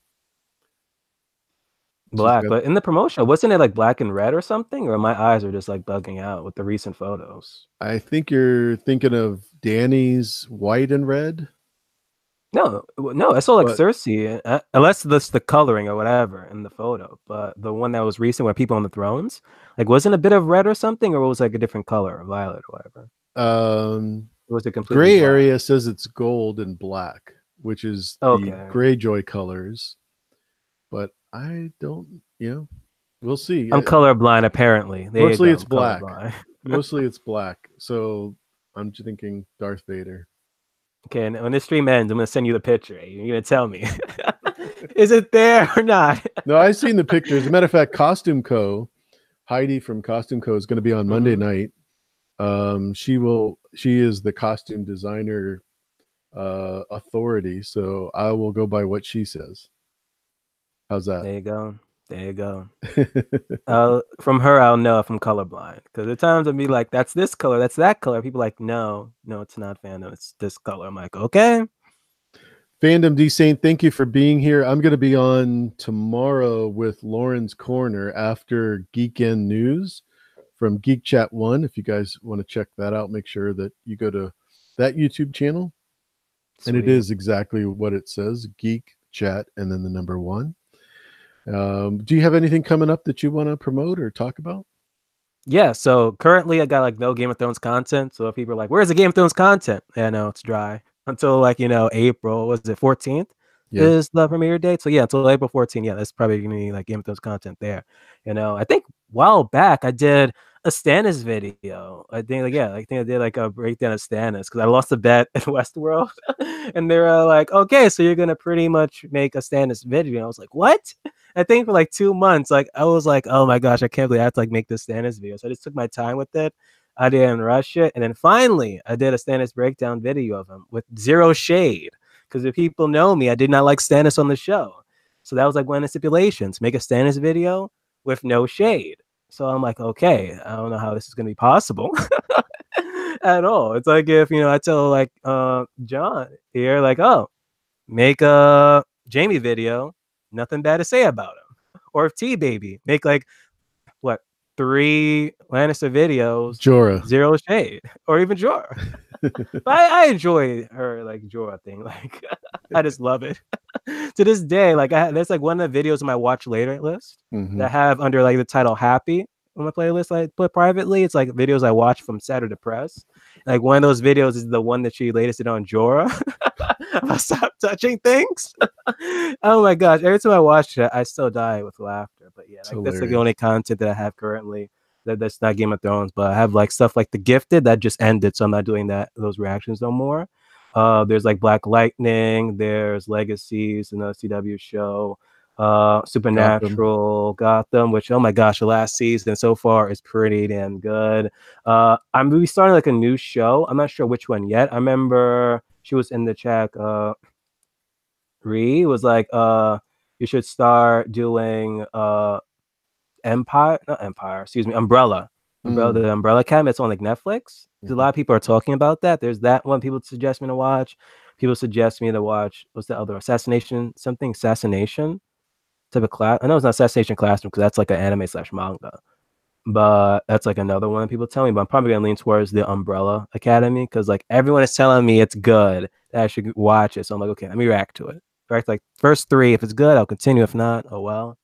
Black, but in the promotion, wasn't it like black and red or something? Or my eyes are just like bugging out with the recent photos. I think you're thinking of Dany's white and red. No, I saw like Cersei, unless that's the coloring or whatever in the photo. But the one that was recent where people on the thrones, like, wasn't a bit of red or something, or was like a different color, violet or whatever? Was it completely gray black? area says it's gold and black, which is the Greyjoy colors. But I don't, we'll see. I'm colorblind, apparently. Mostly it's black. Mostly it's black. So I'm thinking Darth Vader. Okay, and when this stream ends, I'm gonna send you the picture. You're gonna tell me, is it there or not? No, I've seen the pictures. As a matter of fact, Costume Co. Heidi from Costume Co. is going to be on Monday night. She is the costume designer authority, so I will go by what she says. How's that? There you go. From her, I'll know if I'm colorblind, because at times I'll be like, that's this color, that's that color. People are like, no, it's not Fandom, it's this color. I'm like, okay. Fandom D Saint, thank you for being here. I'm going to be on tomorrow with Lauren's Corner after Geekend News from Geek Chat 1. If you guys want to check that out, make sure that you go to that YouTube channel. Sweet. And it is exactly what it says, Geek Chat and then the number 1. Do you have anything coming up that you want to promote or talk about? Yeah, so currently I got like no Game of Thrones content. So if people are like, where's the Game of Thrones content? Yeah, no, it's dry until like, April, was it 14th? Yeah. Is the premiere date. So yeah, until April 14th. Yeah, that's probably gonna be like Game of Thrones content there. I think a while back I did a Stannis video. I think I did like a breakdown of Stannis because I lost a bet in Westworld. And they were like, okay, so you're gonna pretty much make a Stannis video. And I was like, what? I think for like 2 months, like I was like, oh my gosh, I can't believe I have to like make this Stannis video. So I just took my time with it. I didn't rush it. And then finally I did a Stannis breakdown video of him with zero shade. Because if people know me, I did not like Stannis on the show. So that was like one of the stipulations, make a Stannis video with no shade. So I'm like, okay, I don't know how this is going to be possible. at all. It's like if I tell like John here, like, oh, make a Jamie video, nothing bad to say about him. Or if T Baby make like what 3 Lannister videos, Jorah. zero shade, or even Jorah. But I enjoy her like Jorah thing. Like I just love it. To this day, like there's like one of the videos in my watch later list Mm-hmm. that have under like the title Happy on my playlist I put privately. It's like videos I watch from Saturday Press. Like one of those videos is the one that she latest did on Jorah. I stop touching things. Oh my gosh. Every time I watch it, I still die with laughter. But yeah, It's like that's like the hilarious. only content that I have currently that's not Game of Thrones, but I have like stuff like The Gifted that just ended, so I'm not doing those reactions no more. There's like Black Lightning, there's Legacies, another CW show, Gotham. Supernatural, Gotham, which oh my gosh, the last season so far is pretty damn good. I'm really starting like a new show. I'm not sure which one yet. I remember she was in the chat. Ree was like, you should start doing Empire, not Empire, excuse me, Umbrella. Mm. The Umbrella Academy. It's on like Netflix. A Mm-hmm. lot of people are talking about that. There's that one people suggest me to watch. People suggest me to watch, what's the other? Assassination type of class. I know it's not Assassination Classroom because that's like an anime slash manga. But that's like another one people tell me. But I'm probably gonna lean towards the Umbrella Academy because like everyone is telling me it's good, that I should watch it. So I'm like, okay, let me react to it. React like first 3. If it's good, I'll continue. If not, oh well.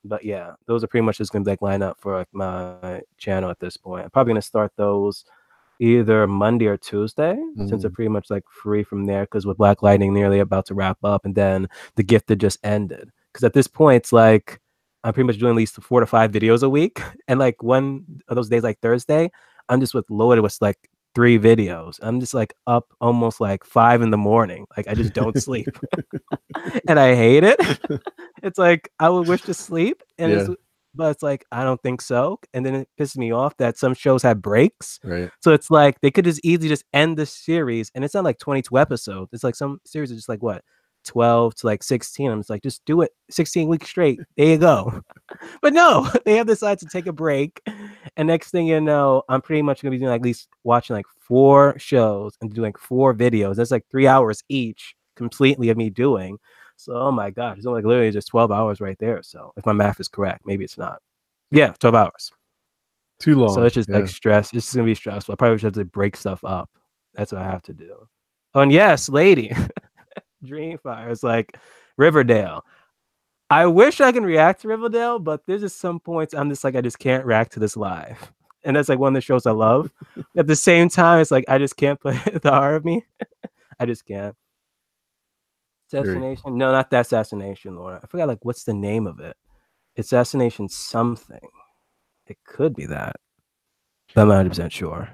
But yeah, those are pretty much just gonna be like line up for like my channel at this point. I'm probably gonna start those either Monday or Tuesday, since they're Mm. pretty much like free from there. Because with Black Lightning nearly about to wrap up, and then The Gifted just ended. Because at this point, it's like I'm pretty much doing at least 4 to 5 videos a week, and like one of those days, like Thursday, I'm just loaded with like 3 videos. I'm just like up almost like 5 in the morning. Like I just don't sleep, and I hate it. It's like I would wish to sleep, and Yeah. but it's like I don't think so. And then it pisses me off that some shows have breaks. Right. So it's like they could just easily just end the series, and it's not like 22 episodes. It's like some series are just like what 12 to like 16. I'm just like, just do it 16 weeks straight. There you go. But no, they have decided to take a break. And next thing you know, I'm pretty much gonna be doing at least watching like 4 shows and doing 4 videos. That's like 3 hours each completely of me doing. So oh my gosh, it's only like literally just 12 hours right there. So if my math is correct, maybe it's not. Yeah, 12 hours. Too So long. it's just like Yeah. stress. It's just gonna be stressful. I probably should have to break stuff up. That's what I have to do. Oh, and yes, lady. Dreamfire is like Riverdale. I wish I can react to Riverdale, but there's just some points I'm just like I just can't react to this live. And that's like one of the shows I love. At the same time, it's like I just can't play the heart of me. I just can't. Very. Assassination? No, not that assassination, Laura. I forgot like what's the name of it. Assassination something. It could be that. But I'm not 100% sure.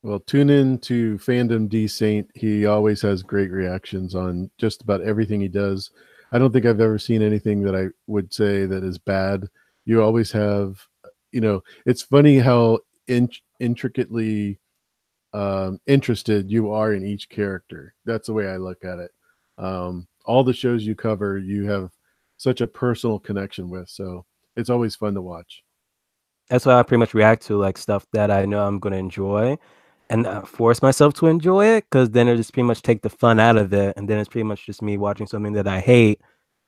Well, tune in to Fandom D Saint. He always has great reactions on just about everything he does. I don't think I've ever seen anything that I would say that is bad. You always have, it's funny how intricately interested you are in each character. That's the way I look at it. All the shows you cover, you have such a personal connection with. So it's always fun to watch. That's why I pretty much react to like stuff that I know I'm gonna enjoy, and force myself to enjoy it, because then it just pretty much take the fun out of it, and then it's pretty much just me watching something that I hate,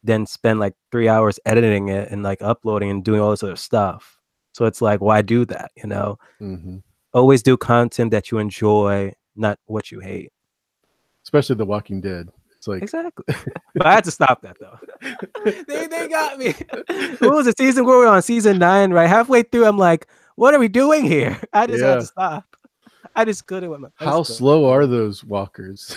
then spend like 3 hours editing it and like uploading and doing all this other stuff. So it's like, why do that? Mm-hmm. Always do content that you enjoy, not what you hate. Especially The Walking Dead. It's like, Exactly. But I had to stop that though. They got me. What was it? Season where we're on season 9, right? Halfway through, I'm like, what are we doing here? I just had yeah. to stop. I just couldn't with my I How just couldn't. slow are those walkers?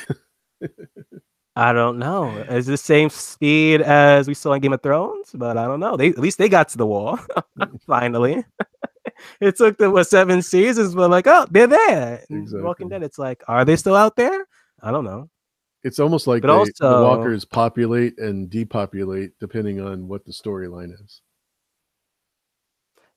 I don't know. It's the same speed as we saw in Game of Thrones, but I don't know. They at least they got to the wall. Finally. It took them 7 seasons, but like, oh, they're there. And Walking Exactly. Dead, it's like, are they still out there? I don't know. It's almost like But the also, walkers populate and depopulate depending on what the storyline is.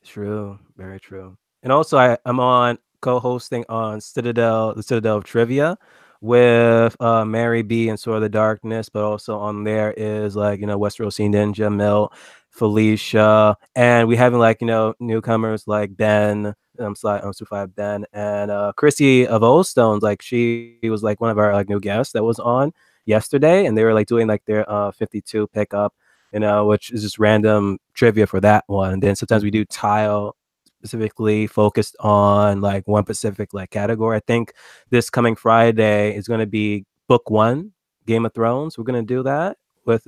true, very true. And also, I'm on co-hosting on the Citadel of Trivia with Mary B and Sword of the Darkness, but also on there is like Westeros Sea Ninja, Mill, Felicia, and we having like newcomers like Ben. I'm sorry, I'm Super Five Ben and Chrissy of Old Stones. Like she was like one of our like new guests that was on yesterday, and they were like doing like their 52 pickup, which is just random trivia for that one. And then sometimes we Mhm. do tile specifically focused on like one specific like category. I think this coming Friday is going to be book one, Game of Thrones. We're going to do that with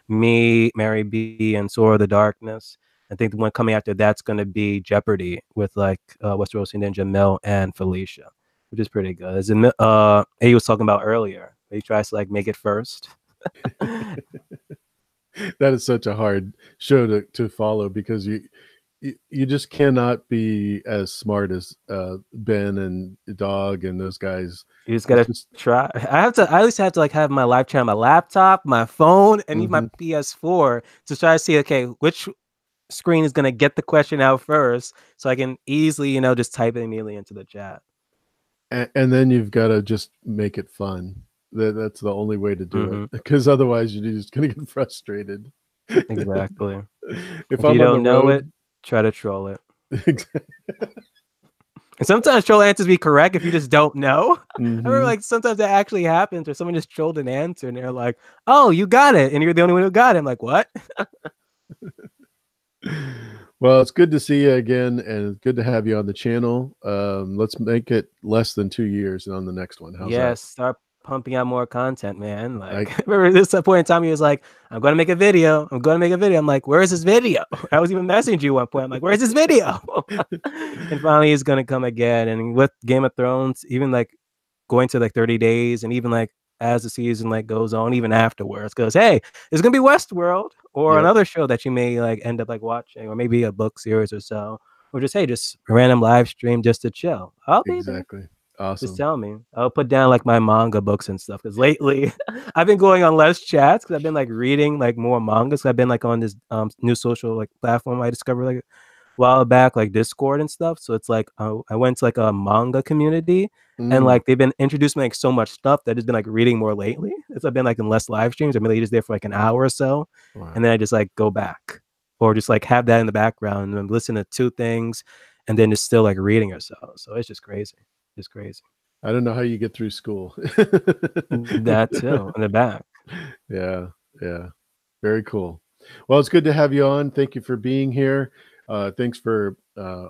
me, Mary B, and Sword of the Darkness. I think the one coming after that's going to be Jeopardy with like Westeros Ninja Mel and Felicia, which is pretty good. As he was talking about earlier, he tries to like make it first. That is such a hard show to follow because you just cannot be as smart as Ben and Dog and those guys. You just It's gotta just try. I at least have to like have my live chat on my laptop, my phone, and even my mhm. PS4 to try to see okay which screen is gonna get the question out first, so I can easily just type it immediately into the chat. And then you've got to just make it fun. That's the only way to do it Hmm. because otherwise you're just going to get frustrated. Exactly. If If you I'm on the don't know it, road, try to troll it. And sometimes troll answers be correct if you just don't know. I remember hmm like sometimes that actually happens, or someone just trolled an answer and they're like, "Oh, you got it," and you're the only one who got it. I'm like, "What?" Well, it's good to see you again, and it's good to have you on the channel. Let's make it less than 2 years on the next one. How's that? Yes, start pumping out more content, man. I Like, remember this point in time, he was like, "I'm going to make a video. I'm going to make a video." I'm like, "Where is this video?" I was even messaging you at one point. I'm like, "Where's this video?" And finally, he's going to come again. And with Game of Thrones, even like going to like 30 days, and even like as the season like goes on, even afterwards, because hey, it's gonna be Westworld or Yep, another show that you may like end up like watching, or maybe a book series or so, or just hey, just a random live stream just to chill. I'll be there. exactly. Just Awesome. tell me. I'll put down like my manga books and stuff. Because lately, I've been going on less chats because I've been like reading like more mangas. I've been like on this new social like platform I discovered like a while back, like Discord and stuff. So it's like I went to like a manga community, and Mm, like they've been introducing like so much stuff that I've been like reading more lately. It's I've been like in less live streams. I'm really just there for like an hour or so, and wow. then I just like go back or just like have that in the background and then listen to two things, and then just still like reading or so. So it's just crazy. Just crazy. I don't know how you get through school. That too, in the back. Yeah, yeah. Very cool. Well, it's good to have you on. Thank you for being here. Thanks for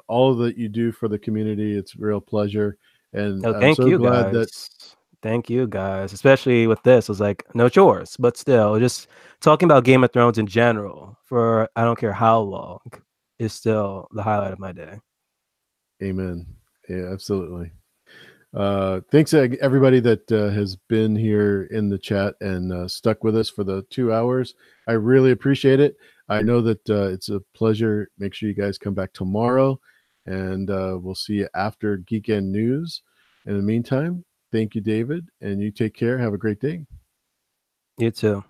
all that you do for the community. It's a real pleasure. And No, I'm thank so you glad that guys. Thank you guys, especially with this. It was like no chores, but still, just talking about Game of Thrones in general for I don't care how long is still the highlight of my day. amen. Yeah, absolutely. Thanks everybody that has been here in the chat and stuck with us for the 2 hours. I really appreciate it. I know that it's a pleasure. Make sure you guys come back tomorrow, and we'll see you after Geek End News. In the meantime, thank you, David, and you take care. Have a great day. You too.